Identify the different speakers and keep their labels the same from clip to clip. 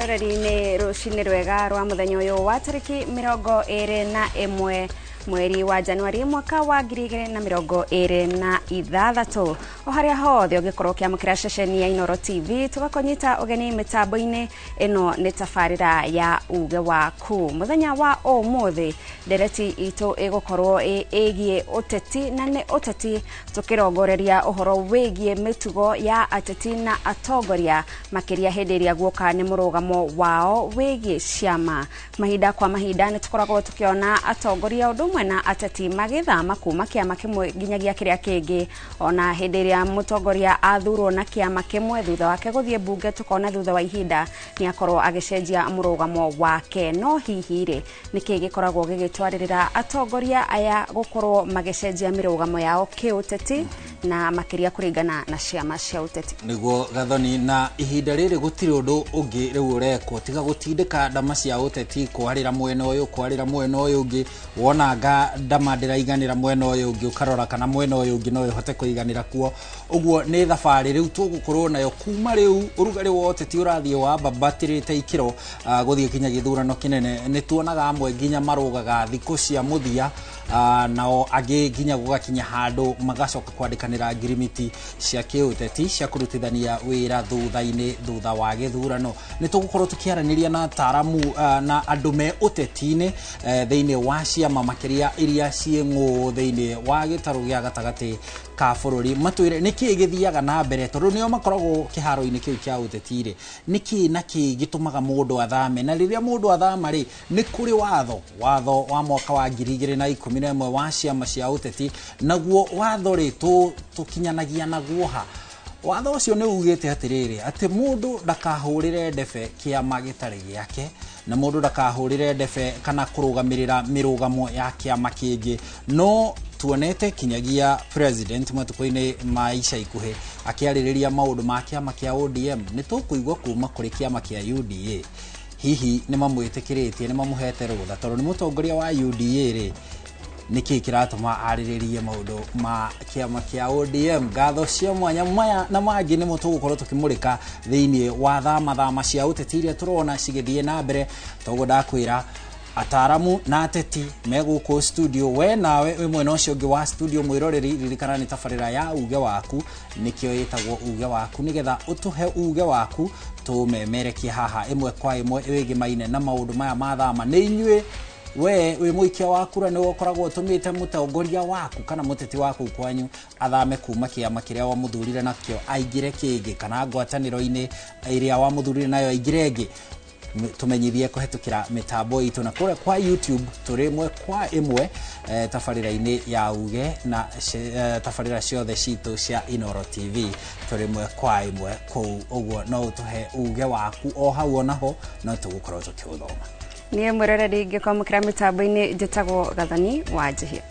Speaker 1: mwiroreri-ini rucini rwega rwa muthenya uyu wa tariki 21 mweri wa Januari mwaka wa 2026 o haria hothe ungikorwo kiamukira ceceni ya Inoro TV tugakonyita ugeni mitambo-ini ino ni tafarira ya uge waku muthenya wa umuthi ndereti itu igukorwo igie uteti na ni uteti tukirongoreria uhoro wigie mitugo ya ateti na atongoria makiria hendiria guoka ni murugamo wao wigie ciama mahinda kwa mahinda ni tukoragwo tukiona atongoria udumwe na ateti magithama kuma kiama kimwe nginyagia kiria kingi ona hendiria mutongoria athurwo na kiama kimwe thutha wake guthie bunge tukona thutha wa ihinda ni akorwo agicenjia murugamo wake no hihi ri niki gikoragwo gigitwaririra atongoria aya gukorwo magicenjia mirugamo yao kiuteti na makiria kuringana na ciama cia uteti
Speaker 2: niguo gathoni na ihinda riri gutiri undu ungi riu ureko tiga gutindika ndama cia uteti kwarira mwena uyu ungi wonanga ndama ndiraiganira mwena uyu ungi ukarora kana mwena uyu ungi no ihote kuiganira kuo uguo ni thabari riu tugukorwo nayo kuma riu urugari wa uteti urathie wa babatirite ikiro guthie kinya githurano kinene ni tuonaga amwe nginya marugaga thiku cia muthia nao agi nginya gugakinya handu magacoka kwandikanira ngirimiti cia kiuteti cia kurutithania wira thutha wa githurano ni tugukorwo tukiaraniria na taramu na andu me uteti-ini thiini wa ciama makiria iria ciengu thiini wa gitaru gia gatagati ka bururi matwire niki githiaga na mbere tondu nio makoragwo kiharo-ini kiu kia uteti-ri niki naki gitumaga mundu athame na riria mundu athama ri ni kuri watho wa mwaka wa 2011 wa ciama cia uteti naguo watho ri tukinyanagia naguo ha watho ucio ni ugite atiriri ati mundu ndakahurire ndebe kiama gitari giake na mundu ndakahurire ndebe kana kurugamirira mirugamo ya kiama kingi no tuonete kinyagia president matuko-ini maisha ikuhe akiaririria maundu ma kiama kia ODM ni tukuigwa kuma kuri kiama kia UDA hihi ni mamwitikiritie ni mamuhete rutha tondu ni mutongoria wa UDA ri niki kiratuma ariririe maundu ma kiama kia ODM gatho cia mwanya maya na mangi ni mutugukorwo tukimurika thiini wa thama cia uteti iria turona cigithie na mbere togo ndakwira ataramu na ateti meguko studio we nawe we mwena ucio ungi wa studio mwiroreri ririkana ni tafarira ya uge waku nikio yitagwo uge waku nigetha utuhe uge waku tumemerekie haha imwe kwa imwe wigi maine na maundu maya mathama ni inywe we muikia wa kura ni wokoragwo utumite mutongoria waku kana muteti waku kwanyu athame kuma kiama kiria wa muthurire nakio aingire kingi kana ngwataniro-ini iria wa muthurire nayo aingire ngi tumenyithie kuhetukira mitambo itu na kure kwa YouTube turi mwe kwa imwe tafarira-ini ya uge na tafarira ciothe citu cia Inoro TV turi mwe kwa imwe kou uguo no utuhe uge waku o hau onaho no tugukorwo tukiuthoma
Speaker 1: ni mwiroreri ngikomukira mitambo-ini njitagwo Gathani wa Njihia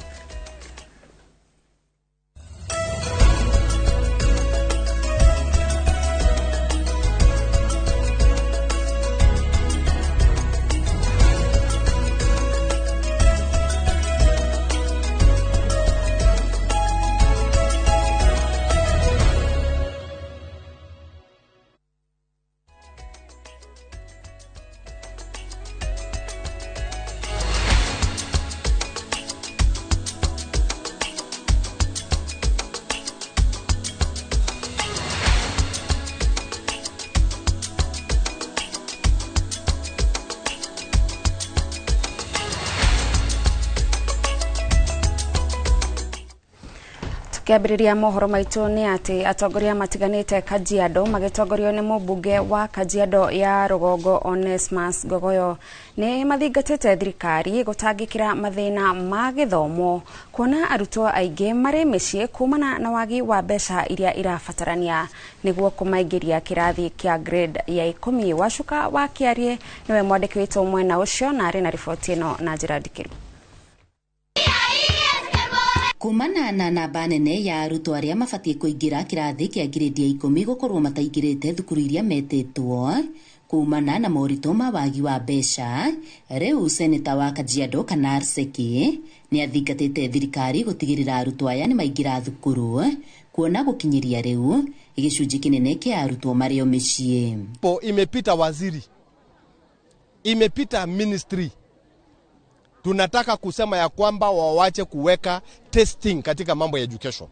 Speaker 1: Kiambiriria mohoro maitu ni ati atongoria matiganite Kajiado magitongorio ni mubunge wa Kajiado ya Rugongo Onesmus Gogoyo ni mathingatite thirikari gutangikira mathina ma githomo kuona arutwo aingi mari micii kumana na wagi wa mbeca iria irabatarania niguo kumaingiria kirathi kia grade ya 10 wacuka wa kiarie niwe mwandiki witu mwena ucio na ari na riboti ino na njira ndikiru
Speaker 3: kumana na namba nene ya arutwo aria mabatie kuingira kirathi kia grade ya 10 gukorwo mataingirite thukuru iria metitwo kumana na morito ma wagi wa mbeca riu seneta wa Kajiado kana Arseki ni athingatite thirikari gutigirira arutwo aya ni maingira thukuru kuona gukinyiria riu igicunji kinene kia arutwo mario micii
Speaker 4: imepita waziri imepita ministry. Tunataka kusema ya kwamba wawache kuweka testing katika mambo ya education.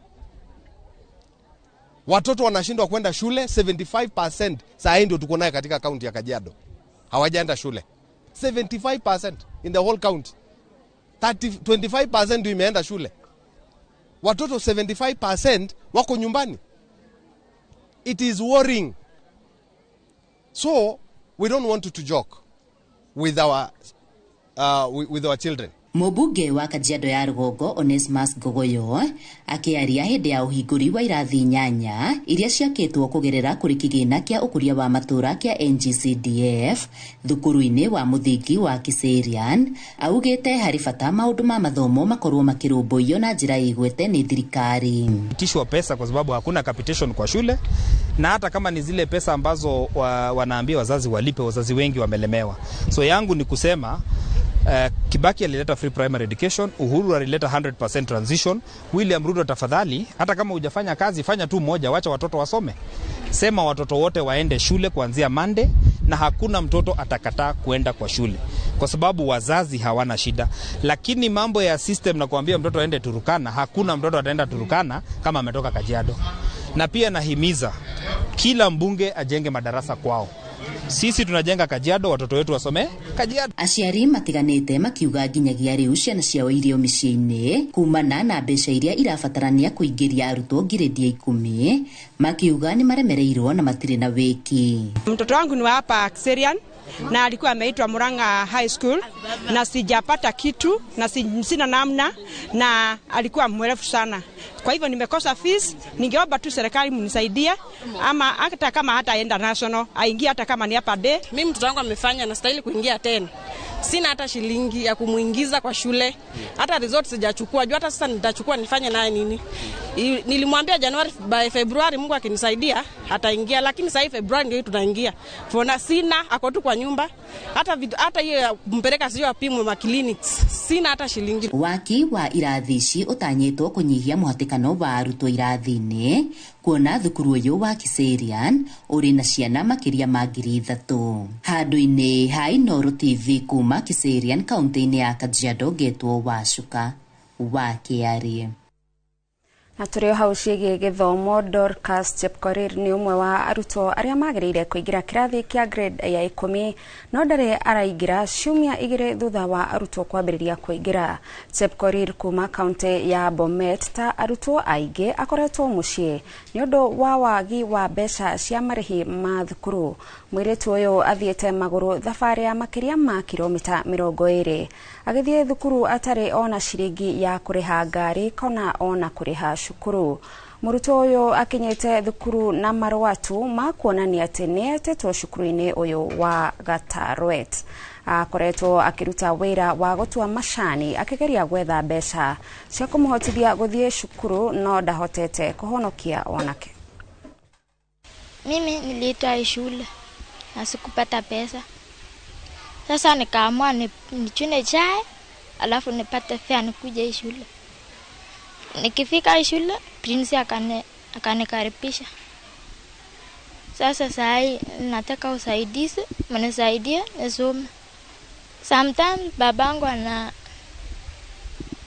Speaker 4: Watoto wanashindwa kwenda shule 75%. Saa hii ndio tuko naye katika kaunti ya Kajiado. Hawajaenda shule. 75% in the whole county. 25% ndio imeenda shule. Watoto 75% wako nyumbani. It is worrying. So we don't want to joke with our children.
Speaker 3: Mũmbunge wa Kajiado ya Rũgongo Onesmus Gogoyo akĩaria hĩndĩ ya ũhingũri wa irathi 8 iria ciakĩtwo kũgerera kũrĩ kĩgĩna kĩa ũkũria wa matũũra kĩa NGCDF thukuru-inĩ wa mũthingi wa Kiserian, augĩte harĩ bata maũndũ ma mathomo makorwo makĩrũmbũiyo na njĩra ĩgwete nĩ thirikari.
Speaker 5: Tishwa pesa kwa sababu hakuna capitation kwa shule, na hata kama ni zile pesa ambazo wanaambia wazazi walipe, wazazi wengi wamelemewa. So yangu ni kusema Kibaki alileta free primary education, Uhuru alileta 100% transition, William Ruto tafadhali, hata kama hujafanya kazi fanya tu moja, wacha watoto wasome. Sema watoto wote waende shule kuanzia Monday, na hakuna mtoto atakataa kuenda kwa shule kwa sababu wazazi hawana shida. Lakini mambo ya system na kuambia mtoto aende Turukana, hakuna mtoto ataenda Turukana kama ametoka Kajiado. Na pia nahimiza kila mbunge ajenge madarasa kwao. Sisi tunajenga Kajiado, watoto wetu wasome Kajiado.
Speaker 3: Aciari matiganĩte makiuga nginyagia rĩu ciana ciao irio mĩciĩ-inĩ kumana na mbeca iria irabatarania kũingĩria arutwo ngiredi ya 10, makiuga nĩ maremereirwo na matirĩ na wĩki.
Speaker 6: Mtoto wangu ni wa hapa Kiserian na alikuwa ameitwa Murang'a High School na sijapata kitu na sina namna, na alikuwa mwerefu sana. Kwa hivyo nimekosa fees, ningeomba tu serikali mnisaidie, ama hata kama hataenda national aingie, hata kama ni hapa day.
Speaker 7: Mimi mtoto wangu amefanya na stahili kuingia 10. Sina hata shilingi ya kumuingiza kwa shule. Hata results sijachukua. Hata sasa nitachukua nifanye naye nini? Nilimwambia January by February Mungu akinisaidia ataingia, lakini sasa February ndio tunaingia. Fona sina, ako tu kwa nyumba. Hata hiyo mpeleka sio apimwe ma clinics. Sina hata shilingi.
Speaker 3: Waki wa irathi ici ũtanyĩtwo kũnyihia mũhatĩkano wa arutwo irathi-inĩ, kuona thukuru ũyũ wa Kiserian ũrĩ na ciana makĩria ma 3,000. Handũ-inĩ ha Inooro TV kuma Kiserian kaunti-inĩ ya Kajiado, Getwo Wacuka wa KRA.
Speaker 1: Na tũrĩ hau ciĩgiĩ gĩthomo, Dorcas Chepkorir nĩ ũmwe wa arutwo arĩa magĩrĩire kũingĩra kĩrathi kĩa grade ya 10, no ndarĩ araingĩra ciumia 2 thutha wa arutwo kwambĩrĩria kũingĩra. Chepkorir kuma kaunti ya Bomet ta arutwo aingĩ akoretwo mũciĩ nĩ ũndũ wa wagi wa mbeca cia marĩhi ma thukuru. Mũirĩtu ũyũ athiĩte magũrũ thabarĩ ya makĩria ma kilomita 20 agĩthiĩ thukuru atarĩ ona ciringi ya kũrĩha ngari kana ona kũrĩha cukuru. Mũrutwo ũyũ akinyĩte thukuru na marũa tu ma kuonania atĩ nĩ etetwo cukuru-inĩ ũyũ wa Gatarwet. Akoretwo akĩruta wĩra wa gũtua macani akĩgeria gwetha mbeca cia kũmũhotithia gũthiĩ cukuru, no ndahotete kũhonokia wanake.
Speaker 8: Mimi niliitwa shule na sikupata pesa. Sasa nikaamua nichune chai alafu nipate fare nikuje shule. Nikifika shule Prince akanikaribisha. Sasa sai nataka usaidizi, mnisaidie nisome. Sometimes babangu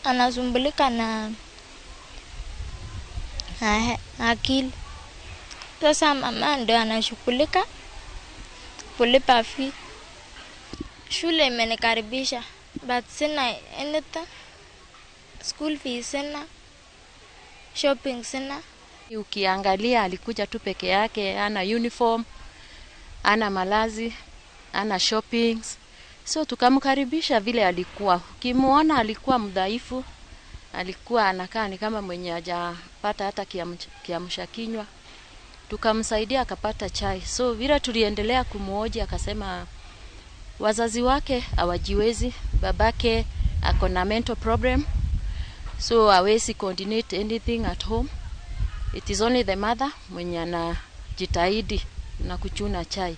Speaker 8: anasumbulika na akili. Sasa mama ndo anashughulika kulipa fee. Shule imenikaribisha but sina anything. School fees sina, shopping sina.
Speaker 9: Ukiangalia alikuja tu peke yake, ana uniform, ana malazi, ana shoppings. So tukamkaribisha vile alikuwa. Ukimuona alikuwa mdhaifu, alikuwa anakaa ni kama mwenye hajapata hata kiamsha kinywa. Tukamsaidia akapata chai. So vile tuliendelea kumuoji akasema wazazi wake hawajiwezi, babake ako na mental problem. So hawezi coordinate anything at home. It is only the mother mwenye anajitahidi na kuchuna chai.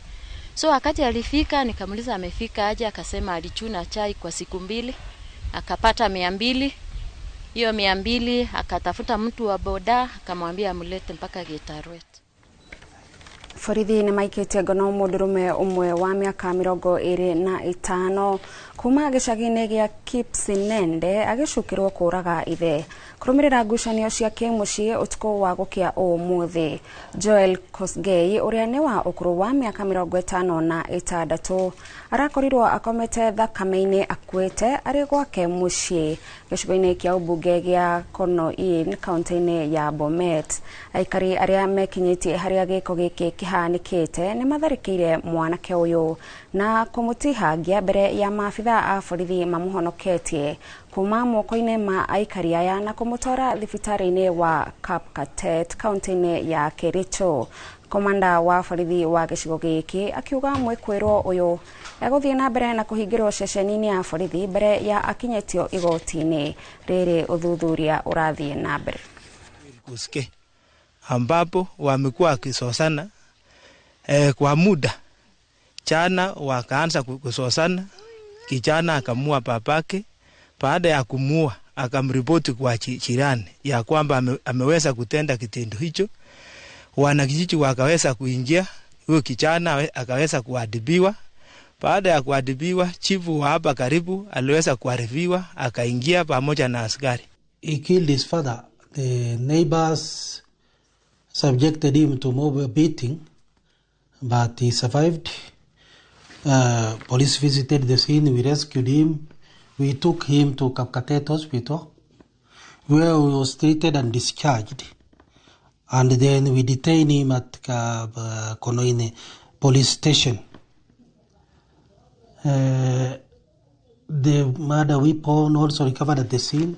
Speaker 9: So wakati alifika nikamuliza amefika aje, akasema alichuna chai kwa siku 2, akapata 200. Hiyo 200 akatafuta mtu wa boda akamwambia amlete mpaka Getarwet.
Speaker 1: Borithi nĩ maikĩtie ngono mũndũrũme ũmwe wa mĩaka 25 kuma gĩcagi-inĩ gĩa Kipsinende agĩcukĩrwo kũraga ithe. Kũrũmĩrĩra ngucanio cia kĩmũciĩ ũtukũ wa gũkĩa ũmũthĩ, Joel Kosgei ũrĩa nĩ wa ũkũrũ wa mĩaka 56 arakorirwo akomete thakame-inĩ akuĩte arĩ gwake mũciĩ gĩcigo-inĩ kĩa ũmbunge gĩa Konoin kaunti-inĩ ya Bomet. Aikari arĩa mekinyĩtie harĩa gĩko gĩkĩ kĩhanĩkĩte nĩ matharĩkĩire mwanake ũyũ na kũmũtihangia mbere ya maabitha a borithi mamũhonoketie kuma moko-inĩ ma aikari aya na kũmũtwara thibitarĩ-inĩ wa Kapkatet kaunti-inĩ ya Kericho. Komanda wa borithi wa gĩcigo gĩkĩ akiuga mwĩkwĩrwo ũyũ egũthiĩ na mbere na kũhingĩrwo ceceni-inĩ ya borithi mbere ya akinyĩtio igoti-inĩ rĩrĩ ũthuthuria ũrathiĩ na mbere.
Speaker 10: Ambapo wamekuwa wakisosana kwa muda. Jana wakaanza kusosana, kijana akamua babake. Baada ya kumua akamripoti kwa jirani ya kwamba ameweza kutenda kitendo hicho. Wanakijiji wakaweza kuingia, huyo kijana akaweza kuadhibiwa. Baada ya kuadhibiwa, chifu wa hapa karibu aliweza kuarifiwa, akaingia pamoja na askari.
Speaker 11: He killed his father. The neighbors subjected him to mob beating, but he survived. Police visited the scene, we rescued him. We took him to Kapkatet Hospital, where he was treated and discharged. And then we detained him at Konoine police station. The murder weapon also recovered at the scene.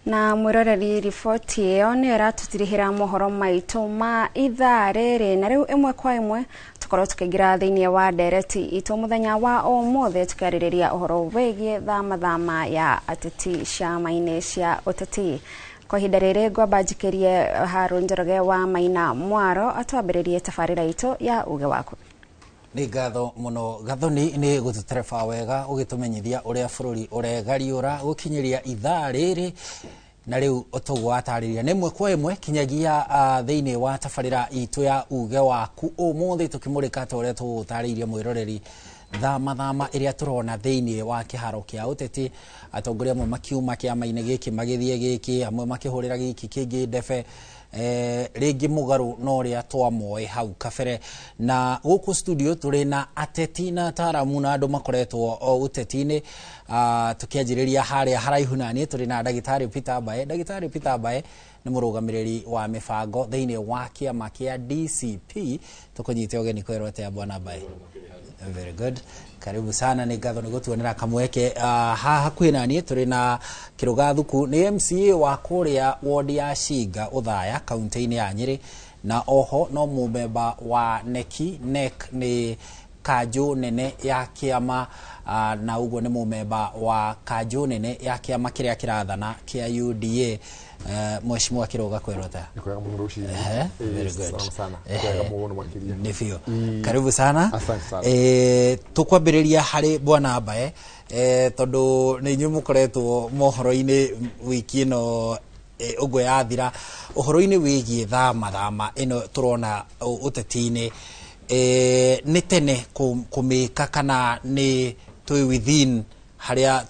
Speaker 1: Na mwiroreri riboti ĩyo nĩ ĩratũtirihĩra mohoro maitũ ma ithaa rĩrĩ, na rĩu ĩmwe kwa ĩmwe tukorwo tukĩingĩra thĩinĩ wa ndereti itũ mũthenya wa ũmũthĩ tukĩarĩrĩria ũhoro wĩgiĩ thama ya ateti ciama-inĩ cia ũteti. Kwa ihinda rĩrĩ ngwamba njikĩrie Harũ Njoroge wa Maina Mwaro atwambĩrĩrie tabarĩra itũ ya uge waku.
Speaker 2: Nĩ ngatho mũno gathoni nĩ gũtũtereba wega ũgĩtũmenyithia ũrĩa bũrũri ũregariũra gũkinyĩria ithaa rĩrĩ, na rĩu ũtũgwo atarĩria nĩ ĩmwe kwa ĩmwe kinyagia thĩinĩ wa tabarĩra itũ ya uge waku ũmũthĩ tũkĩmũrĩka ta ũrĩa tũgũtarĩirie mwĩroreri thama ĩrĩa tũrona thĩinĩ wa kĩharo kĩa ũteti, atongoria amwe makiuma kĩama-inĩ gĩkĩ magĩthiĩ gĩkĩ, amwe makĩhũrĩra gĩkĩ kĩngĩ ndebe rĩngĩ mũgarũ na ũrĩa twamoe hau kabere. Na gũkũ studio tũrĩ na ateti na ataramu na andũ makoretwo ũteti-inĩ, tũkĩanjĩrĩria harĩa haraihu na niĩ tũrĩ na Ndagĩtarĩ Peter Mbae. Ndagĩtarĩ Peter Mbae nĩ mũrũgamĩrĩri wa mĩbango thĩinĩ wa kĩama kĩa DCP. Tũkũnyite ũgeni kwĩrwo atĩa Bwana Mbae? Very good. Karibu sana, nĩ ngatho nĩ gũtuonera kamweke. Hakuhĩ na niĩ tũrĩ na Kĩrũga Thuku, nĩ MCA wa kũrĩa ward ya Shinga Ũthaya kaunti-inĩ ya Nyĩrĩ, na oho no mũmemba wa NEC nĩ kanjũ nene ya kĩama, na ũguo nĩ mũmemba wa kanjũ nene ya kĩama kĩrĩa kĩrathana kĩa UDA. Mheshimiwa Kĩrũga kwĩrwo ta?
Speaker 12: Nĩkwega mũno rũcinĩ.
Speaker 2: Very good.
Speaker 12: Sana. Kwega mũno makĩria.
Speaker 2: Nĩ biũ. Karibu sana.
Speaker 12: Asante sana.
Speaker 2: Tũkwambĩrĩria harĩ Bwana Mbae, tondũ nĩ inyuĩ mũkoretwo mohoro-inĩ wiki ĩno ũguo yathira, ũhoro-inĩ wĩgiĩ thama ĩno tũrona ũteti-inĩ, nĩ tene kũmĩka kana nĩ twĩ within harĩa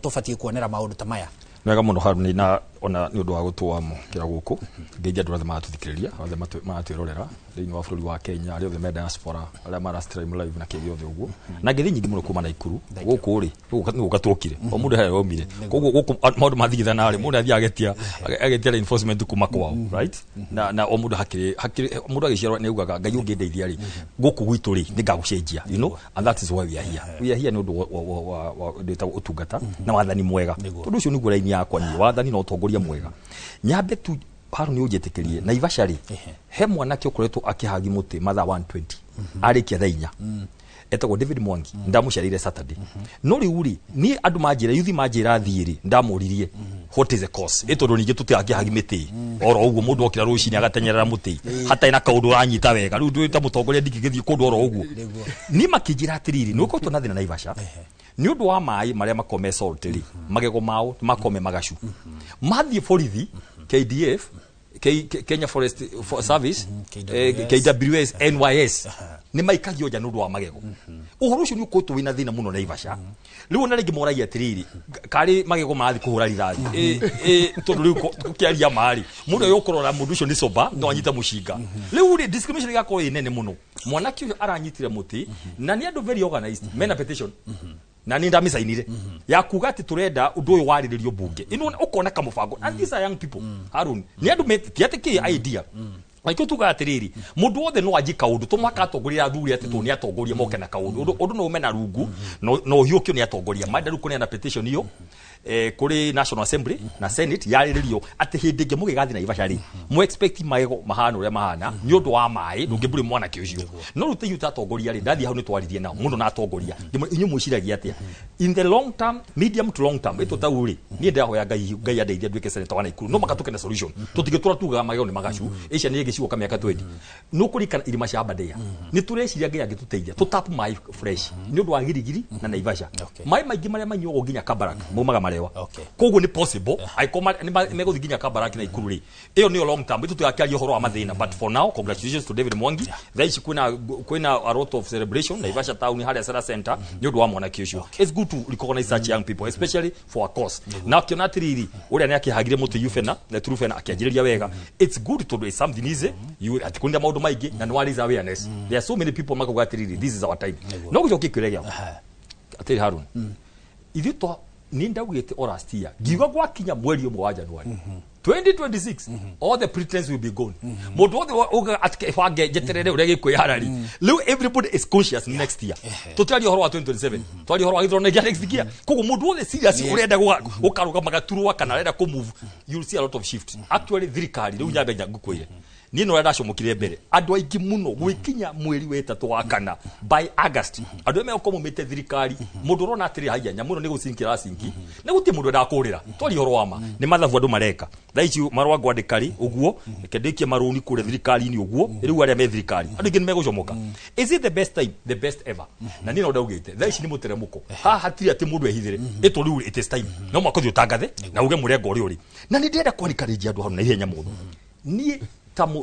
Speaker 2: tũbatiĩ kuonera maũndũ ta maya?
Speaker 12: Wega mũno Harũni, na ona nĩ ũndũ wa gũtũamũ kĩra gũkũ ngeithia andũ othe maratũthikĩrĩria, othe maratwĩrorera thĩinĩ wa bũrũri wa Kenya, arĩa othe me diaspora, arĩa mara stream live na kĩngĩ othe ũguo, na ngeithi nyingĩ mũno kuma Naikuru gũkũ rĩ gũka tũkire o mũndũ harĩa omire, koguo gũkũ maũndũ mathigithana rĩ mũndũ athiĩ agetia reinforcement kuma kwao, right? Na o mũndũ hakiri mũndũ agĩciarwo nĩ ugaga Ngai ũngĩndeithia rĩ gũkũ gwitũ rĩ nĩngagũcenjia, you know, and that is why we are here. We are here nĩ ũndũ wa ũtungata na wathani mwega. Tondũ ũcio nĩguo raini yakwa niĩ, wathani na ũtongoria mwega. Nyambe tu Harũ nĩ ũnjĩtĩkĩrie Naivasha rĩ he mwanake ũkoretwo akĩhagi mũtĩ mathaa 120 arĩkia thaa 4 etagwo David Mwangi, ndamũciarĩire Saturday. No rĩu rĩ niĩ andũ manjĩra yuthi manjĩra thiĩ rĩ ndamũririe what is the cause, tondũ ningĩ tũtiakĩhagi mĩtĩ oro ũguo mũndũ okĩra rũcinĩ agatenyerera mũtĩ hatarĩ na kaũndũ ũranyita wega. Rĩu ndĩ ta mũtongoria ndingĩgĩthiĩ kũndũ oro ũguo. Niĩ makĩnjĩra atĩrĩrĩ nĩ ũkorwo na thĩna Naivasha nĩ ũndũ wa maĩ marĩa makome salt rĩ magego mao makome magacu mathiĩ borithi KDF Kenya Forest Service KWS NYS ni maikagio ja nundu wa magego uhoro ucio ni ukotu wina thina muno Naivasha riu na ringi moragia atiriri kari magego mathi kuhura rithathi tondu riu kukiaria mari muno yokorora mundu ucio ni soba no anyita mushinga riu ri discrimination gako inene muno mwanaki ucio aranyitire muti na ni andu very organized mena petition na ninda misainire ya kuga ati turenda undu uyu wariririo bunge ino ukona kamubango and these are young people Harun ni andu metiatiki idea Maiko tuga atiriri mundu wothe no ajika undu tumaka atongoria athuri ati tu ni atongoria moke na kaundu undu no umena rungu no hiukio ni atongoria mandaru kune na petition hiyo kuri National Assembly na Senate yariririo ati hindi nge mugigathi na Naivasha ri mu expect magego mahana uria mahana ni undu wa mai ndungiburi mwana kiucio no rute yuta atongoria ri ndathi hau ni twaririe nao mundu na atongoria inyu muciragia atia in the long term medium to long term ito tauri ni ndahoya ngai adeithia ndwike senator wa Naikuru no makatuke na solution tutigitura tuga magego ni magacu icia ni gicigo ka miaka 20 no kurikana irima cia Aberdare ni tureciria ngai agituteithia tutapu mai fresh ni undu wa girigiri na Naivasha mai maingi maria manyugo nginya Kabarak mumaga marewa koguo ni possible aikoma ni megothi nginya Kabarak na Ikuru ri iyo ni long term itu tuyakiaria horo wa mathina but for now congratulations to David Mwangi thaici kwina a lot of celebration Naivasha town haria Sera Center ni undu wa mwana kiucio it's good to recognize such young people especially for a cause na kiona tiriri uria ni akihagire mutu Yufena na Trufena akianjiriria wega it's good to do something easy you atikunda maundu maingi na no raise awareness there are so many people makogatiriri this is our time no gucoki kiregia atiri Harun ithu to ni ndawite orastia giwa gwakinya mweri umwe wa January 2026 all the pretense will be gone mundu wothe uga atikefange jeterere uria gikwihara leo everybody is conscious next year tutari horo wa 2027 twari horo wa githurano gia next year kogo mundu wothe serious urenda gukaruga magaturwa kana renda ku move you will see a lot of shift actually thirikari riu nyambe nyangukwire ni no renda comukire mbere andu aingi muno gwikinya mweri wetatu wa kana by August andu eme ukomo mete thirikari mundu rona atiri haya nyamuno ni gusinkira sinki ne guti mundu ndakurira twari horo wama ni mathavu andu mareka thaici marwa gwandikari uguo kendekie maruni kure thirikari ni uguo riu aria me thirikari andu ingi megucomoka is it the best time the best ever na ni no ndaugite thaici ni muteremuko ha hatiri ati mundu ehithire eto riu it is time no makothi utangathe na uge murengo uri na ni ndenda kwanikarija andu hano na ihenya muno ni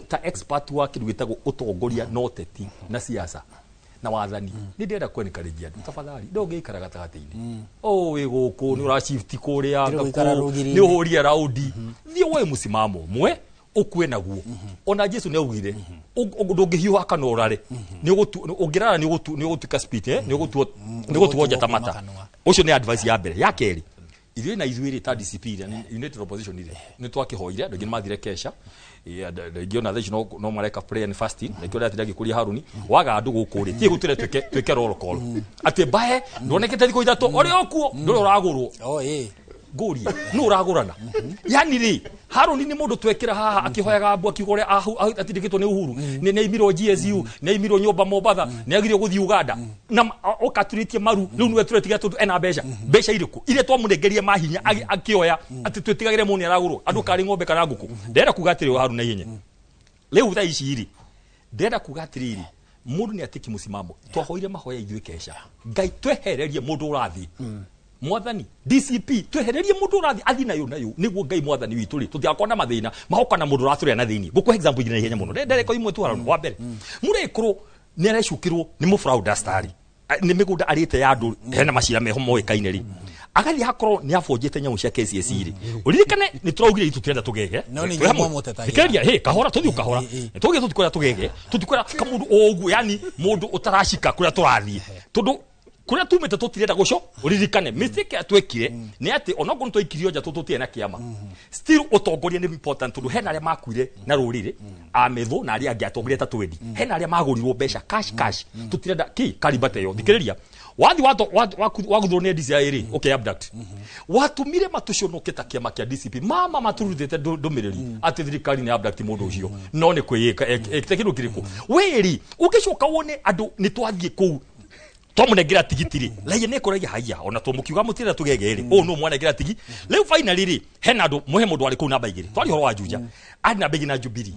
Speaker 12: ta expert wa kindu gitagwo utongoria no teti na siasa na wathani ni ndenda kwanikarija andu tafadhali ndongeikara gatagati-ini we guku ni ura shift kuria ni uhuria raundi thie we musimamo mwe ukwe naguo ona Jesu ni augire ndungihiuha kana urare ni ungirara ni gutuka speed ni gutuoja tamata ucio ni advice ya mbere ya keri ithuĩ na ithuĩ ta discipline united opposition ile ni twakihoire ndũngĩ mathire kesha ngiona thaici no mareka prayer and fasting na kĩoria atindagi kũria Haruni waga andũ gũkũ rĩ tie gũtire twĩke roll call atĩ mbae ndonekete thikũ ithatũ ũrĩ okuo ndũrĩ ũragũrwo ngũri no ũragũrana yani rĩ Haruni ni mundu twekira haha akihoyaga mbu akigore atindikitwo ni Uhuru ni imiro GSU ni imiro nyomba Mombasa ni agirio guthi Uganda na okaturitie maru riu niwe turetiga tundu ena mbeca iriku ile twamurengerie mahinya akioya ati twetigagire muni aragurwo andu kari ngombe kana nguku ndenda kugatiri Haruni na ihenya riu tha ici iri ndenda kugatiriri mundu ni atiki musimamo twahoire mahoya ithuĩ kesha ngai twehererie mundu urathi mwathani DCP twehererie mundu urathi athi nayo niguo ngai mwathani witu ri tutiakona mathina mahokana mundu uraturya na thini guko example ina ihenya muno ndereko imwe tu Haruni wa mbere murekuru ni arecukirwo ni mu fraudastari ni migunda arite ya andu hena macira meho moikaine ri agathi hakoro ni afonjete nyamu cia KCSE ri uririkane ni turaugire itu twenda tugege
Speaker 2: no ni nyamu motetagia
Speaker 12: kikeria kahora tuthi ukahora tuge tutikora tugege tutikora kamundu ogu yani mundu utarashika kuria turathie tundu kuria tumete tutirenda guco uririkane mistake atwekire ni ati onogo ntwikirio nja tututie na kiama still utongoria ni important tundu hena aria makuire na rurire ametho na aria angi atongoria ta twendi hena aria magurirwo mbeca cash tutirenda ki karibate yo thikiriria wathi waguthurwo ni DCI okay abduct watumire matuconoke ta kiama kia DCP mama maturutete ndumiriri ati thirikari ni abduct mundu ucio no ni kwiyika ekiru kiriku weri ugicoka wone andu ni twathie kuu twamunengira tigitiri laye ne koragia haya ona tumukiuga mutira tugegeri no mwanengira tigi leo finally ri hena andu muhe mundu ari ku namba igiri twari horo wa Juja ari na begi na Jubilee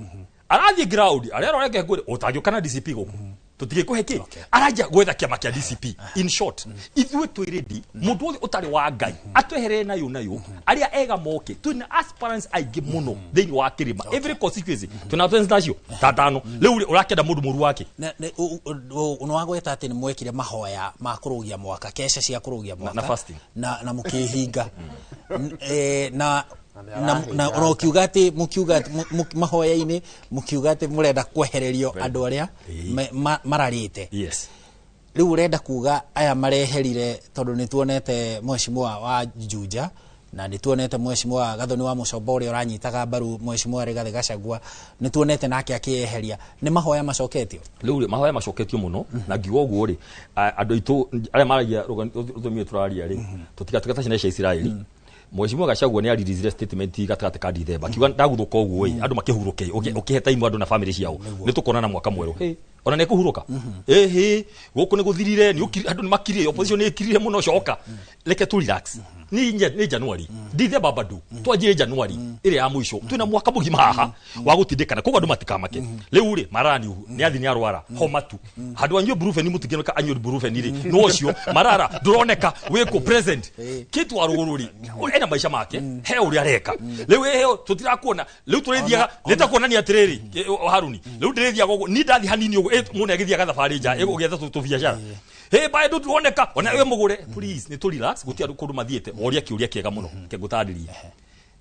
Speaker 12: arathie ground arero reke ngure utagiukana DCP guku tutigikuhe ki araja gwetha kiama kia DCP in short ithuĩ twĩ ready mũndũ wothe ũtarĩ wa Ngai atweherere nayo aria ega moke twina aspirants aingĩ mũno thĩinĩ wa kĩrĩma every constituency twina aspirants nacio tatano rĩu ũrakenda mũndũ mũru wake
Speaker 2: unawagweta atĩ nĩ mwekire mahoya ma kũrũgia mwaka kesha cia kũrũgia mwaka
Speaker 12: na fasting
Speaker 2: na mũkĩhinga na ukiuga ati mukiuga mahoya-ini mukiuga ati murenda kwehererio andu aria mararite
Speaker 12: yes
Speaker 2: riu urenda kuga aya mareherire tondu ni tuonete mheshimiwa wa Juja na ni tuonete mheshimiwa Gathoni wa Mucomba uria uranyitaga mbaru mheshimiwa Rigathi Gachagua ni tuonete nake akieheria ni mahoya macoketio
Speaker 12: riu mahoya macoketio muno na ngiuga uguo ri andu itu aria maragia ruthomie turaria ri tutigatuka cia Israeli Mheshimiwa Gachagua ni aririze statement gatagate ka Dithemba kiuga ndaguthuka uguo andu makihuruke ukiheta imu andu na family ciao ni tukona na mwaka mweru ona ne kuhuruka guku ni guthirire ni andu ni makirire opposition ni ikirire muno coka leke tu relax ni January Dithemba bado twajire January ire ya mwisho twina mwaka mugima haha wa gutindikana kuga andu matikamake riu ri marani ni athi ni arwara homatu handu anyu burufe ni mutigenoka anyu burufe ni ri no cio marara duroneka wiko present kitu arugururi ena maisha make he uri areka riu he tutirakuona riu turithiaga nitakuona ni atiriri Haruni riu ndirithiaga uguo ni ndathi hanini uguo mune agithiaga thabari nja ugetha tu biashara bae tuoneka ona we mugure please ni tu relax gutia kundu mathiete oria kiuria kiega muno ke gutaririe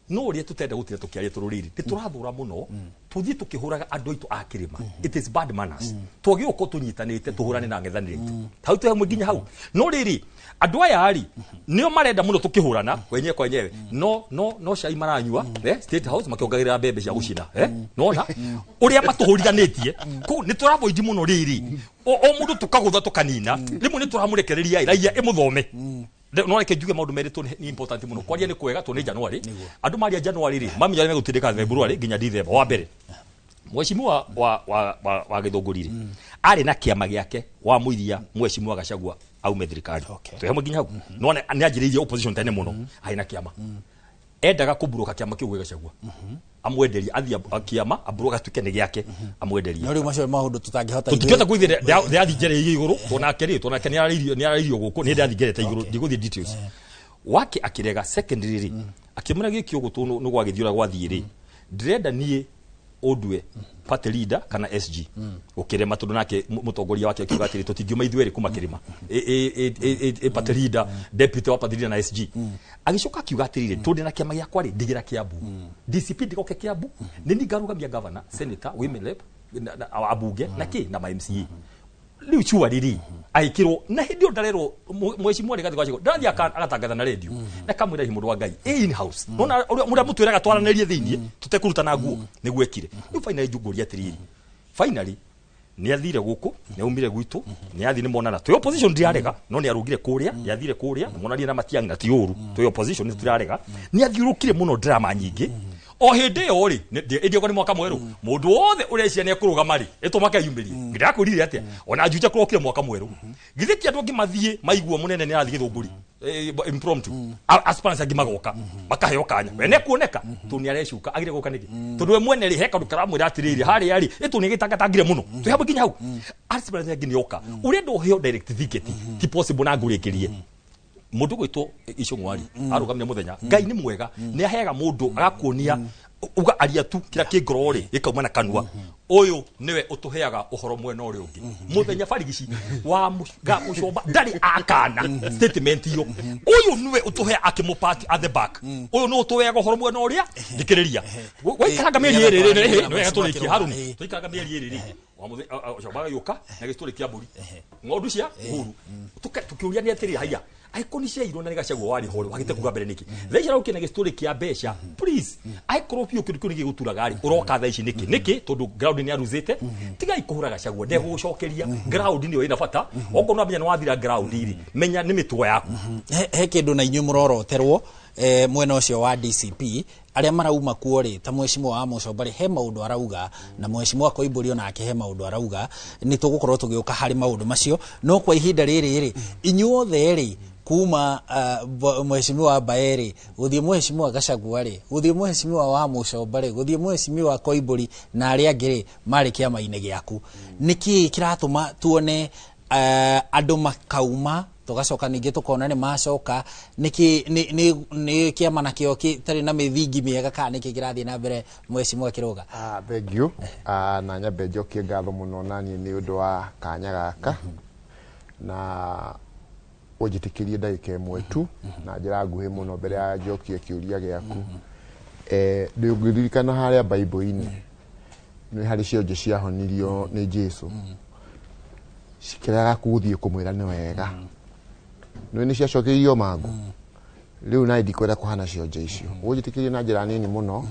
Speaker 12: no oria tutenda gutira tukiaria tururiri ni turathura muno tuthie tukihuraga andu aitu a kirima it is bad manners tugi uko tunyitanite tuhurane na ngethanire hau tu hamwe nginya hau no riri andu aya ari nio marenda muno tukihurana wenyewe kwa wenyewe no cai maranyua state house makiongagira mbembe cia gucina nona uria matuhuriganitie ku ni turavoidi muno riri o mundu tukagutha tukanina rimwe ni turamurekereria raia imuthome no reke njuge maundu meritu ni important muno kwaria ni kwega tu ni January andu maria January ri maminya ni gutindika February nginya December wa mbere Mheshimiwa wa Githunguri ari na kiama giake wa muithia Mheshimiwa Gachagua aume thirikari tuhe nginya hau no ni ajiririe opposition tene muno aina kiama endaga kuburuka kiama kiu Gachagua amwenderia athia kiama aburuka tukene giake amwenderia
Speaker 2: no riu macio maundu tutangihota
Speaker 12: tutiketa kuithire ndathi njere iguru tonake ni aririo guku ni ndathi ngerete iguru ndiguthie details wake akirega secondary akimura gikio gutu no gwagithiura gwathiire ndirenda nie odwe party leader kana SG ukirema tondu nake mutongoria wake akiuga atiri tutingiuma ithueri kuma kirima party leader deputy wa party leader na SG agicoka akiuga atiri tundi na kiama giakwa ri ndigira Kiambu DCP ndikoke Kiambu nini ngarugamia governor senator women rep abunge na ma MCA riu chua riri aikirwo na hindi ndarero Mheshimiwa Rigathi Gachagua ndathi agatangatha na radio na kamwira hi mundu wa Ngai in house nona muria mutwiraga twaranarie thiini tutekurutana nguo niguekire riu finally njunguria atiriri finally ni athire guku ni umire gwitu ni athi ni monana twi opposition ndiarega no ni arugire kuria yathire kuria monania na matiang na tiuru twi opposition ni turarega ni athiurukire muno drama nyingi o hindi yo ri ndio ni mwaka mweru mundu wothe urecia ni akuruga mari etumake yumirie ngirakurire atia ona Juja kurokire mwaka mweru githiki andu ngimathie maigua munene ni athi Githunguri impromptu aspirants agimagoka makaheo kanya wene kuoneka tu ni arecuka agire guka niki tondu we mwene ri heka rukaramwira atiriri hari yari etu ni gitangatangire muno tuhabu kinya hau aspirants aginioka urendo heo direct ticket ti possible na ngurikirie mundu gwitwo Icung'wari arugamia muthenya Ngai ni mwega ni aheaga mundu agakuonia uga aria tu kira kingorori gikauma na kanua uyu niwe utuheaga uhoro mwena uri ungi muthenya Barigici wa Mucomba ndari akana statement iyo uyu niwe utuhea akimupati at the back uyu no utuheaga uhoro mwena uria ndikiriria waikaraga mieri iri no yaturikia Haruni tuikaraga mieri iri wa Mucomba yuka na giturikia mburi ngondu cia huru tukiuria ni atiri haya aikoni cia iro na Gachagua wari hore wagite kuga mbere niki theira ukina gestori kia besha please aikropio kindu kini giguturaga ari uroka tha ici niki tondu ground ni aruzite tiga ikuhura Gachagua ndego gucokeria ground ni ina bata ongo no amenya no wathira ground iri menya ni mitwa yaku
Speaker 2: he kindu na inyu muroroterwo mwena ucio wa DCP aria marauma kuori ta Mheshimiwa wa Mucomba he maundu arauga na Mheshimiwa Koimburi ona ake he maundu arauga ni tugukorwo tugiuka hari maundu macio no kwa ihinda riri inyu othe ri kuma mheshimiwa Baeri guthie mheshimiwa Gachagua ri guthie mheshimiwa wa Mucomba ri guthie mheshimiwa Koimburi na ari angiri mari kiama-ini giaku niki kiratuma tuone andu makauma tugacoka ningi tukona ni macoka niki ni kiama nakio kitari na mithingi miega kana niki kirathie na mbere mheshimiwa Kiruga.
Speaker 13: Thank you. Na nyambe njokie ngatho muno nani ni undu wa kanya gaka na ujitikirie ndagika imwe tu na njira nguhi muno mbere ya njokie kiuria giaku. Ndiguririkana haria Bible-ini ni hari cionje ciahonirio ni Jesu cikiraga kuthie kumwira ni wega ni ciacokeirio mangu riu na ndikwenda kuhana cionje icio ujitikirie na njira nini muno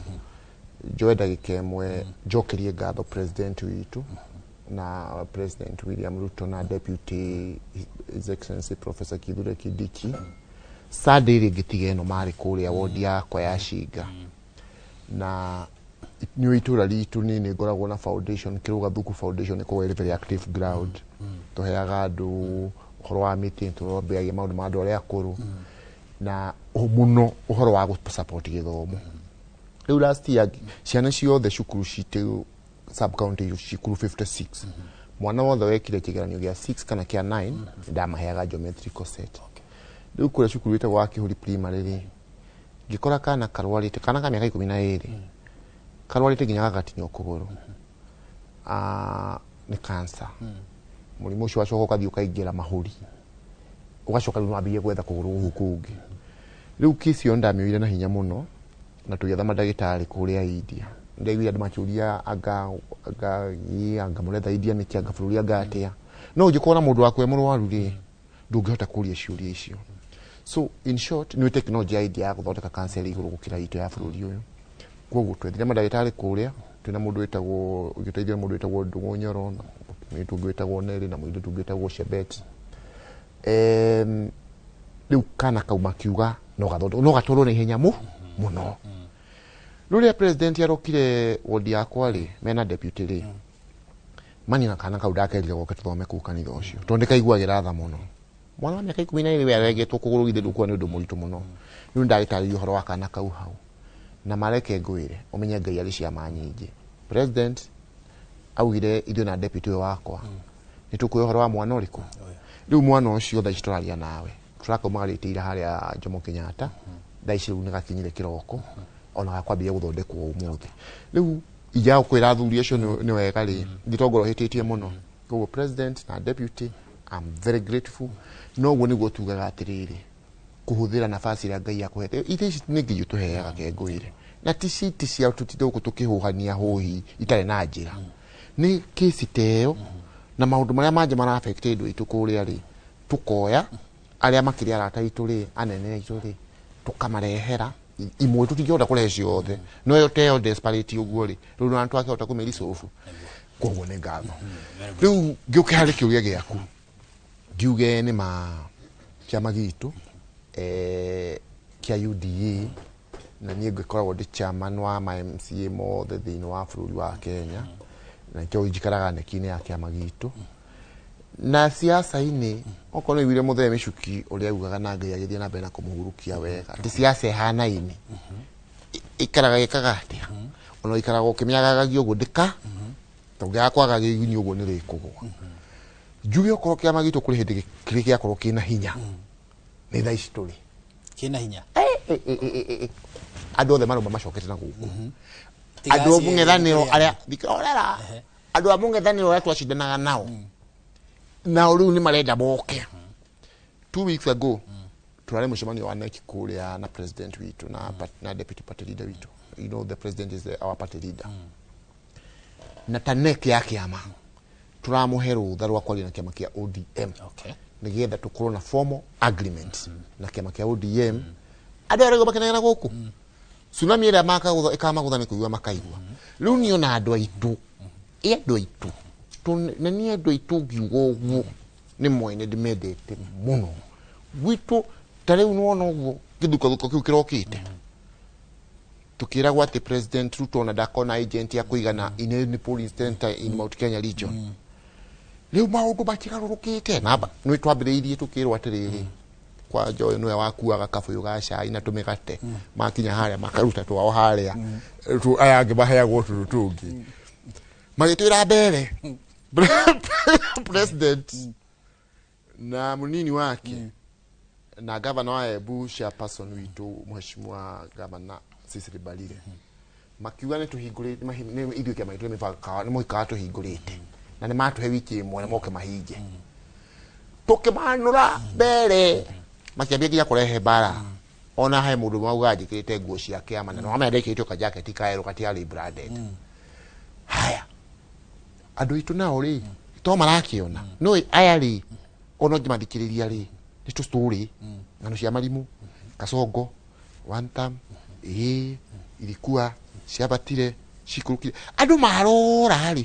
Speaker 13: njoe ndagika imwe njokerie ngatho president witu na President William Ruto na Deputy His Excellency Professor Kithure Kindiki sadiri gitigeno mari kuria wodi yakwa ya Shinga na new itura ritu nini ngoragwo na foundation Kiruga Thuku Foundation ko very very active ground tuheaga andu uhoro wa meeting turombeagia maundu ma andu aria akuru na muno uhoro wa support githomo riu last year ciana ciothe cukuru citu sub county cukuru 56 mwana wothe wekire kigeranio gia 6 kana kia 9 ndamaheaga geometrical set riu kure cukuru ite gwa Kihuri primary ri ngikora kana karwarite kana ka miaka 12 karwarite nginya gatinyo kuguru ni cancer murimu ucio wacoka ukathii ukaingira mahuri ugacoka riu wambie gwetha kuguru hukungi riu kisi yo ndamioire na hinya muno na tugetha madagitari kuria India ndegwira andu makiuria anga muretha India ni kianga bururi anga atia no ungikora mundu wakwe murwaru ri ndungihota kuria ciuria icio. So in short ni technology idea ya guthondeka cancer iguru gukira ito ya bururi uyu koguo twethire madagitari kuria twina mundu witagwo ugiteithia mundu witagwo Ndungu Nyoro ni tungwitagwo Neri na mundu tungwitagwo Shebet riu kana kauma kiuga no gatoro ni hinya muno Ruria president yarokire wodi yakwa ri mena deputy ri mani na kana kaudakerire goke tuthome ku kanitha ucio tondeka iguagira tha muno mwana wa miaka 12 we aregetwo kugurugithia ndukwa ni undu muritu muno riu ndagitari uhoro wa kana kau hau na mareke ngwire umenye ngai ari ciama nyingi president augire ithu na deputy wakwa ni tukuye uhoro wa mwana uriku riu mwana ucio tha cituraria nawe turakomagaritiira haria Jomo Kenyatta thaici riu ni gakinyire kiroko ona gakwambia guthondekwo umuthi riu ija kwira athuri acio ni wega ri nditongorohititie muno koguo president na deputy I'm very grateful no guo niguo tugaga atiriri kuhuthira nafasi ria ngai yakuhete ithi ni ngi tuheaga kengwire na tisiti cia tutithe gutukihuhania huhi itare na njira ni kesi teo na maundu maria manje mara affected itu kuria ri tukoya aria makiria arata itu ri anene itu ri tukamarehera imwe tutigioda kule ciothe no yo teo desperate uguo ri riu antu akihota kumeri sofu koguo ni ngatho riu ngiuke hari kiuria giaku ngiuge ni ma kiama gitu kia UDA na niĩ ngĩkoragwo ndĩ chairman wa MCA mothe thĩinĩ wa bũrũri wa Kenya na kĩo njikaraga neki-inĩ ya kĩama gitu na siasa-inĩ okorwo nĩ wire Muthee Michuki ũrĩa augaga na Ngai agĩthiĩ na mbere na kũmũhurukia wega ti siasa ĩhanaine ikaraga gĩkaga atĩa ona ikaraga ũkĩmĩagagagia ũguo ndĩka tũngĩaga kwaga gĩgunyi ũguo nĩ rĩkũgwa njuge okorwo kĩama gitu kũrĩ hĩndĩ kĩrĩ gĩakorwo kĩna hinya nĩ thaa ici tũrĩ
Speaker 2: kĩna hinya
Speaker 13: andu othe marumba macokete na guku andu omung'ethaniro aria thikorera andu amung'ethaniro aria twacindanaga nao na riu ni marenda moke 2 weeks ago turare mucemanio wa NEC kuria na president witu na deputy party leader witu you know the president is our party leader na ta NEC ya kiama turamuheru tharwa kwaria na kiama kia ODM nigetha tukorwo na formal agreement na kiama kia ODM andu arego bakenera guku tsunami ira maka ikama guthani kuigwa makaigwa riu ni ona andu aitu andu aitu na ni andu aitu ngiugo uguo ni mwene ndimendete muno gwitu tariu nuona uguo githuka kiu kirokite tukiragwa ati president Ruto na ndakona agent ya kuigana in police center in Mount Kenya region riu maundu makigarurukite na nwi twambiriirie tukirwa atiriri kwa Joy nwe wakuaga kabuyu ga cai na tumigate makinya haria makaruta twao haria tu aya ange maheagwo tungi magitwira mbere president na munini wake na governor wa Embu chairperson witu mheshimiwa governor Cecily Mbarire makiuga ni tuhingurite ni ithuĩ kĩama gitũ mĩbaka nĩ mũikaga tuhingurite na nĩ matuhe wiki ĩmwe moke mahinge tukimanura mbere makiambia nginya kurehe bara ona he mũndũ mauga njĩkĩrĩte nguo cia kĩama na wamendekĩtwo ka jacket kaerũ katiarĩ branded haya andũ itũ nao rĩ to marakiona no aya rĩ ono ngimathikĩrĩria rĩ nĩ tu story ng'ano cia marimũ kasongo one time ilikuwa ciabatire cikurukire andũ marora rĩ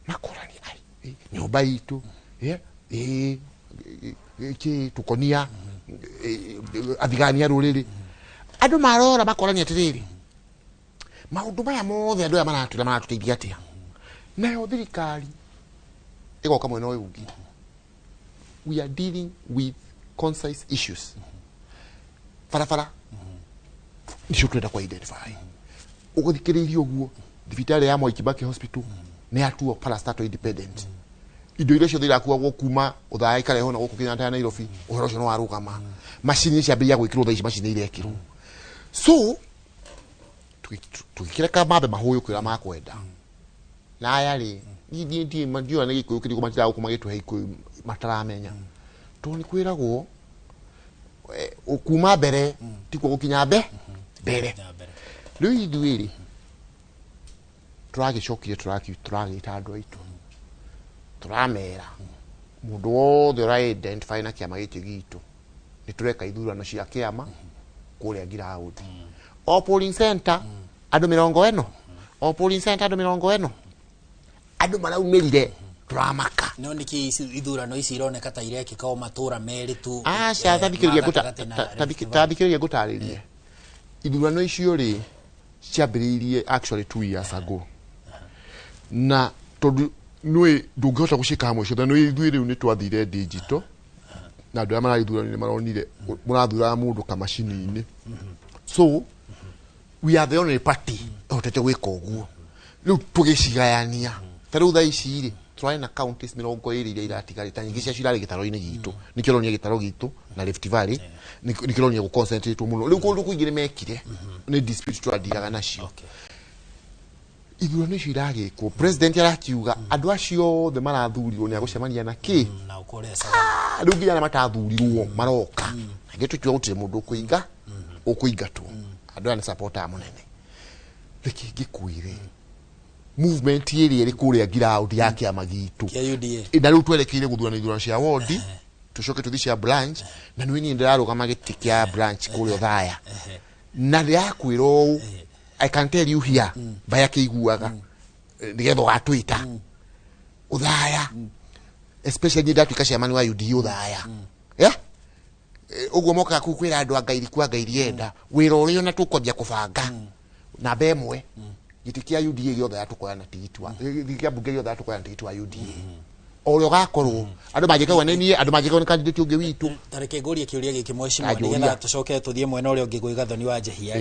Speaker 13: makorani ai nyũmba itũ iki tukonia athigania rũrĩrĩ andũ marora makorani atirĩrĩ maũndũ maya mothe andũ aya maratũteithia atia nayo thirikari igoka mwena ũyũ ũngĩ we are dealing with concise issues farafara nicio twenda kwa identify uguthikiriria uguo thibitari ya Moi Kibaki Hospital ni atuo parastatal independent indo iria ciothe irakuagwo kuma uthaya ikareho na guku Kenyatta Nairobi uhoro ucio no warugama macini ciambiria gwikirwo thaici macini irekirwo so tukikireka mabe mahuyu kwira makwenda na aya ri ndi mandio na gikuyu kiri kumatira kuma gitu heiku mataramenya to ni kwiragwo ukuma mbere tiko gukinya mbere riu ithuĩ turagicokire turagita andũ aitũ turamera mũndũ wothe ũra identify na kĩama gĩkĩ gitũ nĩ tureka ithurano cia kĩama kũrĩa Giraũndi o polling center andũ 40 o polling center andũ 40 andũ maraumĩrire turamaka
Speaker 2: no niki ithurano ici ironeka ta irekĩka o matũra merĩ tu
Speaker 13: aca tathikĩrĩria ngũtarĩrie ithurano icio rĩ ciambĩrĩirie actually 2 years ago na tondu nĩ ndũngĩhota gũcika hamwe ciothe nĩ ithuĩ rĩu nĩ twathire digital na andũ arĩa mararithurania nĩ maronire mũrathura mũndũ kamacini-inĩ so we are the only party hotete gwĩka ũguo rĩu tũgĩcigayania ta rĩu thaa ici rĩ tũrarĩ na counties 20 iria iratigarĩte nyingĩ cia cirarĩ gĩtaro-inĩ gitũ nĩkĩronia gĩtaro gitũ na Rift Valley nĩkĩronia gũconcentrate mũno rĩu kũndũ kũingĩ nĩmekire nĩ dispute tũrathiaga nacio ithurano icio iragĩkwo president arakiuga andũ acio othe marathurirwo nĩ agũcemania na kĩ
Speaker 2: na ũkũrĩa
Speaker 13: rĩu nginya matathurirwo maroka angĩ tũkiuga gũtirĩ mũndũ ũkũingatwo andũ aya nĩ supporter mũnene reke ngĩkwĩre movement ĩrĩa ĩrĩ kũrĩa Giraũndi ya kĩama gitũ na rĩu twerekeire gũthurana ithurano cia ward tucoke tuthi cia branch na nĩ niĩ ndĩrarũgama gĩtĩ kĩa branch kũrĩa Othaya na ndĩrakwĩra I can tell you here baya kĩiguaga nĩgetha ũgatwĩta Othaya especially ndatuĩka ciamani wa UDA Othaya ũguo mokaga kũu kwĩra andũ angairi kwa ngairi enda wĩra ũrĩa ona tũkwambia kũbanga namba ĩmwe gĩtĩ kĩa UDA gĩothe atũkoya na tigiti wa gĩtĩ bunge gĩothe atũkoya na tigiti wa UDA ũrĩa ũgakorwo andũ mangĩkawa nĩ niĩ andũ mangĩkawa nĩ candidate ũngĩ witũ
Speaker 2: tareke ngũrie kĩũria gĩkĩ mheshimiwa nĩgetha tũcoke tũthiĩ mwena ũrĩa ũngĩ gwĩ Gathoni wa Njehia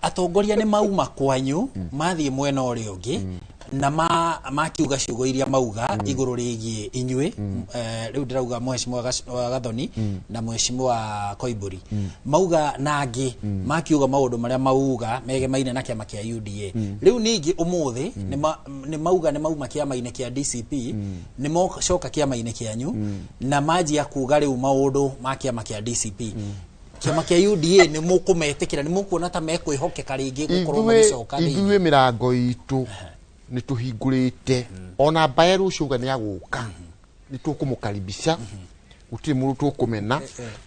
Speaker 2: atongoria nĩ mauma kwanyu mathiĩ mwena ũrĩa ũngĩ na makiuga ciugo iria mauga igũrũ rĩgiĩ inyuĩ rĩu ndĩrauga mheshimiwa wa Gathoni na mheshimiwa Koimbũri mauga nangĩ makiuga maũndũ marĩa mauga megemaine na kĩama kĩa UDA rĩu ningĩ ũmũthĩ nĩ mauga nĩ mauma kĩama-inĩ kĩa DCP nĩ mocoka kĩama-inĩ kĩanyu na manjia kuga rĩu maũndũ ma kĩama kĩa DCP kĩama kĩa UDA nĩ mũkũmetĩkĩra nĩ mũkuona ta mekwĩhokeka rĩngĩ gũkorwo magĩcoka
Speaker 13: ithuĩ mĩrango itũ nĩ tũhingũrĩte ona mbaya rũciũ ũga nĩ agũka nĩ tũkũmũkaribisha gũtirĩ mũndũ tũkũmena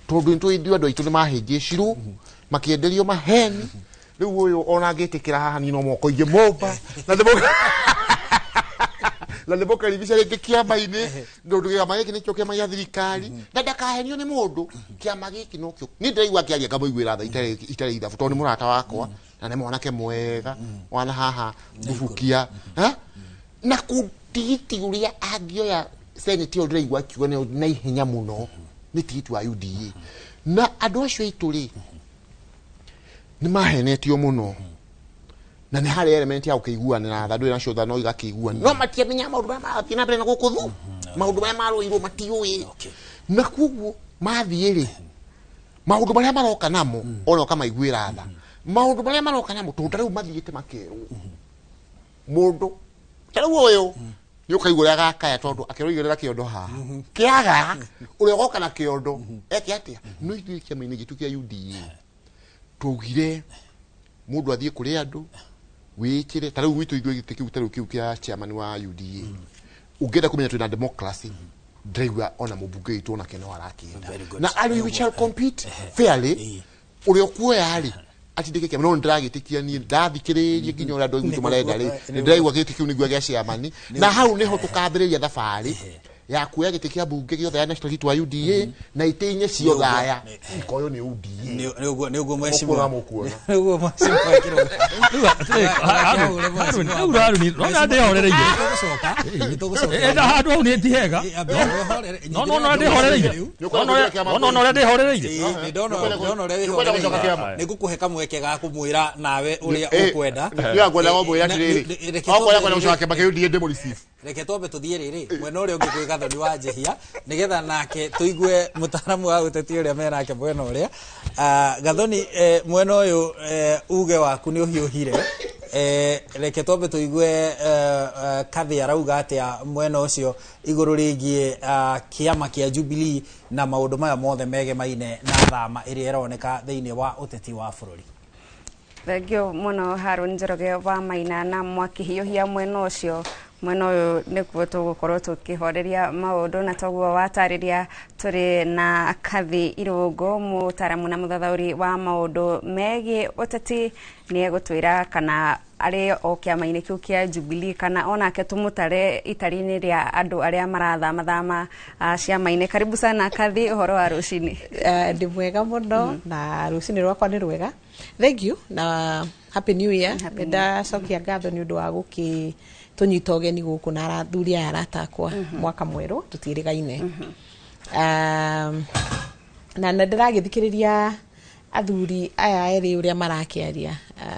Speaker 13: tondũ nĩ ithuĩ andũ aitũ nĩ mahĩngĩcirwo makĩenderio maheni rĩu ũyũ ona angĩtĩkĩra haha nino moko ingĩ mũmba na nĩ mũkaribisha rĩngĩ kĩama-inĩ tondũ kĩama gĩkĩ nĩkĩo kĩama gĩa thirikari na ndakahenio nĩ mũndũ kĩama gĩkĩ nokĩo niĩ ndĩraigua akĩaria ngamũiguĩra tha itarĩ ithabu tondũ nĩ mũrata wakwa na nĩ mwanake mwega wana haha thubukia na tigiti ũrĩa angĩoya senate ũyũ ndĩraigua akiuga na ihenya mũno nĩ tigiti wa UDA na andũ acio aitũ rĩ nĩ mahenetio mũno na nĩ harĩ element ya gũkĩiguanĩra tha ndũrĩ nacio tha no igakĩiguana no matiamenya maũndũ marĩa marathiĩ na mbere na gũkũ thu maũndũ marĩa marũirwo matiũĩ na kuoguo mathiĩ rĩ maũndũ marĩa maroka namo ona ũkamaiguĩra tha maũndũ marĩa maroka namo tondũ rĩu mathiĩte makerwo mũndũ tarĩu ũyũ nĩ ũkaigua ũrĩa gakaya tondũ akĩroigĩrĩra kĩondo haha kĩaga ũrĩa ũgoka na kĩondo eke atĩa no ithuĩ kĩama-inĩ gitũ kĩa UDA twaugire mũndũ athiĩ kũrĩ andũ wĩkĩre tarĩu gwitũ ithuĩ gĩtĩ kĩu tarĩu kĩu kĩa chairman wa UDA ũngĩenda kũmenya twĩna democracy ndĩraigua ona mũmbunge witũ ona kene warakĩenda na arĩ we shall compete fairly ũrĩa ũkuoya rĩ atindĩke kĩama no ndĩragĩtĩkia niĩ ndathikĩrĩirie nginya ũrĩa andũ gwitũ marenda rĩ ndĩraigua gĩtĩ kĩu nĩguo gĩa chairman na hau nĩho tũkambĩrĩria thabarĩ ya kuoya gĩtĩ kĩa mbunge gĩothe ya national gitũ wa UDA na itĩ-inĩ cio thaya ikoyo nĩ UDA
Speaker 2: nĩ ũguo mheshimiwa
Speaker 13: nĩ
Speaker 2: ũguo mheshimiwa kĩrũga
Speaker 12: rona ndĩhorereirie enda handũ hau nĩ tihega no ndĩhorereirie no ũrĩa ndĩhorereirie
Speaker 2: ndona ũrĩa wĩhorereirie nĩ ngũkũhe kamweke ga kũmwĩra nawe ũrĩa ũkwenda
Speaker 13: ngwenda gũmwĩra atĩrĩrĩ okorĩa kwenda gũcoka kĩama kĩa UDA ndĩmũreceive
Speaker 2: reke twambe tũthiĩ rĩrĩ mwena ũrĩa ũngĩ kwĩ Gathoni wa Njehia nĩgetha nake tũigue mũtaaramu wa ũteti ũrĩa menake mwena ũrĩa Gathoni mwena ũyũ uge waku nĩ ũhiũhire reke twambe tũigue Kathĩ arauga atĩa mwena ũcio igũrũ rĩgiĩ kĩama kĩa Jubilee na maũndũ maya mothe megemaine na thama ĩrĩa ĩroneka thĩinĩ wa ũteti wa bũrũri.
Speaker 1: Thengio mũno Harun Njoroge wa Maina na mwakĩhiũhia mwena ũcio mwena ũyũ nĩkuo tũgũkorwo tũkĩhoreria maũndũ na toguo watarĩria tũrĩ na Kathĩ Irũngũ mũtaaramu na mũthathaũri wa maũndũ megiĩ ũteti nĩ egũtwĩra kana arĩ o kĩama-inĩ kĩu kĩa Jubilee kana onake tũmũtare itari-inĩ rĩa andũ arĩa marathama ciama-inĩ. Karibu sana Kathĩ, ũhoro wa rũcinĩ?
Speaker 14: Ndĩ mwega mũno na rũcinĩ rwakwa nĩ rwega. Thank you na happy new year. Ndacokia ngatho nĩ ũndũ wa tũnyita ũgeni gũkũ na athuri aya aratakwa mwaka mwerũ tũtiĩrĩgaine. Na ndĩragĩthikĩrĩria athuri aya erĩ ũrĩa marakĩaria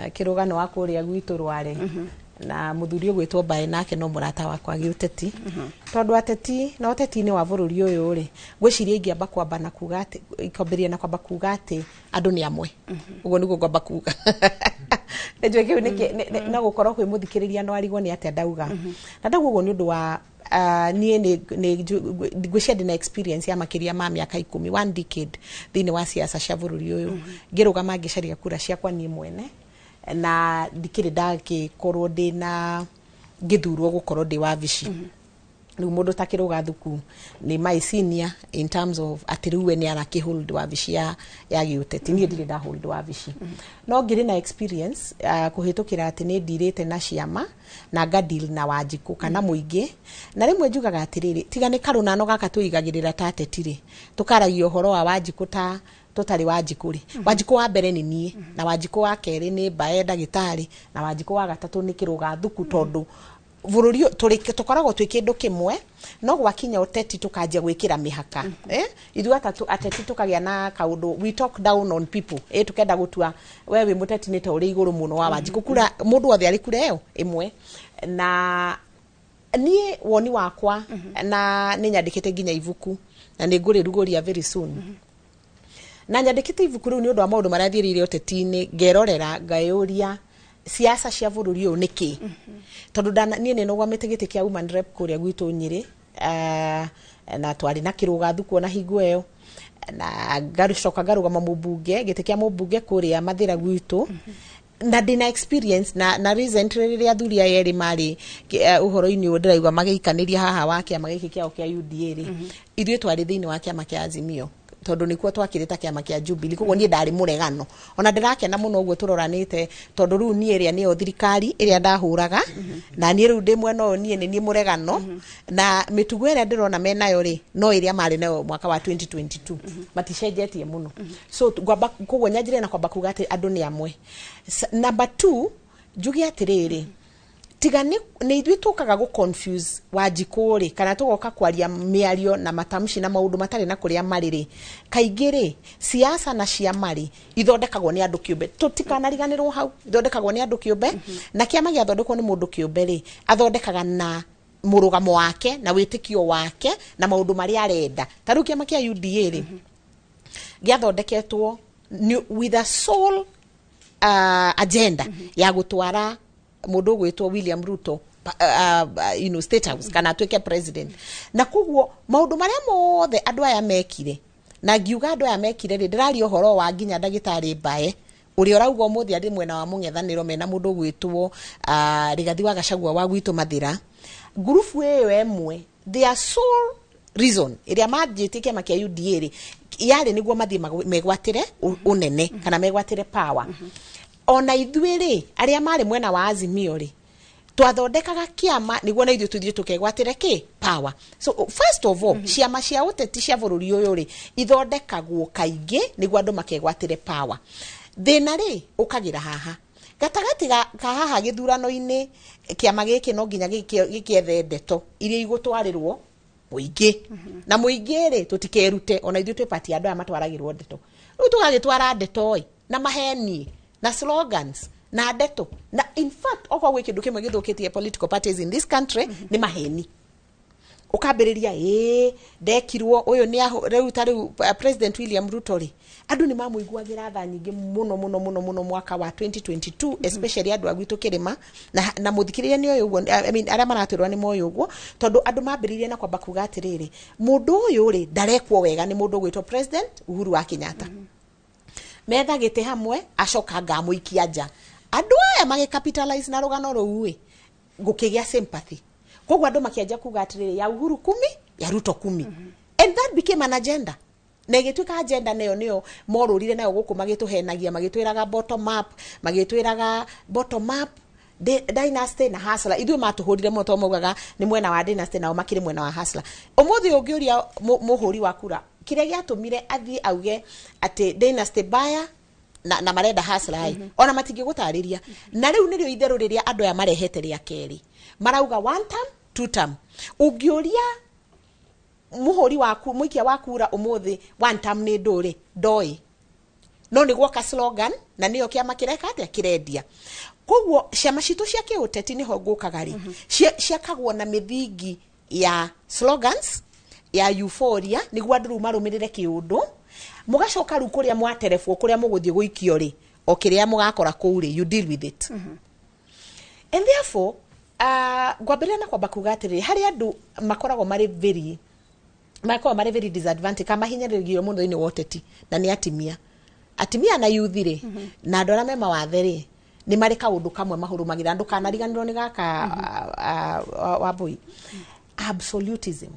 Speaker 14: kĩrũgano wa kũrĩa gwitũ Rware na mũthuri ũgwĩtwo Mbaĩ nake no mũrata wakwa gĩũteti tondũ ateti na ũteti-inĩ wa bũrũri ũyũ rĩ ngwĩciria ingĩamba kwamba na kuga atĩ ikwambĩrĩria na kwamba kuga atĩ andũ nĩ amwe ũguo nĩguo ngwamba kuga nĩnjũĩ kĩu no gũkorwo kwĩ mũthikĩrĩria no arigwo nĩ atĩa ndauga na ndauga ũguo nĩ ũndũ wa niĩ ngwĩciria ndĩ na experience ya makĩria ma mĩaka 10 1 decade thĩinĩ wa siasa cia bũrũri ũyũ ngĩrũgama ngĩcaria kura ciakwa niĩ mwene na ndikĩrĩ ndagĩkorwo ndĩ na ngĩthurwo gũkorwo ndĩ wabici rĩu mũndũ ta Kĩrũga Thuku nĩ my senior in terms of atĩ rĩu we nĩ arakĩhold wabici ya gĩũteti niĩ ndirĩ ndahold wabici no ngĩrĩ na experience kũhĩtũkĩra atĩ nĩ ndirĩte na ciama na ngadil na Wanjikũ kana mũingĩ na rĩmwe njugaga atĩrĩrĩ tiga nĩ karũnano gaka tũigagĩrĩra ta ateti-rĩ tũkaragia ũhoro wa Wanjikũ ta tũtarĩ Wanjikũ rĩ Wanjikũ wa mbere nĩ niĩ na Wanjikũ wa kerĩ nĩ Mbaĩ ndagĩtarĩ na Wanjikũ wa gatatũ nĩ Kĩrũga Thuku tondũ bũrũri tũkoragwo twĩ kĩndũ kĩmwe no gwakinya ũteti tũkanjia gwĩkĩra mĩhaka ithuĩ ateti tũkagĩa na kaũndũ we talk down on people tũkenda gũtua we wĩ mũteti nĩ ta ũrĩ igũrũ mũno wa Wanjikũ kura mũndũ wothe arĩ kura ĩyo ĩmwe na niĩ woni wakwa na nĩ nyandĩkĩte nginya ibuku na nĩ ngũrĩrugũria very soon na nyandĩkĩte ibuku rĩu nĩ ũndũ wa maũndũ marĩa thiĩrĩire ũteti-inĩ ngerorera ngayũria siasa cia bũrũri ũyũ nĩkĩ tondũ niĩ nĩ nũgamĩte gĩtĩ kĩa woman rep kũrĩa gwitũ Nyĩrĩ na twarĩ na Kĩrũga Thuku na hingo ĩyo na ngacoka ngarũgama mũmbunge gĩtĩ kĩa mũmbunge kũrĩa Mathĩra gwitũ na ndĩna experience na recently rĩrĩa athuri aya erĩ marĩ ũhoro-inĩ ũyũ ndĩraigua magĩikanĩria haha wa kĩama gĩkĩ kĩao kĩa UDA rĩ ithuĩ twarĩ thĩinĩ wa kĩama kĩa Azimio tondũ nĩkuo twakĩrĩta kĩama kĩa Jubilee koguo niĩ ndarĩ mũregano ona ndĩrakena mũno ũguo tũroranĩte tondũ rĩu niĩ ĩrĩa nĩyo thirikari ĩrĩa ndahũraga na niĩ rĩu ndĩ mwena ũyũ niĩ nĩ niĩ mũregano na mĩtugo ĩrĩa ndĩrona menayo rĩ no ĩrĩa marĩ nayo mwaka wa 2022 maticenjetie mũno so koguo nyanjĩrĩe na kwamba kuga atĩ andũ nĩ amwe number 2 njuge atĩrĩrĩ tiga ni ithuĩ tũkaga go confuse Wanjikũ kana tũgoka kwaria mĩario na matamshi na maũndũ matarĩ na kũrĩa marĩ kaingĩ rĩ siasa na ciama rĩ ithondekagwo nĩ andũ kĩũmbe tũtikanariganĩrwo hau ithondekagwo nĩ andũ kĩũmbe na kĩama gĩathondekwo nĩ mũndũ kĩũmbe rĩ athondekaga na mũrũgamo wake na wĩtĩkio wake na maũndũ marĩa arenda ta rĩu kĩama kĩa UDA rĩ gĩathondeketwo with a sole agenda ya gũtwara mũndũ gwĩtwo William Ruto State House kana atuĩke president na koguo maũndũ marĩa mothe andũ aya mekire na ngiuga andũ aya mekire rĩ ndĩraria ũhoro wa nginya ndagĩtarĩ Mbae ũrĩa ũrauga ũmũthĩ arĩ mwena wa mũng'ethanĩro mena mũndũ gwĩtwo Rigathi wa Gachagua wa gwitũ Mathira gurubu ĩyo emwe their sole reason ĩrĩa manjĩtie kĩama kĩa UDA rĩ yarĩ nĩguo mathiĩ megwatĩre ũnene kana megwatĩre power ona ithuĩ rĩ arĩa marĩ mwena wa Azimio rĩ twathondekaga kĩama nĩguo na ithuĩ tũthiĩ tũkegwatĩre power so first of all ciama cia ũteti cia bũrũri ũyũ rĩ ithondekagwo kaingĩ nĩguo andũ makegwatĩre power thĩna rĩ ũkagĩra haha gatagatĩ ka haha gĩthurano-inĩ kĩama gĩkĩ no nginya gĩkiethe ndeto iria igũtwarĩrwo mũingĩ na mũingĩ rĩ tũtikerute ona ithuĩ twĩ party andũ aya matwaragĩrwo ndeto rĩu tũgagĩtwara ndeto na maheni na slogans na ndeto na in fact okwa gwĩ kĩndũ kĩmwe gĩthũkĩtie political parties in this country nĩ maheni ukambĩrĩria ndekirwo ũyũ nĩ rĩu ta rĩu President William Ruto rĩ andũ nĩ mamũiguagĩra tha nyingĩ mũno mwaka wa 2022 especially andũ agwitũ kĩrĩma na mũthikĩrĩria nĩ ũyũ ũguo I mean arĩa maratwĩrwo nĩ moyo ũguo tondũ andũ mambĩrĩirie na kwamba kuga atĩrĩrĩ mũndũ ũyũ rĩ ndarekwo wega nĩ mũndũ gwĩtwo President Uhuru wa Kenyatta metha gĩtĩ hamwe acoka ngamũikia nja andũ aya magĩcapitalize na rũgano rũu gũkĩgĩa sympathy koguo andũ makĩanjia kuga atĩrĩrĩ ya Uhuru 10 ya Ruto 10 and that became an agenda na ĩgĩtuĩka agenda nĩyo morũrire nayo gũkũ magĩtũhenagia magĩtwĩraga bottom up dynasty na hustler ithuĩ matũhũrire moto maugaga nĩ mwena wa dynasty nao makĩrĩ mwena wa hustler ũmũthĩ ũngĩũria mũhũri wa kura kĩrĩa gĩatũmire athiĩ auge atĩ dynasty baya na marenda hustler ona matingĩgũtarĩria na rĩu nĩrĩo itherũ rĩrĩa andũ aya marehete rĩa kerĩ marauga one term two term ũngĩũria mũhũri waku mũikia wa kura ũmũthĩ one term nĩ ndũrĩ ndoĩ no nĩguo ka slogan na nĩyo kĩama kĩreka atĩa kĩrendia koguo ciama citũ cia kĩũteti nĩho ngũkaga rĩ ciakagwo na mĩthingi ya slogans ya euphoria nĩguo andũ rĩu marũmĩrĩre kĩũndũ mũgacoka rĩu kũrĩa mwaterebwo kũrĩa mũgũthiĩ gũikio rĩ o kĩrĩa mũgakora kũu rĩ you deal with it and therefore ngwambĩrĩria na kwamba kuga atĩrĩrĩ harĩ andũ makoragwo marĩ very disadvantaged kama hinyĩrĩrio mũno thĩinĩ wa ũteti na nĩ atimia na youth rĩ na andũ arĩa me mawathe rĩ nĩ marĩ kaũndũ kamwe mahũrũmagĩra andũ kanariganĩrwo nĩ gaka Wambui absolutism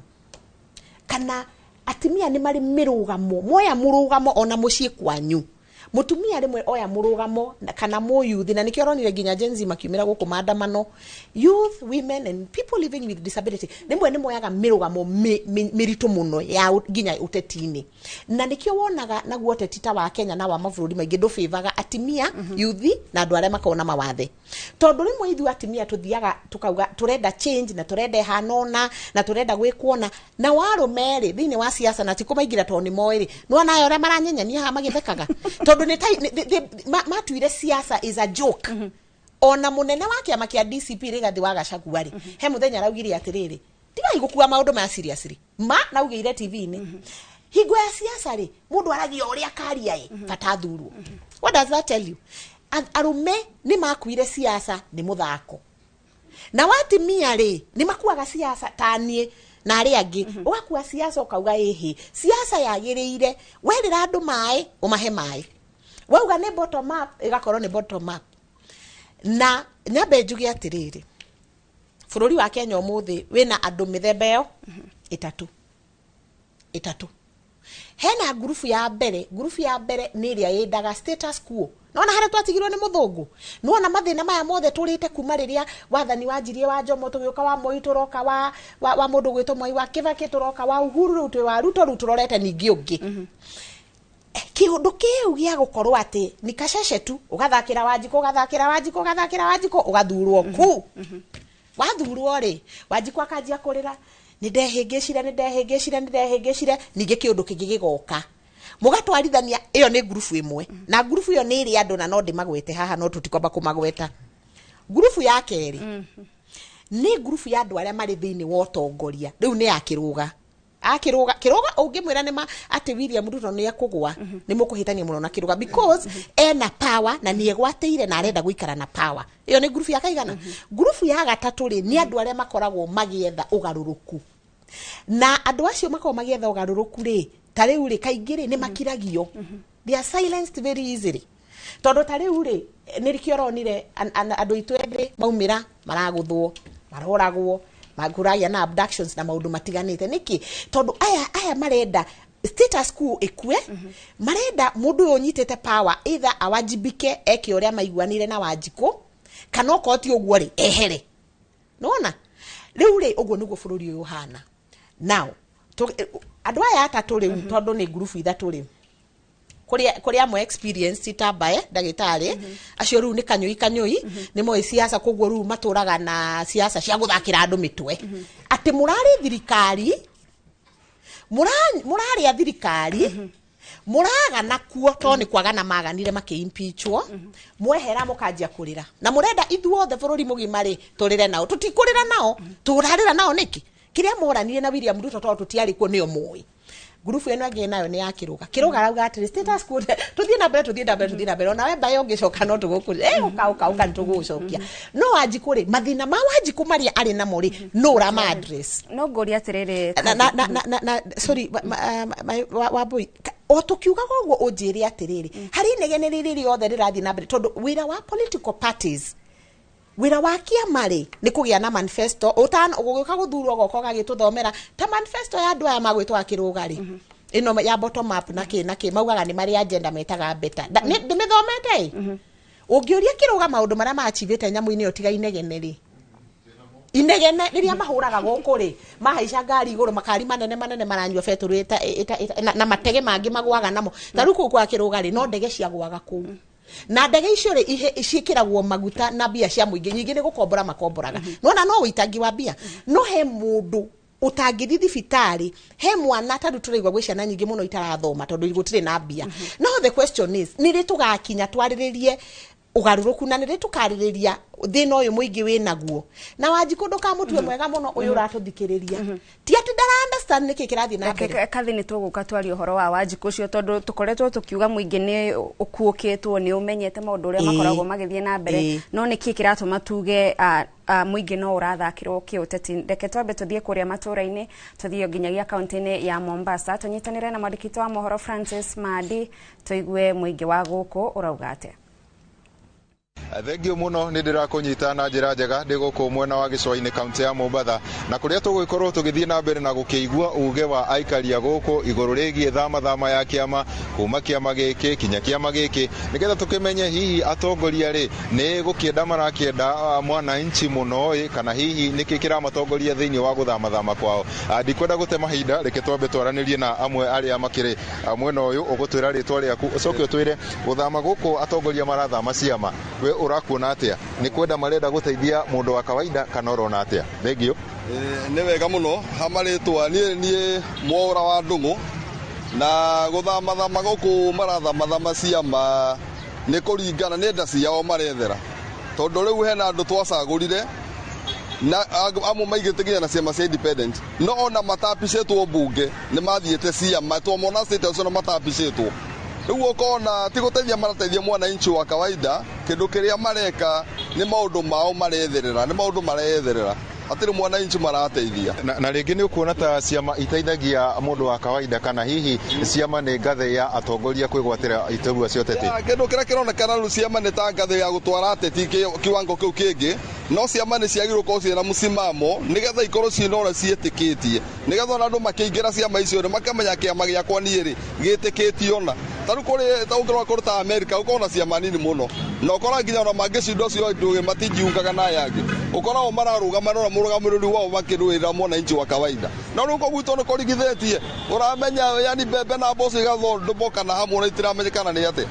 Speaker 14: kana atimia nĩ marĩ mĩrũgamo moya mũrũgamo ona mũciĩ kwanyu mutumia rimwe oya mũrũgamo kana youth na nikio ronire nginya Gen Z makiumira gũkũ maandamano youth women and people living with disability nimwe moyaga mĩrũgamo mĩritũ mũno ya nginya ũteti-inĩ na nikio wonaga naguo ũteti ta wa Kenya na wa mabũrũri maingĩ ndũfĩvaga atimia youth na andũ arĩa makona mawathe tondũ rĩmwe ithuĩ atimia tuthiaga tukauga turenda change na turenda hanona na turenda gwĩkuona na warũme rĩ thĩinĩ wa siasa na tikũmaingĩra tondũ nĩ moĩ rĩ no nayo arĩa maranyenyania ha magĩthekaga tondũ matuire siasa is a joke ona munene wa kĩama kĩa DCP Rigathi wa Gachagua rĩ he muthenya araugire atĩrĩrĩ tigai gũkua maũndũ ma seriously naugĩire TV-inĩ hingo ya siasa rĩ mũndũ aragia ũrĩa karia fatathurwo what does that tell you arume nĩ makuire siasa nĩ muthako na watimia rĩ nĩ makuaga siasa tanie na arĩa angĩ ũgakua siasa ukauga siasa yagĩrĩire werĩra andũ maĩ umahe maĩ wauga nĩ bottom up igakorwo nĩ bottom up na nyambe njuge atĩrĩrĩ bũrũri wa Kenya ũmũthĩ wĩna andũ mĩthemba ĩyo ĩtatũ hena grupu ya mbere nĩ ĩrĩa yendaga status quo nona harĩa twatigirwo nĩ mũthũngũ nona mathĩna maya mothe tũrĩte kuma rĩrĩa wathani wanjirie wa Jomo tũgĩũka wa Moi tũroka wa mũndũ gwĩtwo Mwai wa Kibaki tũroka wa Uhuru rĩu twĩ wa Ruto rĩu tũrorete ningĩ ũngĩ kiundu kiu gia gukorwo ati ni kasheshe tu ugathakira Wanjiku ugathurwo ku wathurwo ri Wanjiku akanjia kurira ni ndehingicire ninge kiundu kingi gigoka mugatwarithania iyo ni grupu imwe na grupu iyo ni iri andu na no ndimagwete haha no tutikwamba kumagweta grupu ya keri ni grupu ya andu aria mari thiini wa utongoria riu ni akiruga ungimwira nima ati William Ruto ni akugwa ni mukuhitania muno na kiruga because ena power na ni egwateire na arenda guikara na power iyo ni grupu ya kaigana grupu ya gatatu ri ni andu aria makoragwo magietha ugaruruku na andu acio makoragwo magietha ugaruruku ri tariu ri kaingi ri ni makiragio they are silenced very easily tondu tariu ri ni rikioronire andu itu ende maumira maraguthwo maroragwo maguragia na abductions na maundu matiganite niki tondu aya marenda status quo ikue marenda mundu unyitete power either awajibike eke uria maiguanire na Wanjiku kana okoti ogwo ri ehere nona riu ri ogwo niguo bururi uyu hana now andu aya atatu riu tondu ni group ithatu ri kuria mo experience Tabae ndagitari acio riu ni kanyoi ni mo siasa kogwo riu maturaga na siasa cia guthakira andu mitwe ati murari thirikari murari a thirikari muraga nakuo to ni kwagana maganire makiimpeachwo mwehera mukanjia kurira na murenda ithuothe bururi mugimari turire nao tutikurira nao turarira nao niki kiria moranire na William Ruto to tutiari kuo nio moi grupu eno age nayo ni ya kiruga rauga ati status quo tuthie na mbere na we bayo ngicoka no tugukuri uka nitugucokia no Wanjiku ri mathina ma Wanjiku maria ari na mori no rama address
Speaker 1: no ngori atiriri
Speaker 14: na sorry wabui o tukiuga gwo unjiri atiriri hari negene riri othe rirathi na mbere tondu wira wa political parties wira wa kiamari ni kugia na manifesto utana uguka guthurwo goko gagituthomera ta manifesto ya andu aya magwitwo akirugari ino ya bottom up na ki maugaga ni mari agenda metaga beta ndimithomete ungiuria kiruga maundu maria maachivite nyamu-ini yo tiga inegene riria mahuraga guku ri mahaica ngari iguru makari manene maranyua beturu na matege mangi magwaga namo taruku kwa kiruga ri no ndege cia gwaga kuu na ndege icio ri icikiragwo maguta na bia cia muingi nyingi ni gukombora makomboraga nona no witangi wa bia no he mundu utangithi thibitari he mwana tandu turaigwa gwe ciana nyingi muno itarathoma tondu igutire na bia no the question is ni ri tugakinya twariririe ugaruruku na nire tukaririria thina uyu muingi winaguo na Wanjiku ndukamutue mwega muno uyu uratuthikiriria ti ati ndara understand niki kirathi na mbere
Speaker 1: kathi ni tuguka twari uhoro wa Wanjiku ucio tondu tukoretwo tukiuga muingi ni ukuukitwo ni umenyete maundu uria makoragwo magithie na mbere no niki kiratuma tuge muingi no urathakirwo kiuteti ndeke twambe tuthie kuria matura-ini tuthie nginyagia kaunti-ini ya Mombasa tunyitanire na mwandiki wa mohoro Francis Madi tuigue muingi wa guku urauga atia.
Speaker 15: Thengio muno ni ndirakunyita na njira njega ndi guku mwena wa Gicua-ini kaunti ya Mombasa na kuria tugukorwo tugithie na mbere na gukiigua uge wa aikaria guku iguru rigie thama ya kiama kuma kiama giki kinya kiama giki nigetha tukimenye hihi atongoria ri ni gukienda marakienda mwananchi muno kana hihi niki kiramatongoria thiini wa guthama kwao ndikwenda gute mahinda reke twambe twaranirie na amwe aria makiri mwena uyu ugutwira ritwa riaku ucoke utwire guthama guku atongoria marathama ciama we urakuona atia ni kwenda marenda guteithia mundu wa kawaida kana urona atia thengio
Speaker 16: ni wega muno hamaritwa nie mwora wa ndungu na guthama guku marathama ciama ni kuringana ni nda ciao marethera tondu riu hena andu twacagurire na amwe maigite nginya na ciama cia independent no ona matapicetwo bunge ni mathiete ciama twamona status na matapicetwo riu ukona ti guteithia marateithia mwananchi wa kawaida kindu kiria mareka ni maundu mao maretherera ni maundu maretherera atiri mwananchi marateithia
Speaker 15: na ringi ni ukuona ta ciama iteithagia mundu wa kawaida kana hihi ciama ni ngathe ya atongoria kwigwatira iturua cio tete
Speaker 16: kindu kiria kironekana ru ciama ni ta ngathe ya gutwara teti kiwango kiu kingi no ciama ni ciagirwo ko ciena musimamo nigetha ikorwo ciinora cietikitie nigetha andu makiingira ciama icio makamenya kiama giakwa ni ri gitikitio na taru kuri taukira kurta America ukona ciama nini muno na ukora nginya ona mangicindo cio nduge matijiungaga na yangi ukora o mararuga manora murugamiriri wao bakirwira mwana inchi wa kawaida na nuko gwito no korigithetie uramenya yani bebe na bosi gathondo boka na hamwe itiramenyekana ni ate.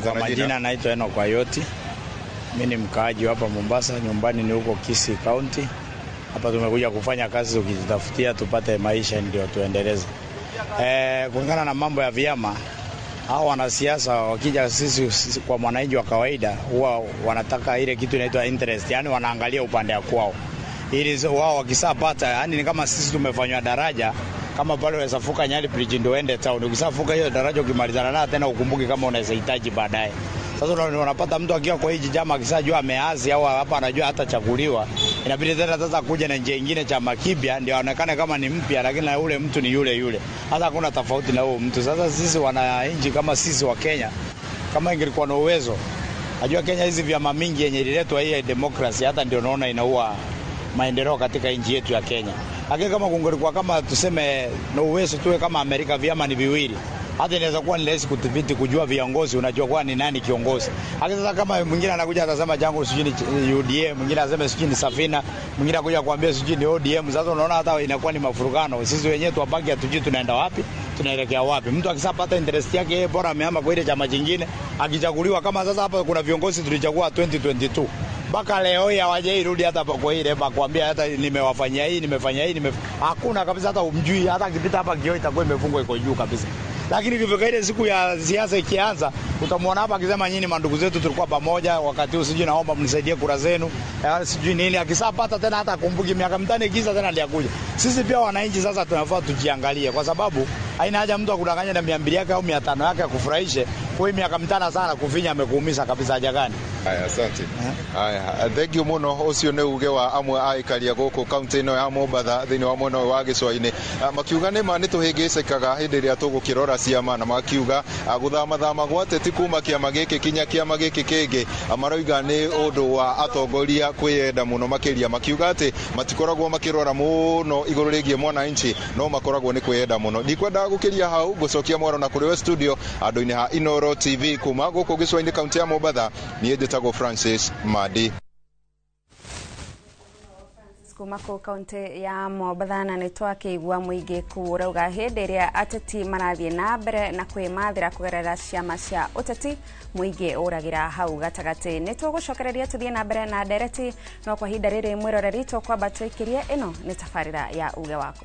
Speaker 17: Kwa majina naitwa Eno kwa Yoti. Mimi ni mkaaji hapa Mombasa, nyumbani ni huko Kisii County. Hapa tumekuja kufanya kazi tukijitafutia tupate maisha ndio tuendeleze. Kulingana na mambo ya vyama, hao wanasiasa wakija sisi kwa mwananchi wa kawaida huwa wanataka ile kitu inaitwa interest, yani wanaangalia upande wa kwao. Ili wao wakisapata, yani ni kama sisi tumefanywa daraja kama pale unaweza fuka Nyali Bridge ndio uende town. Ukisafuka hiyo daraja ukimalizana na tena ukumbuke kama unaweza hitaji baadaye. Sasa unapata mtu akiwa kwa hiji chama akisajua ameazi au hapa anajua hata chaguliwa. Inabidi tena sasa kuja na njia nyingine chama kipya ndio aonekane kama ni mpya lakini na ule mtu ni yule yule. Hata hakuna tofauti na huyo mtu. Sasa sisi wananchi kama sisi wa Kenya kama ingekuwa na uwezo. Najua Kenya hizi vyama mingi yenye ililetwa hii demokrasia hata ndio naona inaua maendeleo katika nchi yetu ya Kenya. Lakini kama kungelikuwa kama tuseme na uwezo tuwe kama Amerika vyama ni viwili. Hata inaweza kuwa ni rahisi kudhibiti kujua viongozi unajua kwa ni nani kiongozi. Hata sasa kama mwingine anakuja atasema jangu sijui ni UDA, mwingine anasema sijui ni Safina, mwingine anakuja kuambia sijui ni ODM. Sasa unaona hata inakuwa ni mafurugano. Sisi wenyewe tuwabaki hatujui tunaenda wapi, tunaelekea wapi. Mtu akisapata interest yake yeye bora amehama kwa ile chama kingine, akichaguliwa kama sasa hapa kuna viongozi tulichagua 2022. Baka leo hii hawajairudi hata kwa ile kuambia hata nimewafanyia hii, nimefanya hii, hakuna kabisa hata umjui hata akipita hapa kioo itakuwa imefungwa iko juu kabisa. Lakini kifika ile siku ya siasa ikianza utamwona hapa akisema nyinyi mandugu zetu tulikuwa pamoja wakati usijui naomba mnisaidie kura zenu. Sijui nini akisapata tena hata kumbuki miaka mitano ikiza tena aliakuja. Sisi pia wananchi sasa tunafaa tujiangalie kwa sababu haina haja mtu akudanganya na 200 yake au 500 yake akufurahishe. Kwa hiyo miaka mitano sana kufinya amekuumiza kabisa haja gani.
Speaker 15: Haya asante. Haya thank you muno ucio ne uge wa amwe aikaria goko county no ya Mombasa thini wa mwena wa gicwa-ini makiuga ni mani tuhingicikaga hindi ria tugukirora ciama na makiuga guthama gwateti kuma kiama giki kinya kiama giki kingi maroiga ni undu wa atongoria kwiyenda muno makiria makiuga ati matikoragwo makirora muno iguru rigie mwananchi no makoragwo ni kwiyenda muno ndikwenda gukiria hau gucokia mwaro na kuri we studio andu-ini ha Inoro TV kuma guku gicwa-ini county ya Mombasa ni Tago Francis Madi
Speaker 1: kumako kaunti ya Mombasa na nitwakeigua muingi kurauga hindi ria ateti marathie na mbere na kwimathira kugerera ciama cia uteti muingi uragira hau gatagati nitũgucokereria tuthie na mbere na ndereti no kwa hinda riri mwiroreri twakwa twikirie ino ni tafarira ya uge wako.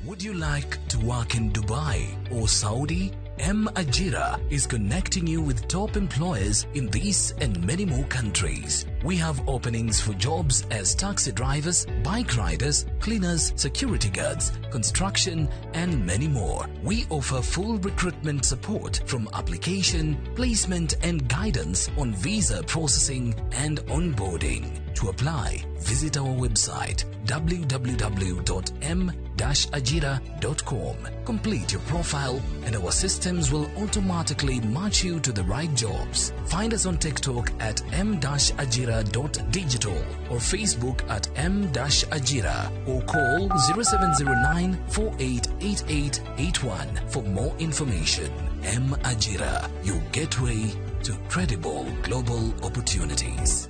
Speaker 18: Would you like to work in Dubai or Saudi? M-Ajira is connecting you with top employers in these and many more countries. We have openings for jobs as taxi drivers, bike riders, cleaners, security guards, construction, and many more. We offer full recruitment support from application, placement, and guidance on visa processing and onboarding. To apply, visit our website www.m-ajira.com. Complete your profile and our systems will automatically match you to the right jobs. Find us on TikTok at m-ajira.digital or Facebook at m-ajira or call 0709 488881 for more information. M-Ajira, your gateway to credible global opportunities.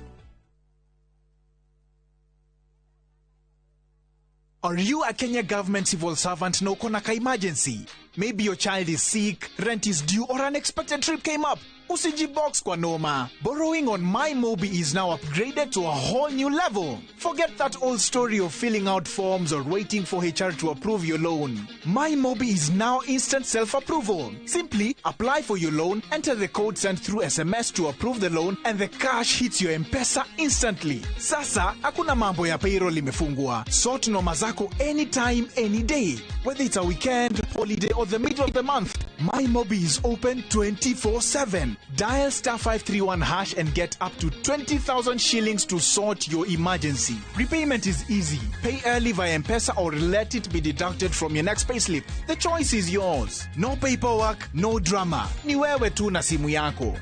Speaker 19: Are you a Kenya government civil servant na uko na ka emergency? Maybe your child is sick, rent is due, or unexpected trip came up. Usijibox kwa noma. Borrowing on MyMobi is now upgraded to a whole new level. Forget that old story of filling out forms or waiting for HR to approve your loan. MyMobi is now instant self-approval. Simply apply for your loan, enter the code sent through SMS to approve the loan, and the cash hits your M-Pesa instantly. Sasa, hakuna mambo ya payroll imefungwa. Sort noma zako anytime, any day. Whether it's a weekend, holiday, or the middle of the month, MyMobi is open 24/7. Dial *531# and get up to 20,000 shillings to sort your emergency. Repayment is easy. Pay early via M-Pesa or let it be deducted from your next payslip. The choice is yours. No paperwork, no drama. Ni wewe tu na simu yako.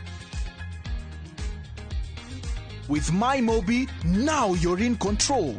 Speaker 19: With MyMobi, now you're in control.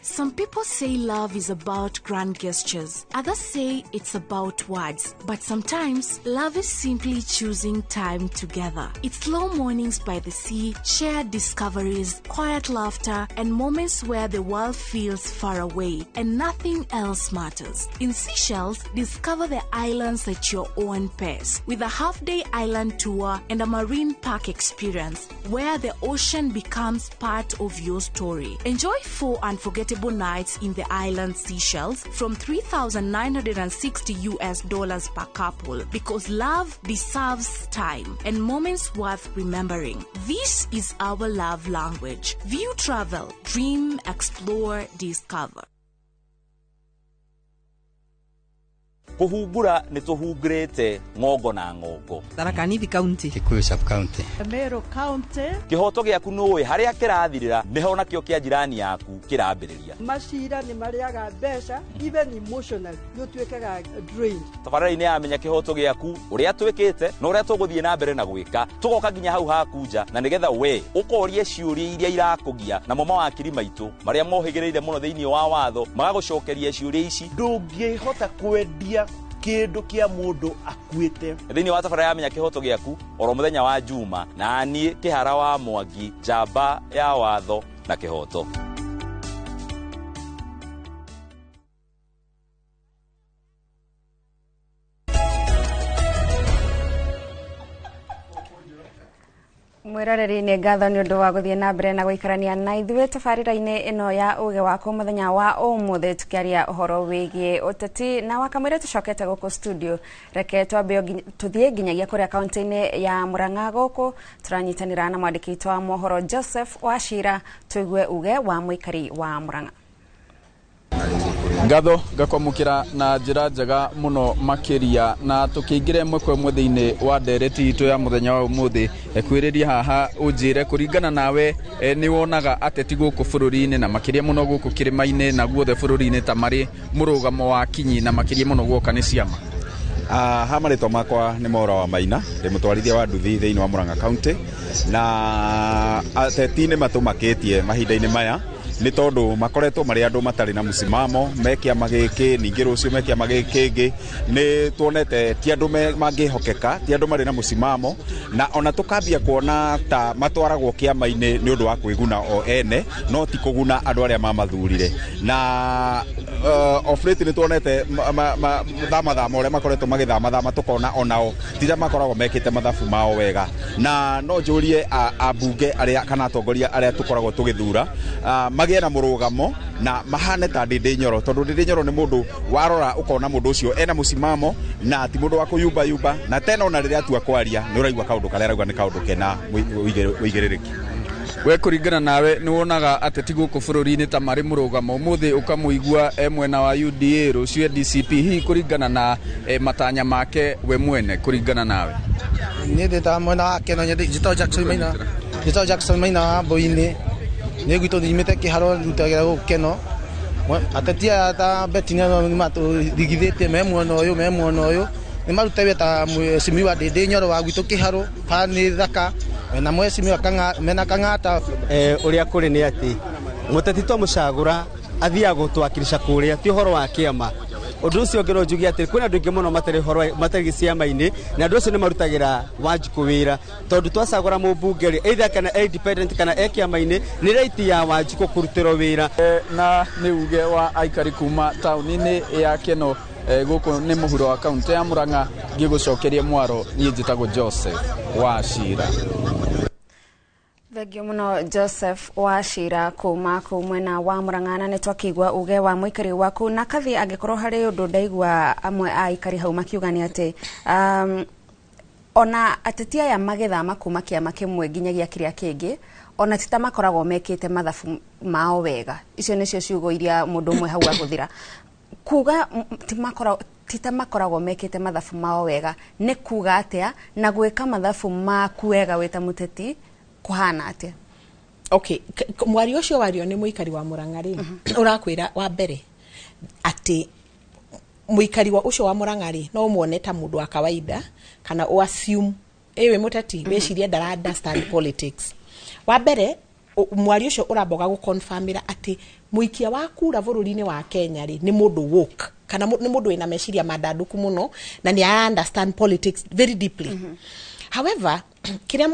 Speaker 20: Some people say love is about grand gestures. Others say it's about words. But sometimes, love is simply choosing time together. It's slow mornings by the sea, shared discoveries, quiet laughter, and moments where the world feels far away and nothing else matters. In Seychelles, discover the islands at your own pace with a half-day island tour and a marine park experience where the ocean becomes part of your story. Enjoy 4 unforgettable nights in the island Seychelles from $3,960 per couple, because love deserves time and moments worth remembering. This is our love language. View travel, dream, explore, discover.
Speaker 21: Kuhungura ni tuhungurite ngongo na ngongo.
Speaker 22: Tharaka Nithi County,
Speaker 23: Kikuyu Sub County,
Speaker 22: Meru County.
Speaker 21: Kihoto giaku nuwe haria kirathirira niho nakio kia jirani yaku kirambiriria.
Speaker 22: Mashira ni mariaga mbeca, even emotional yotwekaga drained.
Speaker 21: Tabarari-ini amenya kihoto giaku uria twikite na uria tuguthie na mbere na gwika tugoka nginya hau hakunja na nigetha we ukorie ciuria iria irakugia na mama wa kiri maitu maria mohigireire muno thiini wa watho magagucokeria ciuria ici.
Speaker 24: Ndungihota kwendia kindu kia mundu akuite
Speaker 21: thiini wa tabarari ya menya kihoto giaku oro muthenya wa Juma na nie Kihara wa Mwangi, njamba ya watho na kihoto.
Speaker 1: Mwiroreri-ini ngatho ni undu wa guthie na mbere na guikarania na ithuĩ tabarĩra-inĩ ĩno ya ũgĩ waku mũthenya wa ũmũthĩ tukiaria ũhoro wĩgiĩ ũteti na wakamwĩra tucokete gũkũ studio. Reke twambe tuthie nginyagia kũrĩa kaunti-inĩ ya Murang'a gũkũ turanyitanĩra na mwandĩki witũ wa mohoro Joseph Wachira tũigue uge wa mũikari wa Murang'a.
Speaker 25: Ngatho ngakwamukira na njira njega muno makiria na tukiingire mwekwe mwethi-ini wa ndereti itu ya muthenya wa umuthi kwiriria haha unjire kuringana nawe ni wonaga ateti guku bururi-ini na makiria muno guku kirima-ini na guothe bururi-ini ta mari murugamo wa kinyi na makiria muno guoka ni ciama.
Speaker 24: Ha maritwa makwa ni Mora wa Maina, ndi mutwarithia wa nduthi thiini wa Murang'a County, na ateti ni matumakitie mahinda-ini maya ni tondu makoretwo mari andu matari na musimamo mekia magiki ningi rucio mekia magiki ngi ni tuonete ti andu mangihokeka ti andu mari na musimamo na ona tukambia kuona ta matwaragwo kiama-ini ni undu wa kwiguna o ene no ti kuguna andu aria mamathurire na ofreti ni tuonete thama uria makoretwo magithama tukona onao tira makoragwo mekite mathabu mao wega na no njurie abunge aria kana atongoria aria tukoragwo tugithura magie na murugamo na mahane ta Ndindi Nyoro, tondu Ndindi Nyoro ni mundu warora ukona mundu ucio ena musimamo na ti mundu wa kuyumba yumba na tena ona riria atua kwaria ni uraigwa kaundu karia arauga ni kaundu kena uigiririki.
Speaker 25: We kuringana nawe ni wonaga ateti guku bururi-ini ta mari murugamo umuthi ukamuigua mwena wa UDA rucio DCP hihi kuringana na matanya make we mwene kuringana nawe?
Speaker 26: Ni ndita mwena wa Keno Jito Jackson Maina Boini ni gwito thimite Kiharo rutagira gukeno ateti ata betinia ni maturigithite memwono uyu ni marutabe ta mwesimi wa Ndindi Nyoro wa gwito Kiharo pa ni thaka na mwesimi wa mena Kang'ata
Speaker 27: uria kuri ni ati muteti to mucagura athia gutwakirisha kuria ti horo wa kiama undu ucio ngero njugi ati kwina andu ingi muno matari ciama-ini na andu acio ni marutagira Wanjiku wira tondu twacagura mubunge either kana independent kana kiama-ini ni raiti ya Wanjiku kurutiro wira
Speaker 25: na ni uge wa aikari kuma tauni-ini ya Keno guku ni muhuro wa kaunti ya Murang'a ngigucokeria mwaro ni njitagwo Joseph Wachira.
Speaker 1: Thengio muno Joseph Wachira kuma mwena wa Murang'a na nitwakigwa uge wa muikari waku na kathi angikorwo hari undu ndaigwa amwe a ikari hau makiuga ni ati ona ateti aya magithama kuma kiama kimwe nginyagia kiria kingi ona tita makoragwo mekite mathabu mao wega. Icio nicio ciugo iria mundu mwe hau aguthira kuga tita makoragwo mekite mathabu mao wega ni kuga atia na gwika mathabu maku wega wita muteti kuhana atia?
Speaker 14: Okay, mwari ucio wario ni muikari wa Murang'a ri urakwira wa mbere ati muikari wa ucio wa Murang'a ri no muone ta mundu wa kawaida kana o assume ewe mutati weciria ndara understand politics. Wa mbere mwari ucio uramboga gukonfirmira ati muikia wa kura bururi-ini wa Kenya ri ni mundu woke kana ni mundu ina meciria madanduku muno na ni understand politics very deeply. However, kiria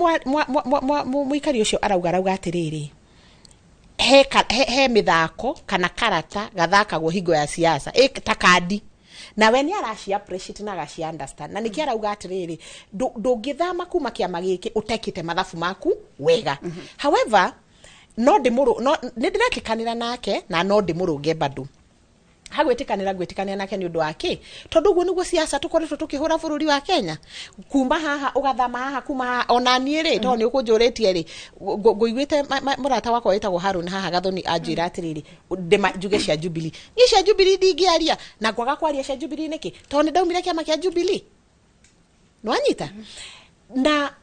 Speaker 14: muikari ucio arauga atiriri he mithako kana karata gathakagwo hingo ya siasa ta kandi na we ni aracia appreciate na gacia understand na niki arauga atiriri ndungithama kuma kiama giki utekite mathabu maku wega. However, no ndirekikanira nake na no ndimurunge bado gwetikanira nake ni undu wake tondu guo niguo siasa tukoretwo tukihura bururi wa Kenya kuma haha ugathama haha kuma haha ona nie ri to ni ukunjuritie ri nguiguite murata wakwa wetagwo Harun haha Gathoni anjira atiriri ndema njuge cia Jubilee ni cia Jubilee ndingiaria na kwaga kwaria cia Jubilee niki to ni ndaumire kiama kia Jubilee no anyita na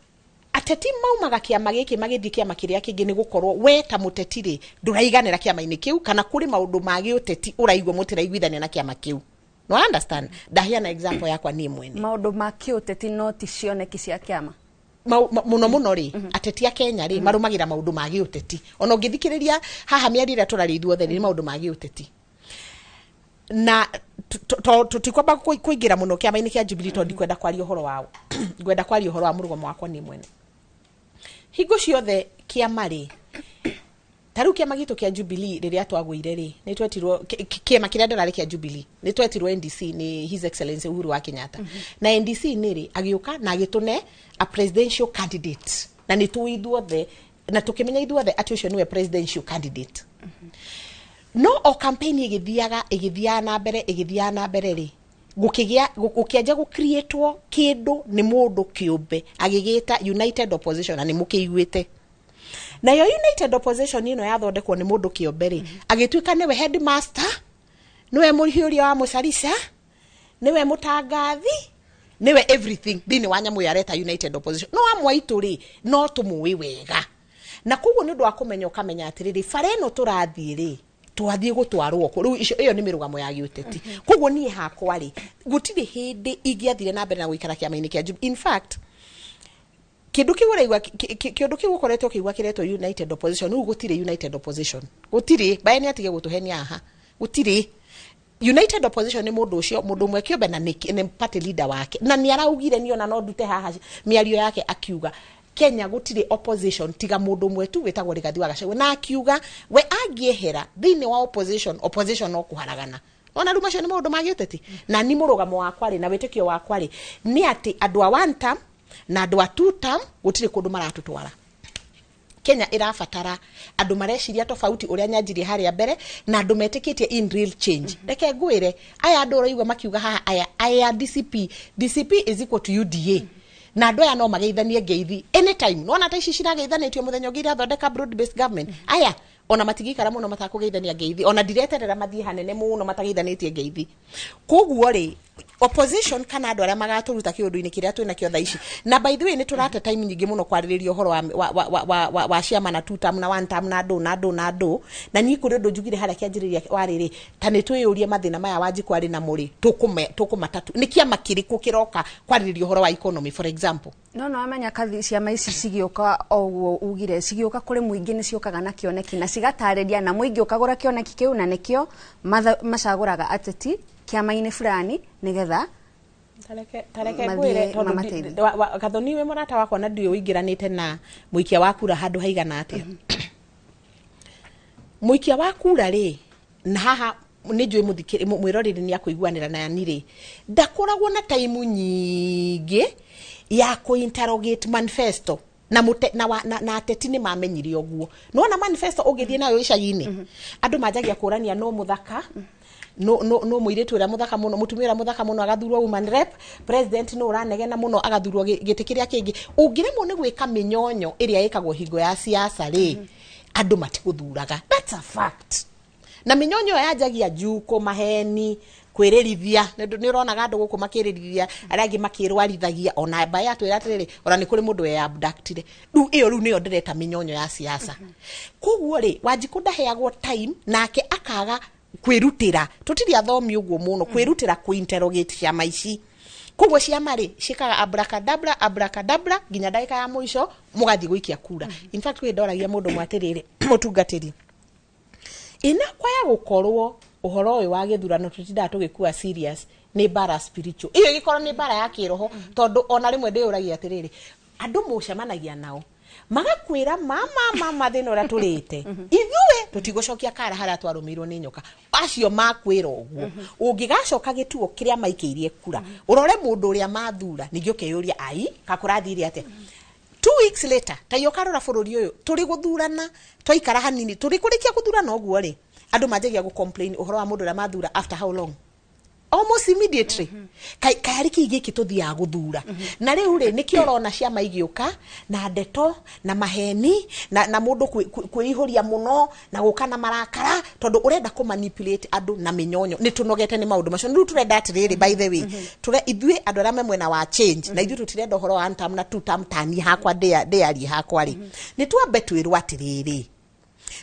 Speaker 14: ateti maumaga kiama giki magithii kiama kiria kingi ni gukorwo we ta mutetiri nduraiganira kiama-ini kiu kana kuri maundu magi uteti uraigwa mutiraiguithania na kiama kiu. No understand dahiana example yakwa ni mwene
Speaker 1: maundu ma kiuteti no ti cioneki cia kiama
Speaker 14: muno ri ateti a Kenya ri marumagira maundu magi uteti ona ngithikiriria haha miarira turari ithuothe ni maundu magi uteti na tutikwamba kuingira muno kiama-ini kia Jubilee to ndikwenda kwaria uhoro wao ngwenda kwaria uhoro wa murugomo wakwa ni mwene hingo ciothe kiama ri taru kiama gitu kia Jubilee riria twagwire ri ni twetirwo kiama kiria ndarari kia Jubilee ni twetirwo NDC ni His Excellency Uhuru wa Kenyatta na NDC ni ri agiuka na agitune a presidential candidate na ni tuithuothe na tukimenya ithuothe ati ucio niwe presidential candidate. No o campaign igithia na mbere ri gukianja gucreatwo kindu ni mundu kiumbe agigita United Opposition na ni mukiiguite na yo United Opposition ino yathondekwo ni mundu kiumbe ri agituika niwe headmaster niwe murihuria wa mucarisa niwe mutangathi niwe everything thini wa nyamu yareta United Opposition no amwaitu ri no tumuwi wega na kuguo ni ndu akumenya ukamenya atiriri fareno turathii ri twathie gutwarwo riu iyo ni mirugamo ya giuteti koguo nie hakwa ri gutire hindi ingiathire na mbere na guikara kiama-ini kia Jubilee. In fact kindu kiu gukoretwo kiigwa kiretwo United Opposition riu gutire United Opposition gutire baeni atige gutuhenia aha gutire United Opposition ni mundu ucio mundu mwe kiombe na ni party leader wake na ni araugire ni ona no ndute haha miario yake akiuga Kenya gutire opposition tiga mundu mwetu wetagwo Rigathi wa Gachagua na akiuga we angiehera thini wa opposition no kuharagana ona ruma cio ni maundu magiuteti na ni murugamo wakwa ri na witikio wakwa ri ni ati andu a one term na andu a two term gutire kundu maratutwara. Kenya irafatara andu mareciria tofauti uria nyanjirie haria mbere na andu metikitie in real change. Reke ngwire aya andu uraigwa makiuga haha aya DCP is equal to UDA na andu aya no mageithanie ngeithi anytime no na ta ici cirageithanitio muthenya ngira athondeka broad based government aya ona matigikara muno matakugeithania ngeithi ona direterera mathie hanene muno matageithanitie ngeithi koguo ri opposition kana andu aria magaturuta kiundu-ini kiria twina kio thaici na by the way ni turate time nyingi muno kwaririria uhoro wa ciama na two term na one term na andu na nyi kuri ndu njugire haria kianjiriria wariri ta ni twiyurie mathina maya wanji kwari na muri tukumatatu ni kiama kiriku kiroka kwaririria uhoro wa economy for example
Speaker 1: no amenya kathi ciama ici cigioka oguo ugire cigioka kuri muingi ni ciokaga na kioneki na cigatareria na muingi ukagura kioneki kiu na nikio macaguraga ateti kiama-ini fulani nigetha
Speaker 14: tareke gwire tondu Gathoni we murata wakwa na ndio wingiranite na muikia wa kura handu haigana atia muikia wa kura ri na haha ni njui muthikiri mwiroriri ni akuiguanira na yanire ndakoragwo na time nyingi ya kuinterrogate manifesto na ateti ni mamenyire oguo no na manifesto ugithie nayo icagi-ini andu majagia kurania no muthaka no muiritu ira muthaka muno mutumira muthaka muno agathurwo woman rep president no uranegena muno agathurwo giti kiria kingi ungiremwo ni gwika minyonyo iria ikagwo hingo ya siasa ri andu matiguthuraga that's a fact na minyonyo yajagia juko maheni kwirerithia ni uronaga andu guku makirerithia aria angi makirwarithagia ona baya twira atiriri ona ni kuri mundu ya abducted riu iyo riu niyo ndireta minyonyo ya siasa koguo ri Wanjiku ndaheagwo time nake akaga kwirutira tutiri athomi uguo muno kwirutira kuinterrogate ciama ici koguo ciama ri cikaga abracadabra nginya ndagika ya muico mugathi guikia kura. In fact we ndoragia mundu mwatiriri mutungatiri ina kwaya gukorwo uhoro uyu wa githurano tutinda tugikua serious ni bara spiritual iyo gikoro ni bara ya kiroho tondu ona rimwe ndiuragia atiriri andu mucemanagia nao magakwira mama thina ura turite ithuwe tutigucokia kara haria twarumirwo ni nyoka acio makwira uguo ungigacoka gituo kiria maikiirie kura urore mundu uria mathura ningi ukeyuria ai kakurathire ate 2 weeks later tayo karora bururi uyu turi guthurana twaikara hanini turi kurikia guthurana uguo ri andu majagia gu complain uhoro wa mundu uria mathura after how long almost immediately kayari kigiki tuthia guthura na riu ri nikio urona ciama igiuka na ndeto na maheni na mundu kwihuria muno na gukana marakara tondu urenda ku manipulate andu na minyonyo ni tunogete ni maundu macio riu turenda atiriri by the way ture ithue andu aria memwena wa change na ithu tutirenda uhoro wa antam na tutam tani hakwa deari hakwa ri ni twambe twirwa atiriri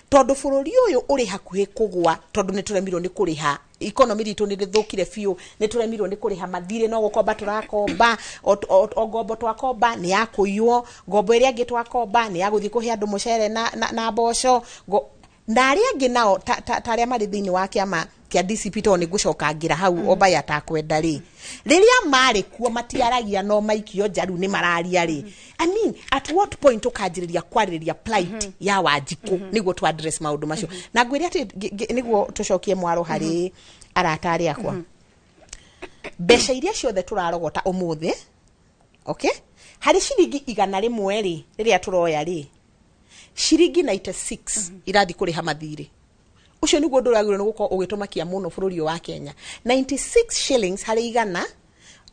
Speaker 14: tondu bururi uyu uri hakuhi kugwa tondu ni turemirwo ni kuriha economy ritu ni rithukire fiu ni turemirwo ni kuriha mathire no gukomba turakomba o ngombo twakomba ni yakuywo ngombo iria ngi twakomba ni ya guthi kuhe andu mucere na mboco ndari angi nao taria mari thini wa kiama kia DCP to ni gucoka ngira hau obaya atakwenda ri riria mari kuo matiaragia no maikio njaru ni mararia ri I mean at what point ukajiriria kwariria plight ya Wanjiku niguo to address maundu macio na ngwiri ati niguo tucokie mwaro hari aratari akwa besha iria ciothe turarogota umuthi okay hari ciringi 100 ri riria turoya ri ciringi 96 irathi kuriha mathiri ucio niguo nduragirwo ni guko ugitumakia muno bururi wa Kenya 96 shillings hari igana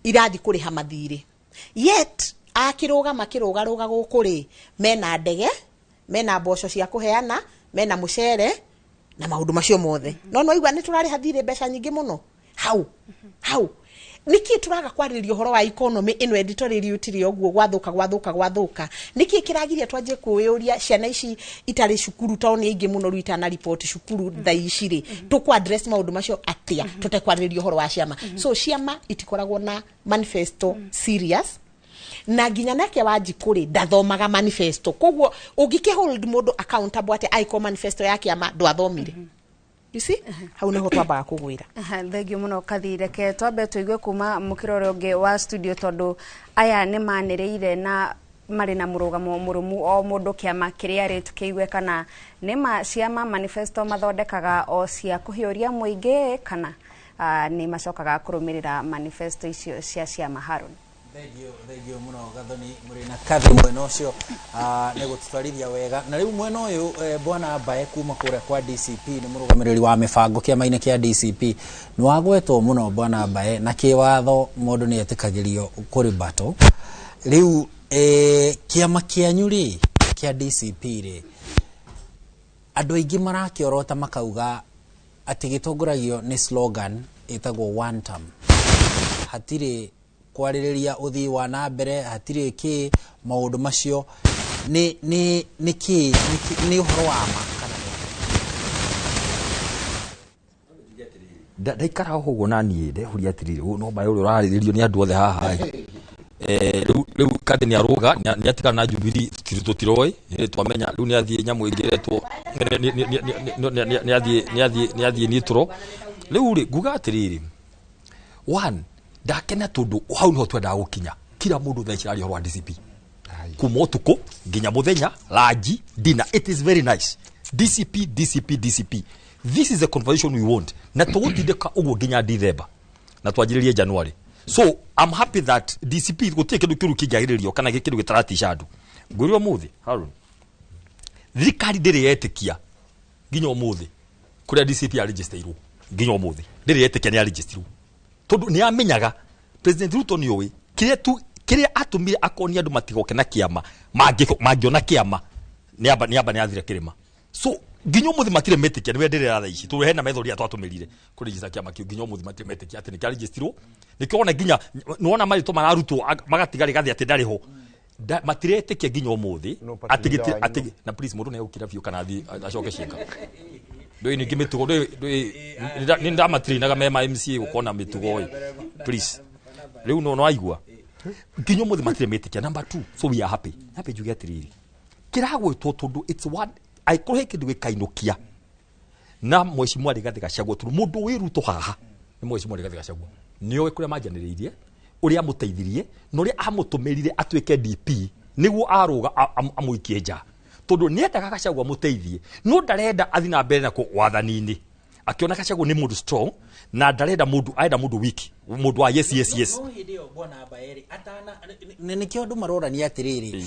Speaker 14: irathi kuriha mathiri yet akiruga gukuri mena ndege mena mboco cia kuheana mena mucere na maundu macio mothe no igwa ni turari hathire mbeca nyingi muno how niki turaga kwaririo horo wa economy ino editorial utiri oguo gwathuka niki kiragiria twaje kuyuria ciana ici itari cukuru taoni ingi muno ruita na report cukuru thaiciri tukwa address maundu macio atia tutekwaririo horo wa ciama so ciama itikoragwo na manifesto serious na ginya nake Wanjiku ndathomaga manifesto koguo ungike hold mundu accountable ate aiko manifesto yake ama ndwathomire you see hau neho twambaga kugwira
Speaker 1: thegio muno kathire ke twambe tuigue kuma mukirore ungi wa studio tondu aya ni manireire na mari na murugamo murumu o mundu kiama kiria ri tukiigwe kana nima ciama manifesto mathondekaga o cia kuhioria muingi kana ni macokaga kurumirira manifesto icio cia ciama Harun.
Speaker 2: Thegio muno gathoni muri na kathi mwena ucio ni gututwarithia wega na riu mwena uyu bwana Bae kuma kure kwa DCP ni murugamiriri wa mifango kiama-ini kia DCP ni wagwetwo muno bwana Bae na kiwatho mundu ni etikagirio kuri bato riu kiama kianyu ri kia DCP ri andu aingi marakiorota makauga ati gitongoragio ni slogan itagwo one term hatire kwaririria uthii wa na mbere hatire ki maundu macio ni uhoro wa ma kana
Speaker 12: ndaikara hugo na nie ndehuria atiriri no Bae uri urariririo ni andu othe haha riu kathi ni aruga ni atikana na Jubilee tutiroi twamenya riu ni athie nyamu ingiretwo ni athie nitro riu ri nguga atiriri one ndakena tondu hau niho twenda gukinya kila mundu thecirari horo wa DCP kuma utuku nginya muthenya lanji dinner it is very nice DCP this is the conversation we want na tugutindika uguo nginya December na twajiririe January so I'm happy that DCP gutie kindu kiru kingagiririo kana gikindu gitaratisha andu ngwirwa muthi Harun thirikari ndiri yetikia nginya umuthi kuria DCP ya registerwo nginya umuthi ndiri yetikia ni registerwo tondu ni amenyaga President Ruto ni owe kiria atumire akoni andu matigoke na kiama mangiona kiama ni aba ni athire kirima so nginya umuthi matire metikia ni wenderera tha ici turehe na methori atwatumirire kuri register kiama kiu nginya umuthi matire metikia ati ni kia registerwo nikiona nginya nuona mari to mararutwo magatigari gathi ati ndariho matiretekia nginya umuthi ati na please mundu ne ukira biu kana athi acoke cieka ndoi ni ngimitugo ndoi ni ndamatiri naga mema MCA ukona mitugo please riu no aigua nginyo muthi matire metikia. Number 2, so we are happy juge atiriri kiragwitwo tondu it's one aikore kindu gikainukia na mweshimwa Rigathi Gachagua tu mundu wiruto haha ni mweshimwa Rigathi Gachagua niyo kuria majaniririe uria muteithirie no uria amutumirire atweke DP niguo aruga amuikie nja tondu niendaga Gachagua muteithie no ndarenda athi na mbere na wathani-ini akiona Gachagua ni mundu strong na ndarenda mundu aenda mundu wiki mundu wa yes
Speaker 2: no hidio bwana Baeri atana nikio andu marorania atiriri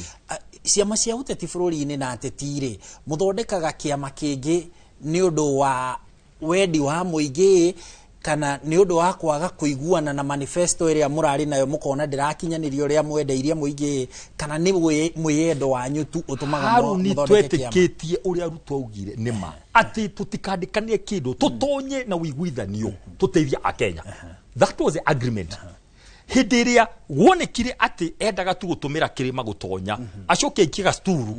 Speaker 2: ciama cia uteti bururi-ini na atetire muthondekaga kiama kingi ni undu wa wendi wa muingi kana ni undu wa kwaga kuiguana na manifesto iria murari nayo mukona ndirakinyanirio ria mwendeirie muingi kana ni mwiyendo wanyu tu utumaga
Speaker 12: muthondeke kiama twetikitie uria Ruto augire nima ati tutikandikanie kindu tutonye na wiguithanio tuteithia akenya. That was the agreement. Hidiria wonekire ati endaga tu gutumira kirima gutonya acoke ikiga sturu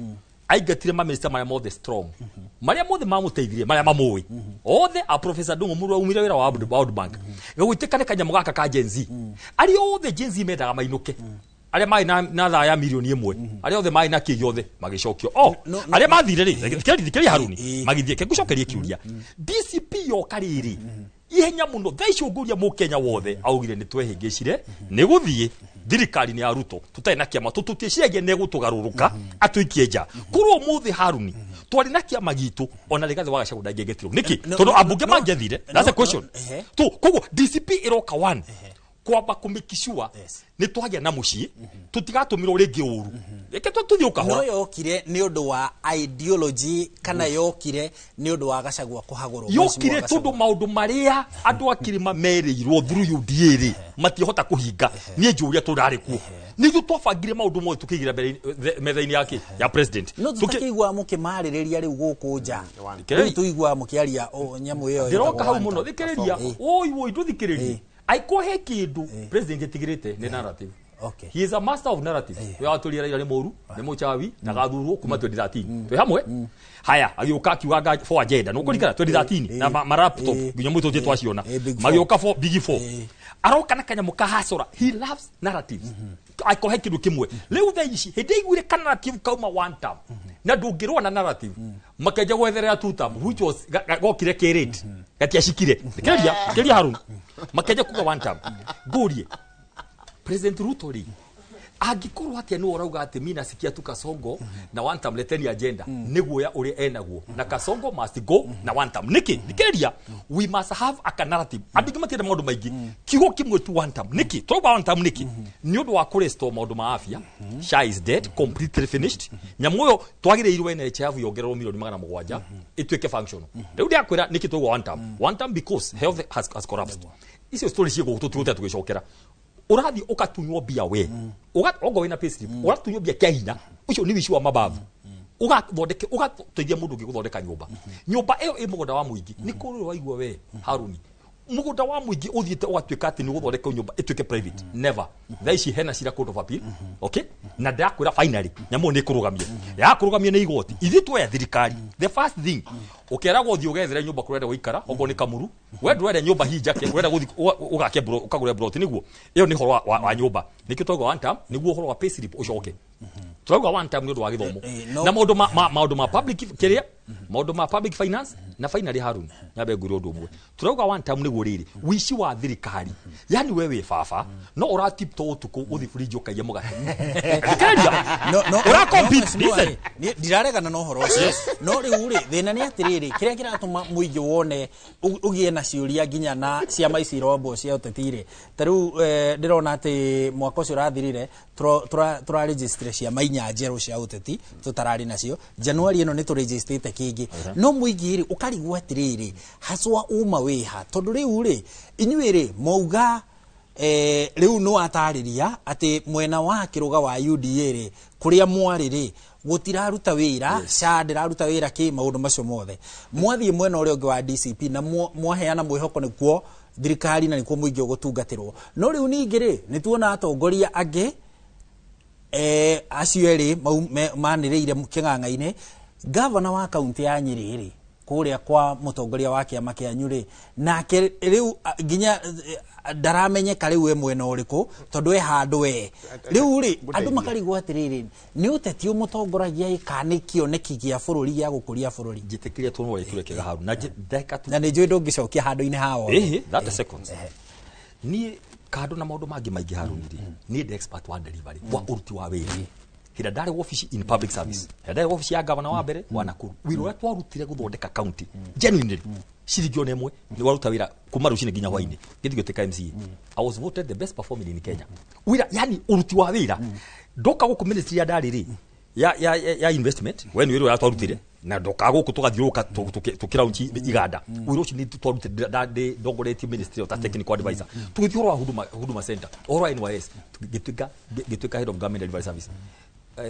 Speaker 12: aigatire ma minister maria mothe strong maria mothe mamuteithirie maria mamui othe a Professor Ndung'u muru umire wira wa World Bank gwitikane kanyamu gaka ka Gen Z ari othe Gen Z mendaga mainuke aria mai na tha ya milioni 1 aria othe mai na kiyothe magicokio aria mathire ri thikiri Haruni magithie ke gucokerie kiuria DCP yo kariri ihenya muno thaicunguria mu Kenya wothe augire ni twehingicire ni guthie thirikari ni ya Ruto tutai na kiama tututieciagie ne gutugaruruka atuikie nja kurwo muthi Haruni twari na kiama gitu ona Rigathi wa Gachagua ndangegetiro niki tondu ambunge mangethire. That's a question tu koguo DCP iroka 1 kwamba kumikishua ni twagia na mucii tutigatumira ringi uru reke tuthie ukahora
Speaker 2: no yokire ni undu wa ideology kana yokire ni undu wa Gachagua kuhagurwo
Speaker 12: yokire tondu maundu maria andu akirima merirwo through UDA matihota kuhinga ni njuria turari ku nithu twabangire maundu mothe tukigira metha-ini yake ya president
Speaker 2: no tukigwa mukimaririria riu guku nja riu tuigwa mukiaria nyamu iyo
Speaker 12: ndiroka hau muno thikiriria oi nduthikiriria aikohe kindu president etigirite ni narrative.
Speaker 2: Okay.
Speaker 12: He is a master of narrative. Yo atulira ira ni moru ni muchawi na gathurwo kuma 2013 twi hamwe haya agioka kiwaga for agenda no kurikana 2013 na marapto nginya muto je twaciona magioka for big 4 aroka na kanyamu kahacora. He loves narratives. Aikohe kindu kimwe riu tha ici hindi igwire kana narrative kauma one term na ndungirwa na narrative makeja gwetherera two term which was gokire kerate gatiashikire keria Harun makeja kuga one term gurie President Ruto ri agikorwo atia no urauga ati mina sikia tu Kasongo na one term leteni agenda niguo ya uri enaguo na Kasongo must go na one term niki dikeria we must have a narrative adigimatiire maundu maingi kigo kimwe tu one term niki twauga one term niki ni undu wa kurestore maundu ma afya. SHA is dead, completely finished. Nyamuyo twagireirwe NHIF yongererwo milioni 700 itweke function riu ndiakwira niki twauga one term because health has collapsed. Icio story ciego tuturuta tugicokera urathi ukatunywo bia we ugatongo wina payslip uratunywo bia kia hinya ucio ni wici wa mabavu ugathondeke ugateithia mundu ungi guthondeka nyumba iyo i mugonda wa muingi ni kuru waigua we Haruni mugonda wa muingi uthiite ugatwika ati ni guthondeka nyumba itwike private never thaici hena cira court of appeal okay na ndakwira finally nyamu ni kurugamia ya kurugamia ni igoti ithi twoya thirikari the first thing ukeragwo thi ugethere nyumba kurenda guikara ogo ni Kamuru we ndwenda nyumba hinjake urenda guthi ugake bro ukagure brot niguo iyo ni horo wa nyumba niki twoga one time niguo horo wa payslip ucoke twoga one time ni undu wa githomo na maundu ma public keria maundu ma public finance na finally Harun nyabe nguri undu umwe twoga one time niguo riri wici wa thirikari yani wewe fafa no ura tipto utuku uthi fridge ukaye mugate keria
Speaker 2: no
Speaker 12: ura compete
Speaker 2: ndiraregana no horo ucio no riu ri thina ni atiriri kiria kiratuma muingi wone ugie na ciuria nginya na ciama ici rombo cia utetire tariu ndirona ati mwaka ucio rathirire tura register ciama inya njeru cia uteti tutarari nacio January ino ni tu registrate kingi no muingi ri ukarigwa atiriri haswa uma wiha tondu riu ri inyuĩ ri mauga riu no atariria ati mwena wa kiruga wa UDA ri kuria mwari ri gutiraruta wira SHA ndiraruta wira ki maundu macio mothe mwathie mwena uria ungi wa DCP na mwaheana mwihoko nikuo thirikari na nikuo muingi ugutungatirwo no riu ningi ri nituona atongoria angi acio eri maniriire king'ang'a-ini governor wa county ya Nyeri ri kuria kwa mutongoria wa kiama kianyu ri nake riu ginya ndaramenyeka riu we mwena uriku tondu e handu we riu ri andu makarigwo atiriri ni uteti umutongoragia ikani kioneki gia bururi gia gukuria bururi
Speaker 12: njitikiria tuno ri turekega haru na ndeka tu
Speaker 2: na ni njui ndungicokia handu-ini hao
Speaker 12: that is seconds ni kado na maundu mangi maingi haruni ni the expert wa delivery wa uruti wa wira hira ndari office in public service ndari office ya governor wa mbere wa Nakuru wira uria twarutire guthondeka county genuinely ciringi ona imwe ni waruta wira kuma rucini nginya hwaini githigio tika MCA I was voted the best performer in Kenya wira yani uruti wa wira ndoka guku ministry ya ndari ri ya investment when wira uria twarutire na ndoka guku tugathiuruka tukiraunchi iganda wira ucio ni twarutire ndari ndongoretie ministry of technical advisor tugithiurwa huduma center oro NYS gituika head of government delivery service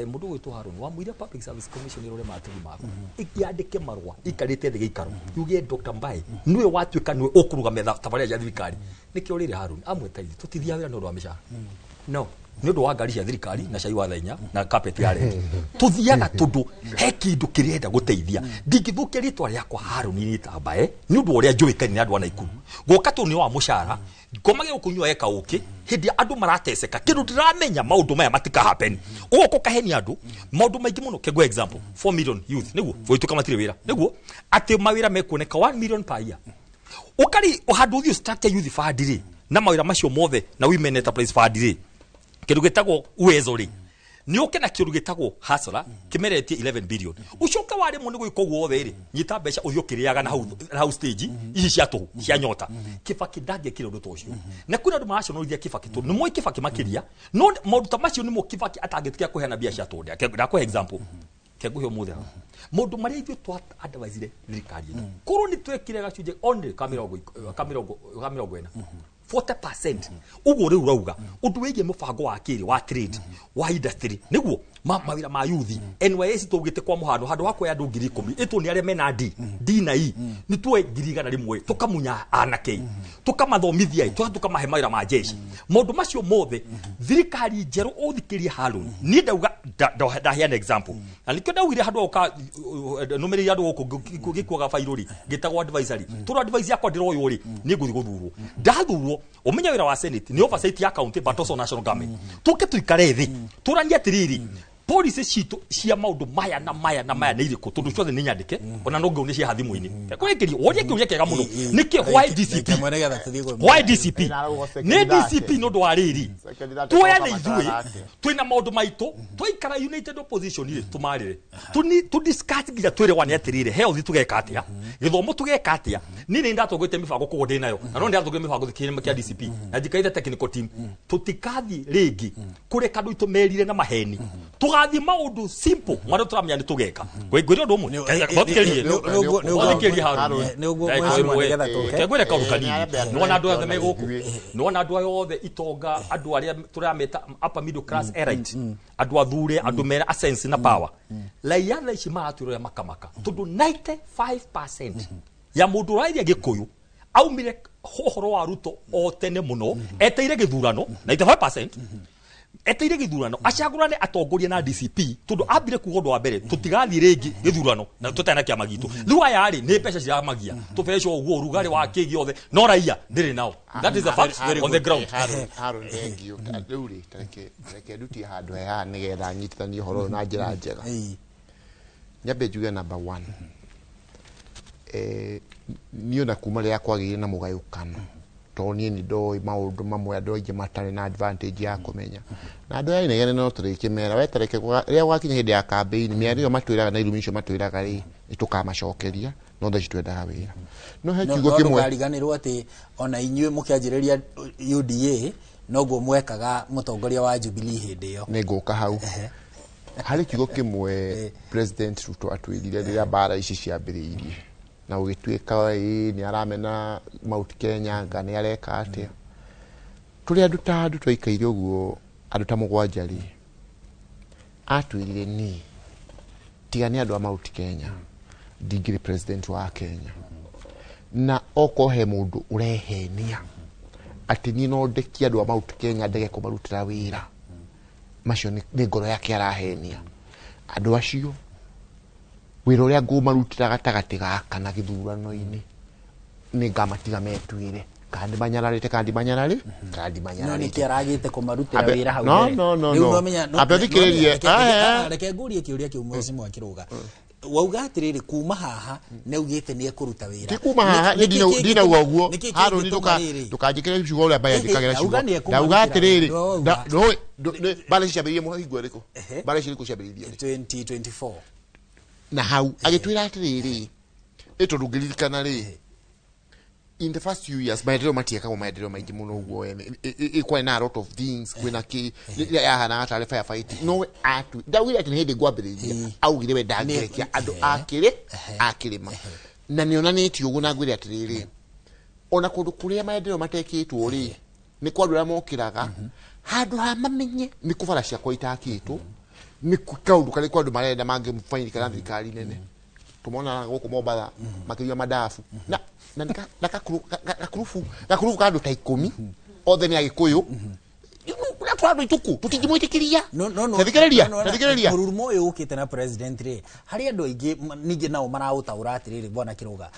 Speaker 12: mundu gwitu Harun wa muira public service commission irore maturi mako ikiandike marwa ikarite thige ikaro yuge Dr. Mbae niwe watuika niwe okuruga metha tabaria ya thirikari nikio riri Harun amwetaithie tutithia wira ndu wa mishara no ni ndu wa ngari cia thirikari na cai wa thainya na carpet ya red tuthiaga tundu he kindu kirenda guteithia ndingithukia ritwa riakwa Harun ni Mbae ni ndu uria njuikani na andu ana ikuru goka tu ni wa mushara komage ukunywa eka uki hindi andu marateseka kindu ndiramenya maundu maya matika happen uko kaheni andu maundu maingi muno kego example 4 million youth niguo voituka matire wira niguo ati mawira mekuneka 1 million per year ukari uhandu thio structure youth fund ri na mawira macio mothe na women enterprise fund ri kindu gitagwo uwezo ri ni ukena kindu gitagwo hasara kimeretie 11 billion ucoka wari mu ni gwikogwo wothe ri nyita mbeca uthio kiriaga na hau stage ici cia tu cia nyota Kibaki ndage kindu tocio na kuna ndu maracionorithia Kibaki tu ni moi Kibaki makiria no maruta macio ni mo Kibaki atangitikia kuheana biacara tu nda kwa example keguhio muthe mundu maria ithu twa advise thirikari kuru ni twekire gacunje only kamirongo 40% ugo riu rauga undu wigie mubango wa kiri wa trade wa industry niguo mawira ma youth NYS tugite kwa muhano handu hakwa ya 10,000 itu ni aria mena D na E ni tuwe ngiriga na rimwe tukamunya anake tukamathomithia tukamahe mawira ma jeshi maundu macio mothe thirikari njeru uthikirie Harun ni ndauga ndahia an example na nikyo ndawire handu oka numeri ya ndu guku gikuaga fairuri gitagwo advisory turu advice yakwa ndiroyo ri ni nguthi guthurwo ndathurwo umenya wira wa senate ni oversight ya county but also national government tuke tuikare thi turania tiriri policy citu cia maundu maya na maya ni iriku tundu ciothe ni nyandike ona no ngeu ni cia hathimu-ini kwekiri woria kiuria kega muno niki why DCP ni DCP no ndo ariri tuya na ithui twina maundu maitu twaikara united opposition ri tumarire tu discuss nginya twire wane atirire health tugeka atia githomo tugeka atia ni ndatogwete mibango kugode nayo na no ndatogwe mibango thikire kia DCP na jikaitha technical team tutikathi rigi kure kandu itumerire na maheni tugathi maundu simple mara turamenya ni tugeka gwire ndu mu bokerie Harun kegwire kaurukani no na andu othe meguku no na andu othe itonga andu aria turameta upper middle class elite andu athure andu mera sense na power laia tha ici maratwira makamaka tundu 95% ya mundu rairia gikuyu aumire hohoro wa Ruto o tene muno eteire githurano 95% eteire githurano acagurane atongoria na DCP tundu ambire kugondo wa mbere tutigathi ringi githurano na tutena kia magitu riu aya ri ni mbeca cia magia tubecwo uguo rugari wa kigi othe no raia ndiri nao that is the fact on the ground
Speaker 13: Harun engio riu ri tareke nduti handu heha nigetha nyitithanie horo na njira njega nyambe njuge number 1 niona kuma ria kwagire na mugayukano toni ni ndoi maundu mamwe andu aingi matari na advantage ya kumenya na andu ai negene no turike mera wetereke ria gwakinya hindi ya campaign miario matwiraga na ilumisho matwiraga ri itukamacokeria no tha citwendaga wira no he kiugo kimwe
Speaker 2: ariganirwo ati ona inyue mukianjiriria UDA noguo mwekaga mutongoria wa Jubilee hindi iyo
Speaker 13: ninguka hau hari kiugo kimwe President Ruto atwirire riria bara ici ciambiriirie na ugituika ni aramena Mount Kenya ngani areka atia tuli andu ta andu twaikaire uguo andu ta mugwanja ri atwirire ni tigani andu a Mount Kenya ndingire president wa Kenya na okohe mundu urehenia ati ni no ndekia andu a Mount Kenya ndege kumarutira wira macio ni ngoro yake arahenia andu acio wira uria ngumarutira gatagati gaka na githurano-ini ni ngamatiga metuire kandi manyararite kandi manyarari kandi manyarari
Speaker 2: no ni kiaragite kumarutira wira hau
Speaker 13: no abethikiririe
Speaker 2: reke ngurie kiuria kiu mwezi mwa kiruga wauga atiriri kuma haha ne ugite ni ekuruta wira
Speaker 13: ti kuma haha ni dina uguo haro ni tukanjikira ibisugo uria baya ndikagira shugo ndauga atiriri no bale ciabirie muhingo riko bale ciriko ciabirie
Speaker 2: 2024
Speaker 13: na hau agitwira atiriri eto ndungirikana ri in the first few years maendeleo matieka kwa maendeleo maingi muno uguo ene ikwa na a lot of things kwina ki ya hana hata firefight no atu dawira ati hede gwabiriria au girewe dagerekia ando akirima na niona neti ugu na gwire atiriri ona kundu kuria maendeleo matekitwo ri ni kwadura mokiraga handu ha mamenye ni kuvara cia kwa itakitu ni kaundu kale kwandu marenda mange mfaini kana thirikari nene tumona guku Mombasa makiria madafu na kakurufu kandu ta 10 othe ni agikuyu na twandu ituku tutijimwitikiria tathikiriria
Speaker 2: mururumo uyu ukite na president ri hari andu aingi ningi nao marautaura atiriri bwana Kiruga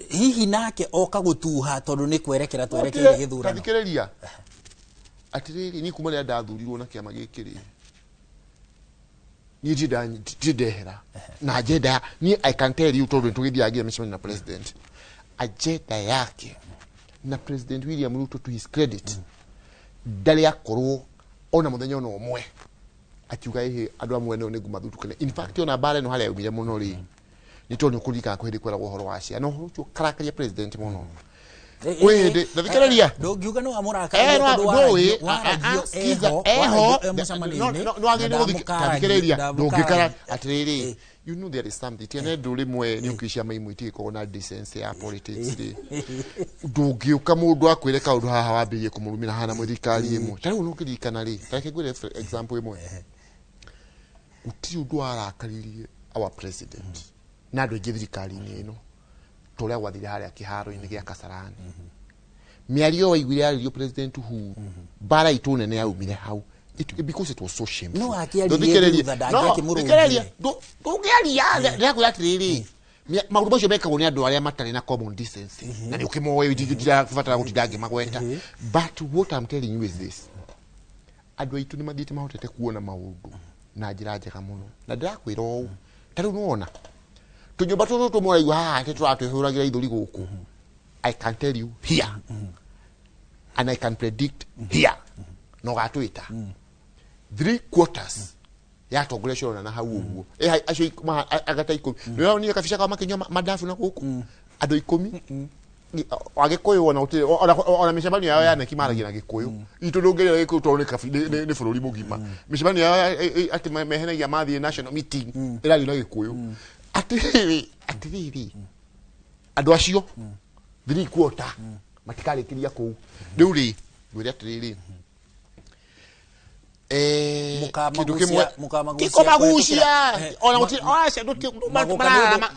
Speaker 2: hihi nake oka gutuha tondu ni kwerekera twerekeire githurano
Speaker 13: tathikiriria atiriri ni kuma ria ndathurirwo na kiama gikiri ni jidehera na agenda ni I can tell you tondu tugithiagira mission na president agenda yake na president William Ruto to his credit ndari akorwo ona muthenya ona omwe akiuga ihe andu amwe no ne gumathutukane in fact ona bare no haria umire muno ri ni tondu kurika kwiri kwera guhoro wacia no huru karakaria president muno wende ndathikiriria
Speaker 2: ngiuga no amuraka
Speaker 13: no agende guthikiriria ndungikara atiriri you know there is something tiene nduri mwe ni ukishia maimwiti ko na decency ya politics ri ndungiuka mundu akwire kaundu haha wambirie kumurumira hana muthikari imwe tari unukirikana ri take good example imwe uti undu arakaririe our president na ndu thirikari ni ino toria gwathire haria kiharo-ini gia Kasarani miario waiguire ario president hu bara itune ne yaumire hau because it was so shameful
Speaker 2: no akiaria thadaki
Speaker 13: murugia ngiaria ria kuyatiriri maundu macio mekagwo ni andu aria matari na common decency na ni ukimoe ndira kubatara gutindange magweta but what I'm telling you is this andu aitu ni mathite mahotete kuona maundu na njira njega muno na ndirakwira o tari nuona tunyumba tutu tumuraigu haha tetwatwihuragira ithuri guku I can tell you here and I can predict here no gatwita 3/4 ya togresho na hau uguo acio agata 10 no ni kafisha kama kinyoma madafu na guku ado 10 agikuyu ona micemani yao yana kimaragia na gikuyu itu ndungere gikuyu to ni bururi mugima micemani yao ati mehenagia mathi national meeting ira na gikuyu atiriri andu acio 3/4 matikarikiria kuu riu ri gwire atiriri
Speaker 2: mukamagucia
Speaker 13: ona uti acia ndu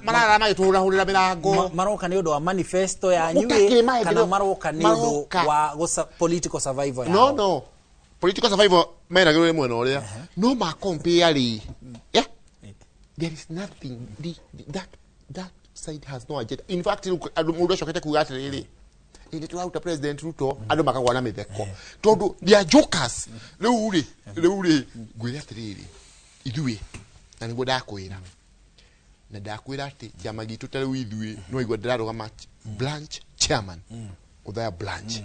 Speaker 13: marara magituhurahurira mirango
Speaker 2: maroka ni undu wa manifesto ya nyue kana maroka ni undu wa political survival
Speaker 13: no political survival mena gero mwena uria no ma compare ri there is nothing that side has no agenda in fact mundu acokete kuga atiriri ile tu out president Ruto andu makagwa na mitheko tondu they are jokers riu gwire atiriri ithui na niguo ndakwira na ndakwira ati kiama gitu tari withui no igwa ndirarugama branch chairman uthaya branch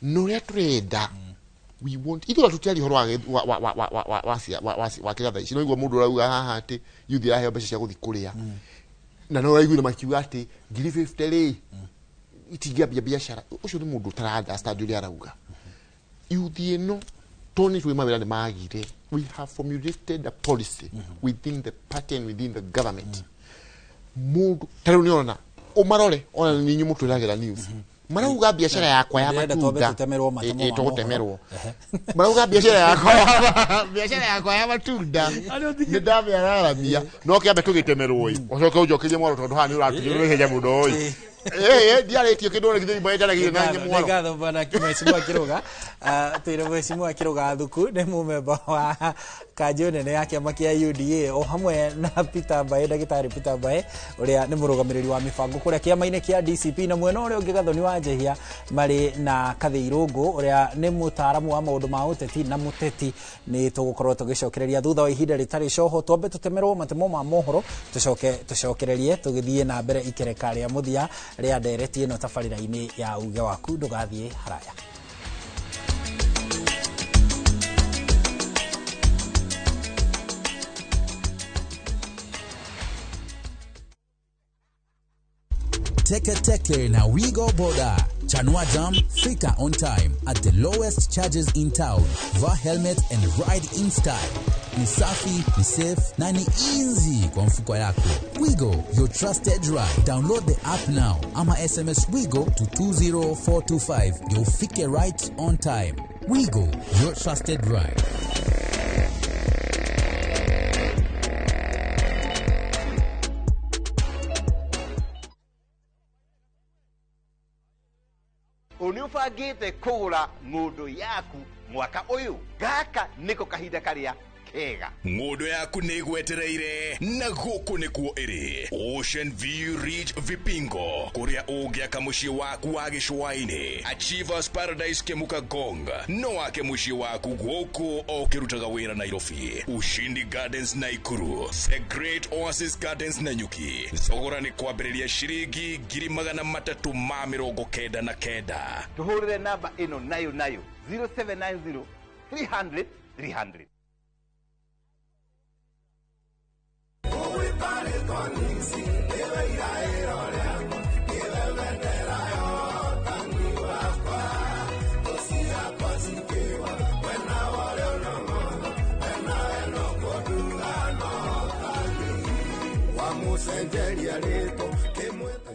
Speaker 13: no ria turenda we want ithu tutari horo wa kigatha ici no igwa mundu rauga haha ati yuthi aheo mbeca cia guthi kuria na no raigua makiuga ati 50 ri itingambia biashara ucio ni mundu taranda stadio arauga yuthi no toni twi mawira ni magire we have formulated a policy within the party and within the government mundu tari uniona umarore ona ni nyumu turagira news marauga biashara yakwa ya matunda tugutemerwo marauga biashara yakwa ya matunda ni ndamya raramia no kiambe tugitemerwo ucoke ujokerie mwaro tondu hani uratugireheja mundu oi diaretio kindu ngithiri mwendana githina nyamwaro
Speaker 2: ngatho bana Mheshimiwa Kiruga twire Mheshimiwa Kiruga Thuku ni mumemba wa kanjo nene ya kiama kia UDA o hamwe na Peter Mbae ndagitari Peter Mbae uria ni murugamiriri wa mibango kuria kiama-ini kia DCP na mwena uria ungi Gathoni wa Njehia mari na Kathirungu uria ni mutaramu wa maundu ma uteti na muteti ni tugukorwo tugicokereria thutha wa ihinda ritari coho twambe tutemerwo matemo ma mohoro tucokererie tugithie na mbere ikereka ria muthia ria ndereti ino tabarira-ini ya uge waku ndugathie haraya.
Speaker 3: Teke na We Go Boda. Chanua Jam, fika on time at the lowest charges in town. Vaa helmet and ride in style. Ni safi, ni safe, na ni easy kwa mfuko yako. Wigo, your trusted ride. Download the app now. Ama SMS Wigo to 20425. You'll fike right on time. Wigo, your trusted ride.
Speaker 4: Unufagite kura ngudu yaku mwaka uyu gaka niko kahinda karia kega
Speaker 5: ngudu yaku nigwetereire na guku nikuo iri Ocean View Ridge Vipingo kuria ugiaka mucii waku wa gicwaini Achievers Paradise Kemuka Gong no wake mucii waku guku okirutaga wira Nairobi Ushindi Gardens Naikuru The Great Oasis Gardens Nanyuki thogora ni kwambiriria ciringi 399
Speaker 4: tuhurire namba ino nayo 0790 300 300.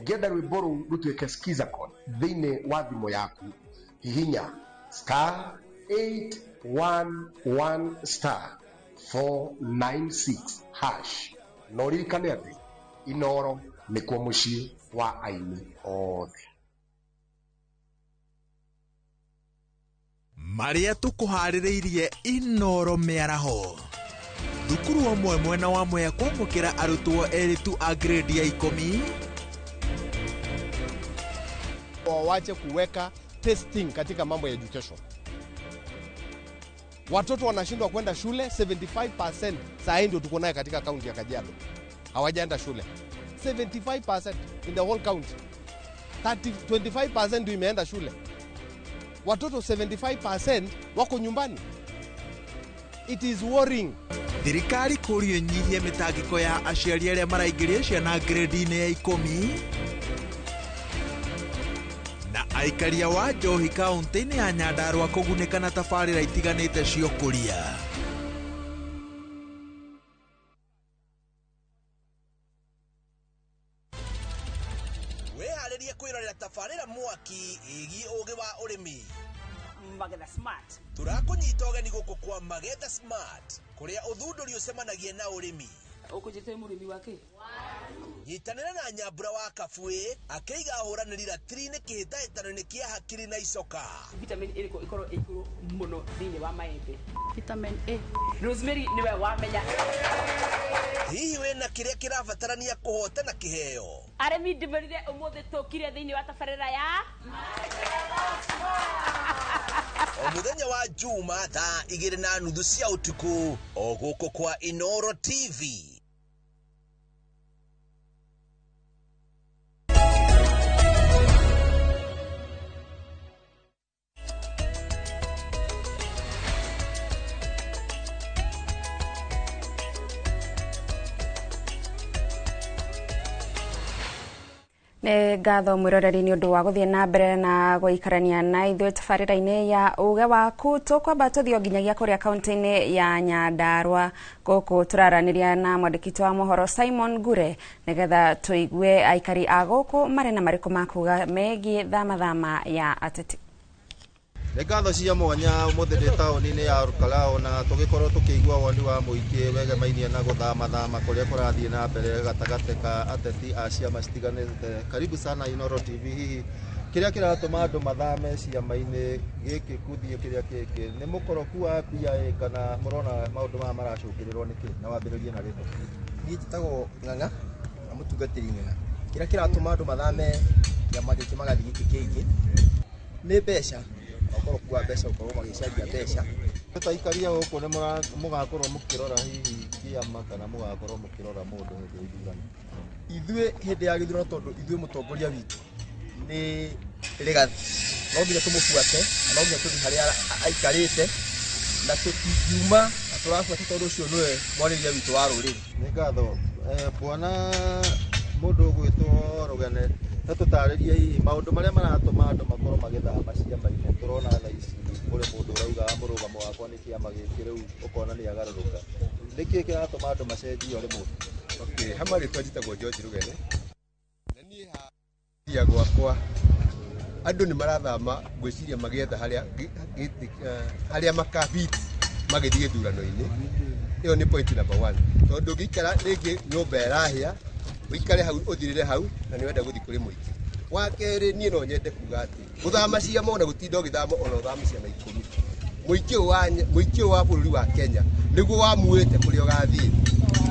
Speaker 6: Ngenda rwimbo rũu rũtuĩke skiza code thĩinĩ wa thimũ yaku hihinya *811*496# no ririkane atĩ Inoro nĩkuo mũciĩ wa aini othe.
Speaker 19: Maria tukuharĩrĩirie Inoro mĩaraho thukuru omwe mwena wa Mwea kwamũkĩra arutwo erĩ tu a grade ya 10
Speaker 7: wache kuweka testing katika mambo ya education. Watoto wanashindwa kwenda shule 75%. Saa ndio tuko naye katika kaunti ya Kajiado hawajaenda shule 75% in the whole county. 25% ndio imeenda shule. Watoto 75% wako nyumbani. It is worrying.
Speaker 19: Thirikari kũrio nyihie mĩtangĩko ya aciari arĩa maraingĩria ciana grade-inĩ ya 10 na aikaria wa Njohi kaunti-inĩ ya Nyandarua kũgunĩka na tabarĩra itiganĩte cia ũkũria.
Speaker 3: Weharĩrie kwĩrorera tabarĩra mwaki ĩgiĩ ũgĩ wa ũrĩmi Magetha Smart. Tũrakũnyita ũgeni gũkũ kwa Magetha Smart kũrĩa ũthundũri ũcemanagia na ũrĩmi. Ũkũnjĩte mũrĩmi wake? Nyitanĩra na Nyambura wa Kabuĩ akĩiga hũranĩri ratiri-inĩ kĩhĩtahĩtano-inĩ kĩa hakiri na icoka. Vitamin A ĩkorwo ĩkũrũ mũno thĩinĩ wa maembe. Vitamin A. Rosemary nĩwe wamenya. Hihi wĩna kĩrĩa kĩrabatarania kũhotana kĩheo? Arĩmi ndĩmerire ũmũthĩ tũkire thĩinĩ wa tabarĩra ya o muthenya wa Juma thaa 2:30 cia ũtukũ o gũkũ kwa Inoro TV.
Speaker 1: Nĩ ngatho mwĩroreri nĩ ũndũ wa gũthiĩ na mbere na gũikarania na ithuĩ tabarĩra-inĩ ya uge waku. Tũkwamba tũthiĩ nginyagia kũrĩa kaunti-inĩ ya Nyandarua gũkũ tũraranĩria na mwandĩki wa mohoro Simon Gure nĩgetha tũigue aikari a gũkũ marĩ na marĩkũ ma kuga megiĩ thama ya ateti.
Speaker 8: Nĩ ngatho cia mwanya ũmũthĩ ndĩ taũni-inĩ ya Olkalao na tũgĩkorwo tũkĩigua woni wa mũingĩ wegemainie na gũthamathama kũrĩa kũrathiĩ na mbere gatagatĩ ka ateti a ciama citiganĩte. Karibu sana Inooro TV. Hihi kĩrĩa kĩratũma andũ mathame ciama-inĩ gĩkĩ gũthiĩ kĩrĩa kĩngĩ nĩ mũkoroku wa BIA kana mũrona maũndũ maya maracũngĩrĩrwo nĩkĩ? Na wambĩrĩrie na rĩtwa.
Speaker 9: Niĩ njĩtagwo Ng'ang'a na mũtungatĩri Ng'ang'a. Kĩrĩa kĩratũma andũ mathame kĩama gĩkĩ magathiĩ gĩkĩ kĩngĩ nĩ mbeca. Ũkoroku wa mbeca ũkorwo magĩcaria mbeca.
Speaker 8: Tũtaikaria gũkũ nĩ mũgakorwo mũkĩrora hihi kĩama kana mũgakorwo mũkĩrora mũndũ hĩndĩ ya ithurano?
Speaker 9: Ithuĩ hĩndĩ ya gĩthurano tondũ ithuĩ mũtongoria witũ nĩ Rigathi. No nginya tũmũbuate, no nginya tũthiĩ harĩa aikarĩte na tũtingiuma na tũrabuata tondũ ũcio nĩwe mwarĩria witũ wa rũrĩrĩ.
Speaker 8: Nĩ ngatho. Bwana mũndũ ũgwĩtwo Rũgene, tũtarĩrie hihi maũndũ marĩa maratũma andũ makorwo magĩthama ciama-inĩ. Tũrona thaa ici kũrĩ mũndũ ũrauga mũrũgamo wakwa nĩ kĩama gĩkĩ rĩu ũkona nĩ agarũrũka. Nĩkĩ kĩratũma andũ macenjie ũrĩ mũndũ?
Speaker 10: Hamwe rĩtwa njĩtagwo George Rũgene. Na niĩ hatia gwakwa andũ nĩ marathama gwĩciria magĩetha harĩa makabiti magĩthiĩ gĩthurano-inĩ. Ĩyo nĩ point number 1. Tondũ ũngĩikara rĩngĩ nyũmba ĩrahĩa ũikare hau ũthirĩre hau na nĩ wenda gũthiĩ kũrĩ mũingĩ. Wa kerĩ niĩ no nyende kuga atĩ gũthama ciama ona gũtinda ũgĩthama ona ũthama ciama 10. Mũingĩ wa bũrũri wa Kenya nĩguo wamuĩte kũrĩa ũgathiĩ.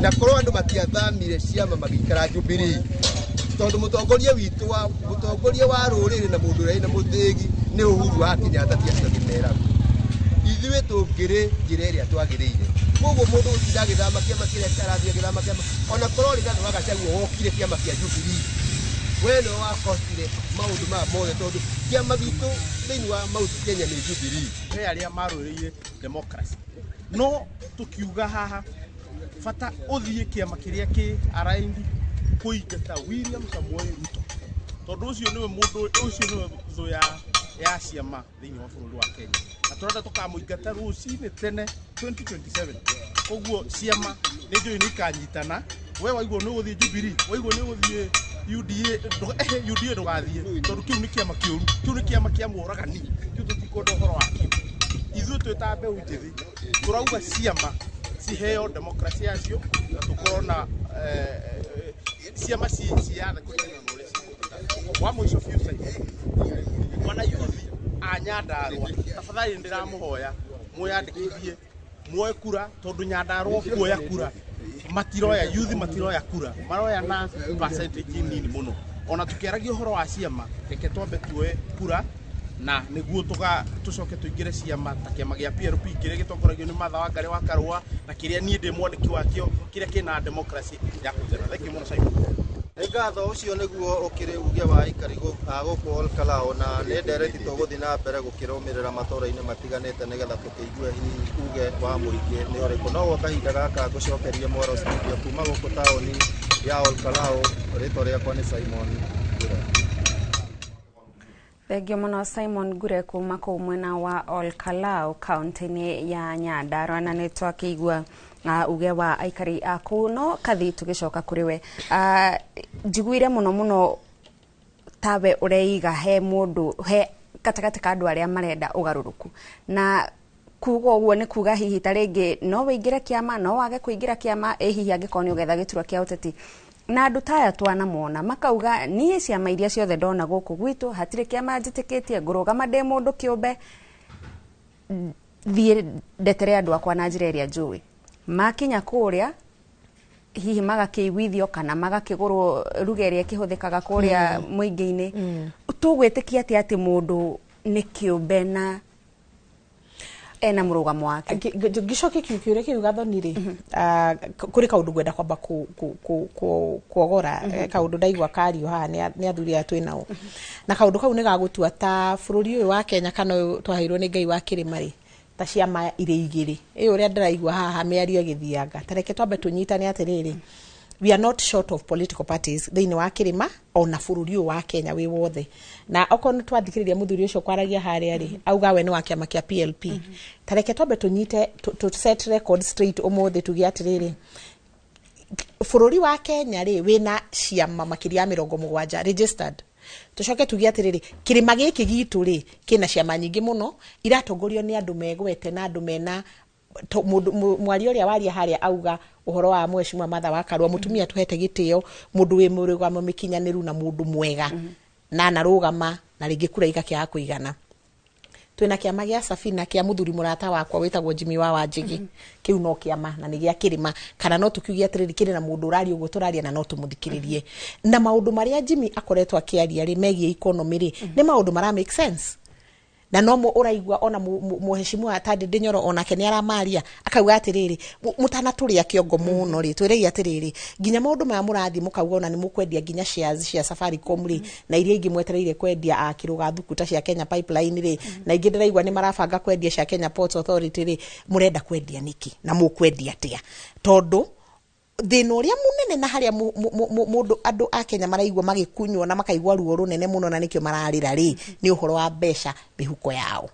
Speaker 10: Na korwo andũ matiathamire ciama magĩikara Jubilee tondũ mũtongoria witũ mũtongoria wa rũrĩrĩ na mũndũ ũrĩa na mũthĩgi nĩ Uhuru wa Kenyatta tiatagĩmera. Ithuĩ tũngĩrĩ njĩra ĩrĩa twagĩrĩire. Koguo mũndũ ũtinda agĩthama kĩama kĩrĩa kĩrathiĩ agĩthama kĩama ona korwo Rigathi wa Gachagua wokire kĩama kĩa Jubilee. We nĩ wakostire maũndũ maya mothe tondũ kĩama gitũ thĩinĩ wa Mount Kenya nĩ Jubilee.
Speaker 11: He arĩa marũĩrĩire democracy. No tukiuga haha bata ũthiĩ kĩama kĩrĩa kĩ aligned kũingata William Samoei Ruto. Tondũ ũcio nĩwe mũndũ ũcio nĩwe thũ ya ciama thĩinĩ wa bũrũri wa Kenya. Na tũrenda tũkamũingata rũcinĩ tene 2027. Koguo ciama nĩ njũĩ nĩ ikanyitana. We waigua nĩ ũgũthiĩ Jubilee, waigua nĩ ũgũthiĩ UDA ndũgathiĩ tondũ kĩu nĩ kĩama kĩũru, kĩu nĩ kĩama kĩa mũragani, kĩu tũtikwenda ũhoro wakĩo. Ithuĩ twĩta mbeũ njĩthĩ tũrauga ciama ciheo demokrasia yacio na tũkorwo na ciama ciana kũringana na ũrĩa wa mũico biũ mwana yuthi a Nyandarua tafadhali ndiramũhoya mwĩyandĩkithie muoe kura tondũ Nyandarua kuoya kura matiroya youth matiroya kura maroya na percentage nini mũno. Ona tukĩaragia ũhoro wa ciama reke twambe tuoe kura na nĩguo tũcoke tũingĩre ciama ta kĩama gĩa PLP kĩrĩa gĩtongoragio nĩ Martha Wangari wa Karũa na kĩrĩa niĩ ndĩ mwandĩki wakĩo kĩrĩa kĩna democracy ya kũjera. Thengiũ mũno Simon.
Speaker 8: Nĩ ngatho ũcio nĩguo ũkĩrĩ uge wa aikari gũkũ Olkalao na nĩ ndereti tũgũthiĩ na mbere gũkĩrũmĩrĩra matũra-inĩ matiganĩte nĩgetha tũkĩigue hihi uge wa mũingĩ nĩ ũrĩkũ. No kahinda gaka ngũcokerie Mwaro studio kuma gũkũ taũni ya Olkalao. Rĩtwa rĩakwa nĩ Simon Ngure.
Speaker 1: Thengio mũno Simon Ngure kuma kũu mwena wa Olkalao kaunti-inĩ ya Nyandarua na nĩ twakĩigua uge wa aikari a kũu. No kathi tũgĩcoka kũrĩ we njiguire mũno tawe ũreiga he mũndũ he gatagatĩ ka andũ arĩa marenda ũgarũrũku na kuga ũguo nĩ kuga hihi ta rĩngĩ no wĩingĩre kĩama no wage kũingĩra kĩama hihi angĩkorwo nĩ ũgetha gĩturwa kĩa ũteti na andũ taya twanamona makauga niĩ ciama iria ciothe ndona gũkũ gwitũ hatirĩ kĩama njĩtĩkĩtie ngũrũgama ndĩ mũndũ kĩũmbe thiĩ ndetere andũ akwa na njĩra ĩrĩa njũĩ. Makinya kũrĩa hihi magakĩiguithio kana magakĩgũrwo ruga ĩrĩa ĩkĩhũthĩkaga kũrĩa mũingĩ-inĩ tũgwĩtĩkia atĩ mũndũ nĩ kĩũmbe na ena mũrũgamo wake.
Speaker 14: Gicoke kiukiure kiu gathoni-rĩ kuri kaundu gwenda kwamba kuogora kaundu ndaigua kario haha nĩ athuri a twĩnao na kaundu kau nĩ gagũtua ta bũrũri ũyũ wa Kenya kana twaheirwo nĩ Ngai wa kĩrĩma-rĩ ta ciama irĩ igĩrĩ. Ĩyo ũrĩa ndĩraigua haha mĩario ĩgĩthianga tareke twambe tũnyitane atĩrĩrĩ, we are not short of political parties thĩinĩ wa kĩrĩma ona bũrũri ũyũ wa Kenya wĩ wothe. Na okorwo twathikĩrĩria mũthuri ũcio kwaragia harĩa-rĩ auga we nĩ wa kĩama kĩa PLP. Tareke twambe tũnyite to set record straight ũmũthĩ tuge atĩrĩrĩ, bũrũri wa Kenya-rĩ wĩna ciama makĩria ya 70 registered tucoke tugie atiriri kirima giki gitu ri kina ciama nyingi muno iratongorio ni andu megwete na andu mena mwari uria waria haria auga uhoro wa Mheshimiwa Martha Wakarua mutumia tuhete gitio mundu wi murugamo mikinyaniru na mundu mwega na narugama na ringi kura igakia kuigana twina kiama gia Safina kia muthuri murata wakwa witagwo Jimmy wa Wanjigi kiu no kiama na ni gia kirima kana no tukiugia atiriri kiri na mundu urari uguo turaria na no tumuthikiririe na maundu maria Jimmy akoretwo akiaria ri megie economy ri ni maundu mara make sense na no uraigwa ona Mheshimiwa Tande Ndinyoro ona keni aramaria akauga atiriri mutana turia kiongo muno ri twiregi atiriri ginya maundu maya murathi mukauga ona ni mukwendia ginya shares cia Safaricom ri na iria ingi mwetereire kwendia akiruga thukuta cia Kenya Pipeline ri na ingi ndiraigwa ni marabanga kwendia cia Kenya Ports Authority ri murenda kwendia niki na mukwendia atia tondu thina uria munene na haria mundu andu a Kenya maraigwa magikunywo na makaigwa ruo runene muno na nikio mararira ri ni uhoro wa besha mihuko yao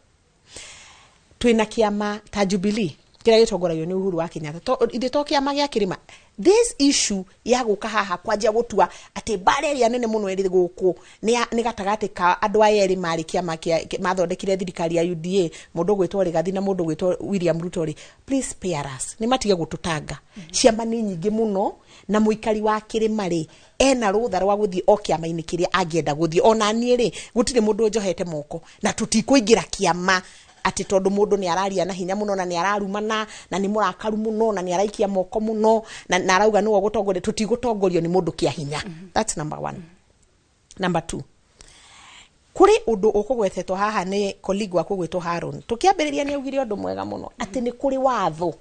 Speaker 14: twina kiama ta Jubilee kira gitongoragio ni Uhuru wa Kenyatta indi to kiama gia kirima this issue ya guka haha kwajia gutua ati bareria nene muno eri guku ni gatagati ka andu ayeri mari kiama mathondekire thirikari ya UDA mundu gwitwo Rigathi na mundu gwitwo William Ruto ri please spare us ni matige gututanga ciama ni nyingi muno na muikari wa kirima ri ena rutha rwa guthii o kiama-ini kiria angienda guthii ona nie ri gutire mundu njohete moko na tutikuingira kiama ati tondu mundu ni araria na hinya muno na ni ararumana na ni murakaru muno na ni araikia moko muno na arauga nuo gutongoria tutigutongorio ni mundu kia hinya that's number 1 number 2 kuri undu ukugwetetwo haha ni colleague waku gwitwo Harun tukiambiriria ni augire undu mwega muno ati ni kuri watho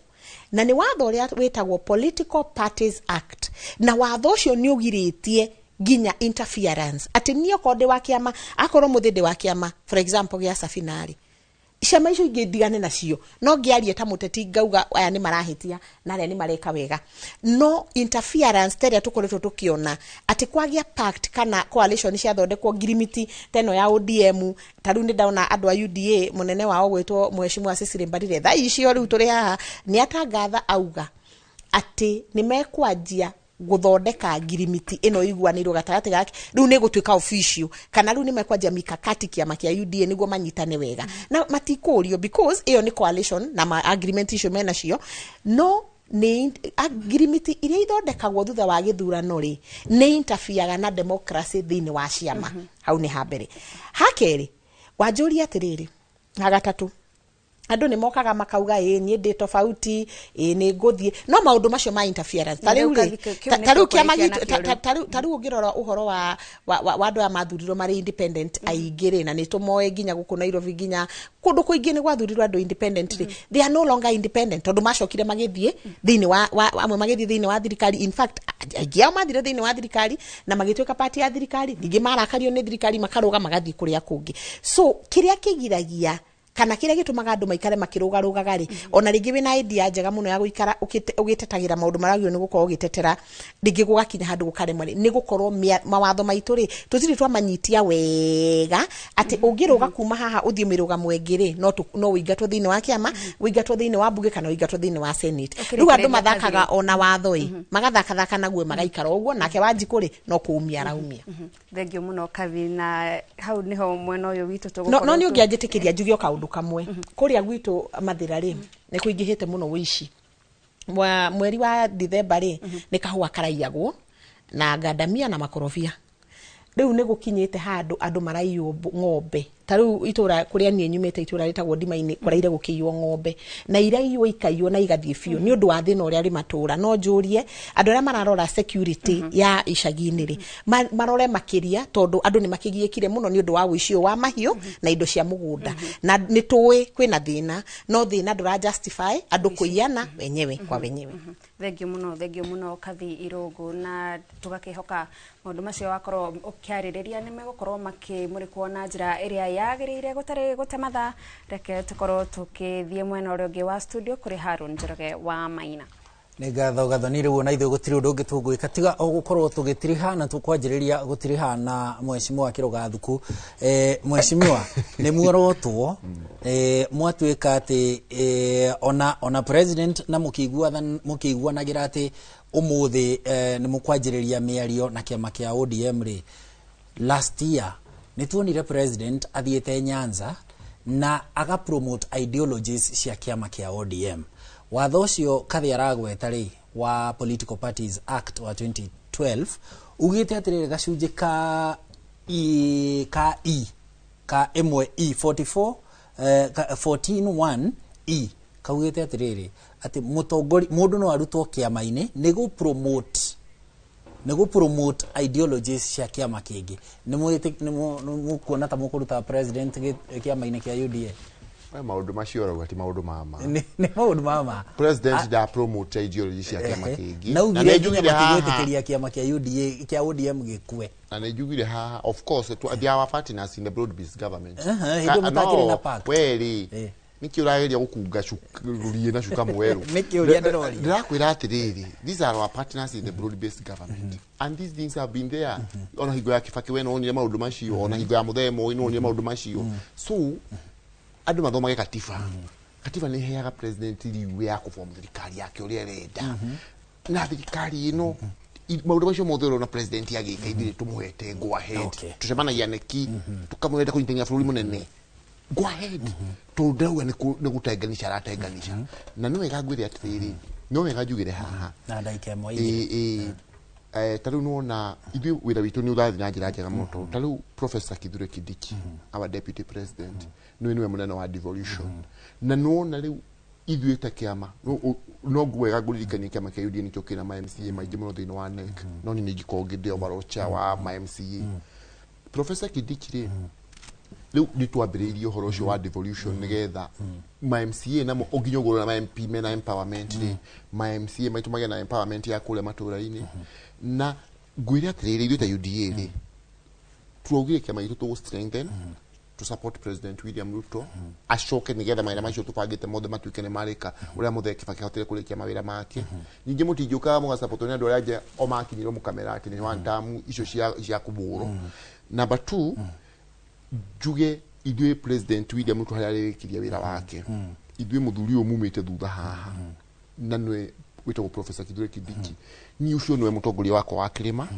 Speaker 14: na ni watho uria witagwo Political Parties Act na watho ucio ni ugiritie ginya interference ati niyo kode wa kiama akoro muthinde wa kiama for example gia Safinari ciama icio ingi ndigane nacio no ngiarie ta muteti ngauga aya ni marahitia na aria ni mareka wega no interference teria tukoretwo tukiona ati kwagia pact kana coalition cia thondekwo ngirimiti teno ya ODM taru ni ndauna andu a UDA munene wao gwitwo Mheshimiwa Cecily Mbarire tha icio riu turi haha ni atangatha auga ati ni mekwanjia guthondeka ngirimiti ino iguanirwo gatagati gake riu ni gutuika official kana riu ni mekwanjia mikakati kiama kia UDA niguo manyitane wega na matikurio because iyo ni coalition na ma agreement icio mena cio no ni agreement iria ithondekagwo thutha wa githurano ri ni interfere na democracy thini wa ciama hau ni habere hakeri wanjuria atiriri na gatatu andu ni mokaga makauga nie ndi tofauti ni nguthie no maundu macio ma interference taru kiama taru ngirora uhoro wa andu a mathurirwo mari independent aingire na ni tumoe ginya guku Nairobi ginya kundu kuingi ni gwathurirwo andu independently they are no longer independent tondu macokire magithie thini wa amwe magithie thini wa thirikari in fact agia mathire thini wa thirikari na magituika party ya thirikari ningi marakario ni thirikari makaruga magathie kuria kungi so kiria kigiragia kana kire gitumaga andu maikare makirugarugaga ri ona ringi wina idea njega muno ya guikara ugitetagira maundu maragio ni gukorwo ugitetera ringi gugakinya handu gukaremwa ni gukorwo mawatho maitu ri tutiri twamanyitia wega ati ungiruga kuma haha uthie miruga mwengiri no uingatwo thini wa kiama uingatwo thini wa bunge kana uingatwo thini wa senate riu andu mathakaga ona watho magathaka naguo magaikara uguo nake Wanjiku ri no kuumia araumia
Speaker 1: thengio muno Kavina hau niho mwena uyu witu tugukorwo
Speaker 14: no ni ungianjitikiria njugio kaundu kamwe kuria gwitu Mathira ri ni kuingihite muno wici mweri wa December ri ni kahua karaiagwo na ngandamia na makorofia riu ni gukinyite handu andu maraiyo ng'ombe taru itura kuria nie nyumite itura ritagwo Ndimaini kuraire gukiywo ng'ombe na iraiywo ikaiyo na igathie biu ni undu wa thina uria ri matura no njurie andu aria mararora security ya icagi-ini ri marore makiria tondu andu ni makigiikire muno ni undu wa wicio wa mahiu na indo cia mugunda na ni tuwi kwina thina no thina ndura justify andu kuiana wenyewe kwa wenyewe
Speaker 1: thengio muno Kathi Irungu na tugakihoka maundu macio wakorwo ukiaririria ni megukorwo makimurikwo na njira iria yagirire gutari gutematha reke tukorwo tukithie mwena uria ungi wa studio kuri Harun Njoroge wa Maina
Speaker 2: ni gatho riu na ithu gutiri undu ungi tugwika tiga o gukorwo tugitiriha na tukwanjiriria gutiriha na Mheshimiwa Kiruga Thuku Mheshimiwa ni muorotwo mwatuika ati ona president na mukiguanagira ati umuthi ni mukwanjiriria miario na kiama kia ODM ri last year nituonire president athiete Nyanza na aga promote ideologies cia kiama kia ODM. Watho ucio kathi aragweta ri wa Political Parties Act wa 2012 ugite atirire gacunji ka imwe E44 14(1) E kaugite atiriri ati mutongori mundu no arutwo kiama-ini nego promote ideologies cia kiama kingi ni kuona ta mukuruta president kiama-ini kia UDA
Speaker 13: maundu macio ro ati maundu mama
Speaker 2: ni maundu mama
Speaker 13: president da promote ideologies cia kiama kingi
Speaker 2: na ugire matigwetikiria kiama kia UDA kia ODM gikue
Speaker 13: na nejugire ha of course they are partners in the broad based government
Speaker 2: hindo mutakire na pact
Speaker 13: weri niki urageria gukunga rurie na shuka mweru
Speaker 2: niki uria ndirori
Speaker 13: ndirakwira atiriri these are our partners in the broad based government and these things have been there ona higo ya Kibaki we no onire maundu macio ona higo ya Muthemo ino onire maundu macio so andu mathomage katiba ni heaga president riwe ya kuform thirikari yake uria erenda na thirikari ino maundu macio mothe na president yagika ithire tumuhete go ahead tucemanagia neki tukamwenda kunyitania bũrũri munene go ahead tondau ni gutenganisha aratenganisha na no wega ngwire atiriri no wega njugire haha
Speaker 2: na ndaike ĩmwe
Speaker 13: taru no na ithu wira witu ni urathi na njira njega muno taru Professor Kithure Kindiki our deputy president niwe munene wa devolution na no na riu ithu ta kiama no gwega guririkania kiama kia UDA nikio kina ma MCA maingi muno thini wa NEC no ni ngiko ngide obarocha wa ma MCA Professor Kindiki riu nitwambiriirie uhoro ucio wa devolution nigetha ma MCA na oginyo goro na ma MP mena empowerment ma MCA maitumage na empowerment ya kule matura-ini na ngwire atiriri ithu ta UDA ri tuogire kiama gitu to strengthen to support President William Ruto ashoke nigetha maira macio tupangite mothe matuike ni marika uria Muthee Kibaki hotire kurikia mawira make ningi mutinjuka muga support ni andu aria o makinyiro mukamera ati ni one term icio cia kuburo number 2 juge idwe President William Ruto harikiria wira wake idwe muthuri umumite thutha haha na nwe witwo Professor Kithure Kindiki ni ucio nwe mutongoria wako wa kirima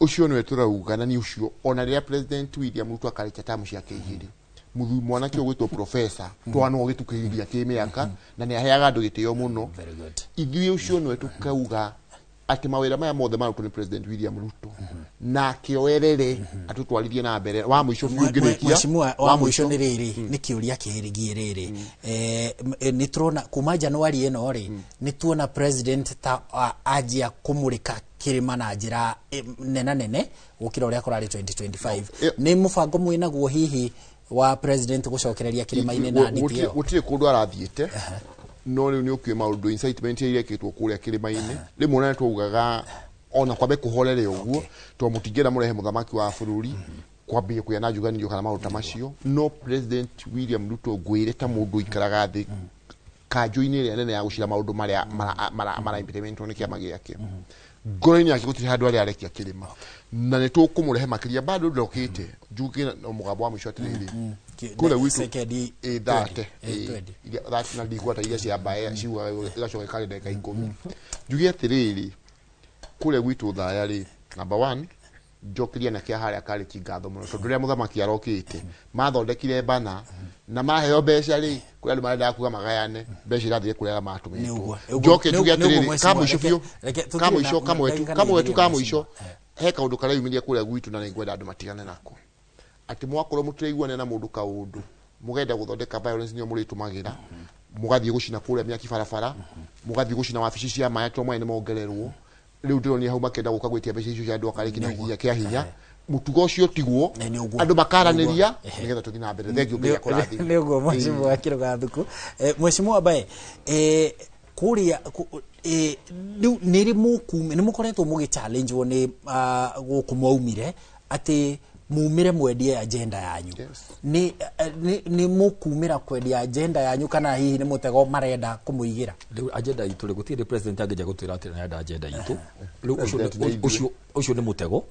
Speaker 13: ucio nwe turauga na ni ucio ona ria President William Ruto akarikia tamu ciake igiri muthu mwanake ogwitwo professor twana ogitukiria kimiaka na ni aheaga andu gitio muno idwe ucio nwe tukauga ati mawira maya mothe marutwo ni President William Ruto na kioerere atutwaririe na mbere wa muico biungirikia
Speaker 2: mheshimiwa wa muico ni riri ni kiuria kihirigie riri ni turona kuma Januari eno ri ni tuona president ta ajia kumurika kirima na njira nene gukira uria kurari 2025 ni mubango mwinaguo hihi wa president gucokereria kirima-ini na nitio
Speaker 13: gutire kundu arathiete no ni ukwe maundu incitement ile kitwo kuria kirima-ini rimwe na tugaga ona kwabe kuhorere uguo to mutigera murehe muthamaki wa bururi kwambie kuya na juganio kana maundu macio no President William Ruto gwire ta mundu ikaraga thi kanjo-ini ile nene ya gucira maundu mara implement ni kiama giake ngoro-ini yake gutire handu ari arekia kirima na ni tukumurehe makiria bado ndokite njuge no mugambo wa mwisho atiriri kule witu date that na digwa ta ile cia bae ciwa igacoka kale ndeka 10 njuge atiriri kule witu thaya ri number 1 njokiria na kia haria kale kingatho muno tondu ria muthamaki arokite mathondekire bana na maheo mbeca ri kuri andu marenda kuga magayane mbeca irathire kurega matumirwo njoke njuge atiriri kamwisho biu kamwisho he kaundu kara yumiria kuria gwitu na ningwenda andu matigane nako ati mwakorwo mutiraiguane na mundu kaundu mugenda guthondeka violence niyo muritumagira mugathie gucina kuria miaki barabara mugathie gucina wabici cia maya to mwe ni mongererwo riu ndiro ni hau makenda guka gwitia mbeca icio cia andu akarikina hinya kia hinya mutugo ucio tigwo andu makaraniria nigetha tuthi na mbere thengio ngai akurathi
Speaker 2: ni uguo mheshimiwa Kiruga Thuku mheshimiwa bae kuria niri mukume ni mukoretwo mugi challenge woni gukumwaumire ati mumire mwendie agenda yanyu ni mukumira kwendia agenda yanyu kana hihi ni mutego marenda kumuigira
Speaker 12: agenda itu ri gutire president angeja gutira ati na agenda itu ucio ni mutego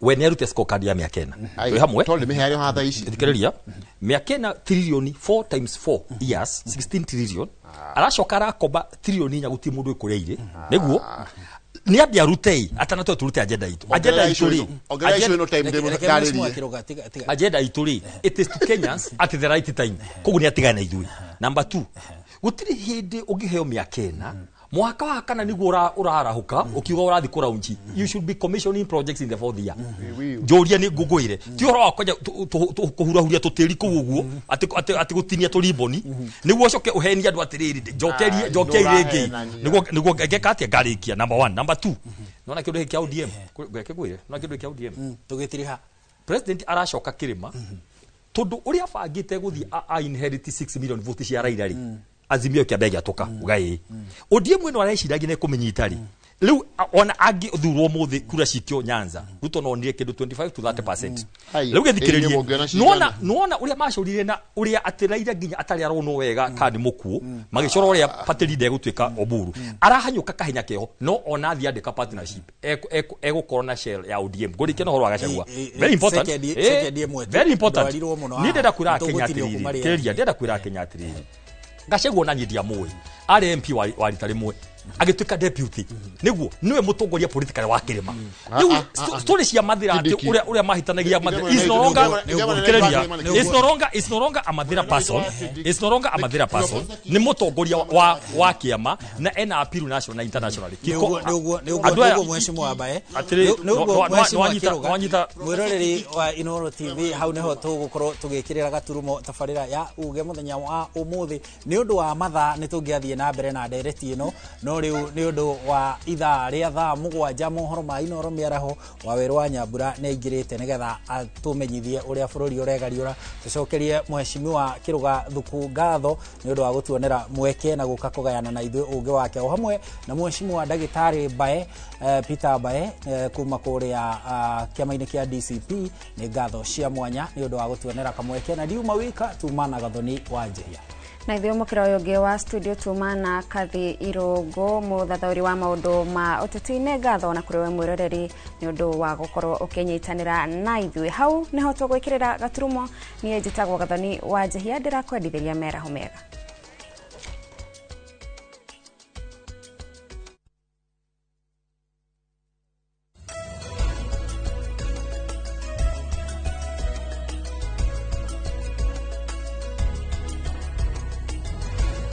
Speaker 12: we ni arute scorecard ya miakena twi hamwe
Speaker 13: tole mihario hatha ici
Speaker 12: thikiriria miakena trillion 4 times 4 years 16 trillion aracoka arakomba trillion nya guti mundu ikuria ire niguo ni ambi arute atana to turute agenda itu agenda itu ri agenda itu ri it is to Kenyans at the right time kogu ni atigana ithui. Number 2 gutiri hindi ugiheo miakena mwaka wa kana niguo urarahuka ukiuga urathi kuraunji. You should be commissioning projects in the 4th year. Joria ni nguguire ti horo wakoja kuhurahuria tutiri kuguo ati gutinia tuliboni niguo coke uheni andu atiriri jokerie ringi niguo ngeka atia ngarikia. Number 1. Number 2 nona kindu hiki ODM gweke gwire nona kindu hiki ODM
Speaker 2: tugitiriha
Speaker 12: president aracoka kirima tondu uria bangite guthi a inherit 6 million votes cia Raila ri Azimio kia bega toka ugai ODM mweno arashiragia ne kumenyita ri riu ona agi thurwo muthi kura cikio Nyanza Ruto no ndire kindu 25 to 30%. Riu githikiririe nona uria macurire na uria atiraira ginya atari arono wega kandi mukuo magicoro uria patiri de gutwika Oburu arahanyuka kahenya keho no ona thi andika partnership egukoro na shell ya ODM ngurike no horo agacagua very important very important ni ndenda kwira Kenya atiriri keria ndenda kwira Kenya atiriri ngacegwo na nyidia muwe ari MP wa ritari mwe agituika deputy niguo niwe mutongoria political wa kirima riu story cia mathira ati uria mahitanagia mathira is no longer a mathira person ni mutongoria wa kiama na ena appeal national na internationally
Speaker 2: niguo mheshimiwa abaye niguo mwiroreri wa Inoro TV hau neho tugukorwo tugikirira gaturumo tafarira ya uge muthenya wa umuthi ni undu wa matha ni tungiathie na mbere na direct ino no riu ni undu wa ithaa ria thaa 7 mohoro ma Inoro miaraho wa weru wa Nyambura ne ingirite nigetha atumenyithie uria bururi uregariura tucokerie mheshimiwa Kiruga Thuku ngatho ni undu wa gutuonera mweke na guka kugayana na ithuĩ unge wake o hamwe na mheshimiwa Ndagĩtarĩ Mbae Peter Mbae kuma kuria kiama-ini kia DCP ni ngatho cia mwanya ni undu wa gutuonera kamweke na Diuma Wika tumana gathoni wa Njehia
Speaker 1: na ithio mukira uyu wa studio tumana Kathi Irungu muthathauri wa maundu ma uteti-ini ngatho na kuri we mwiroreri ni undu wa gukorwo ukinyitanira na ithuĩ hau niho tugwikirira gaturumo ni njitagwo gathoni wa Njehia ndirakwendithĩria mera humega.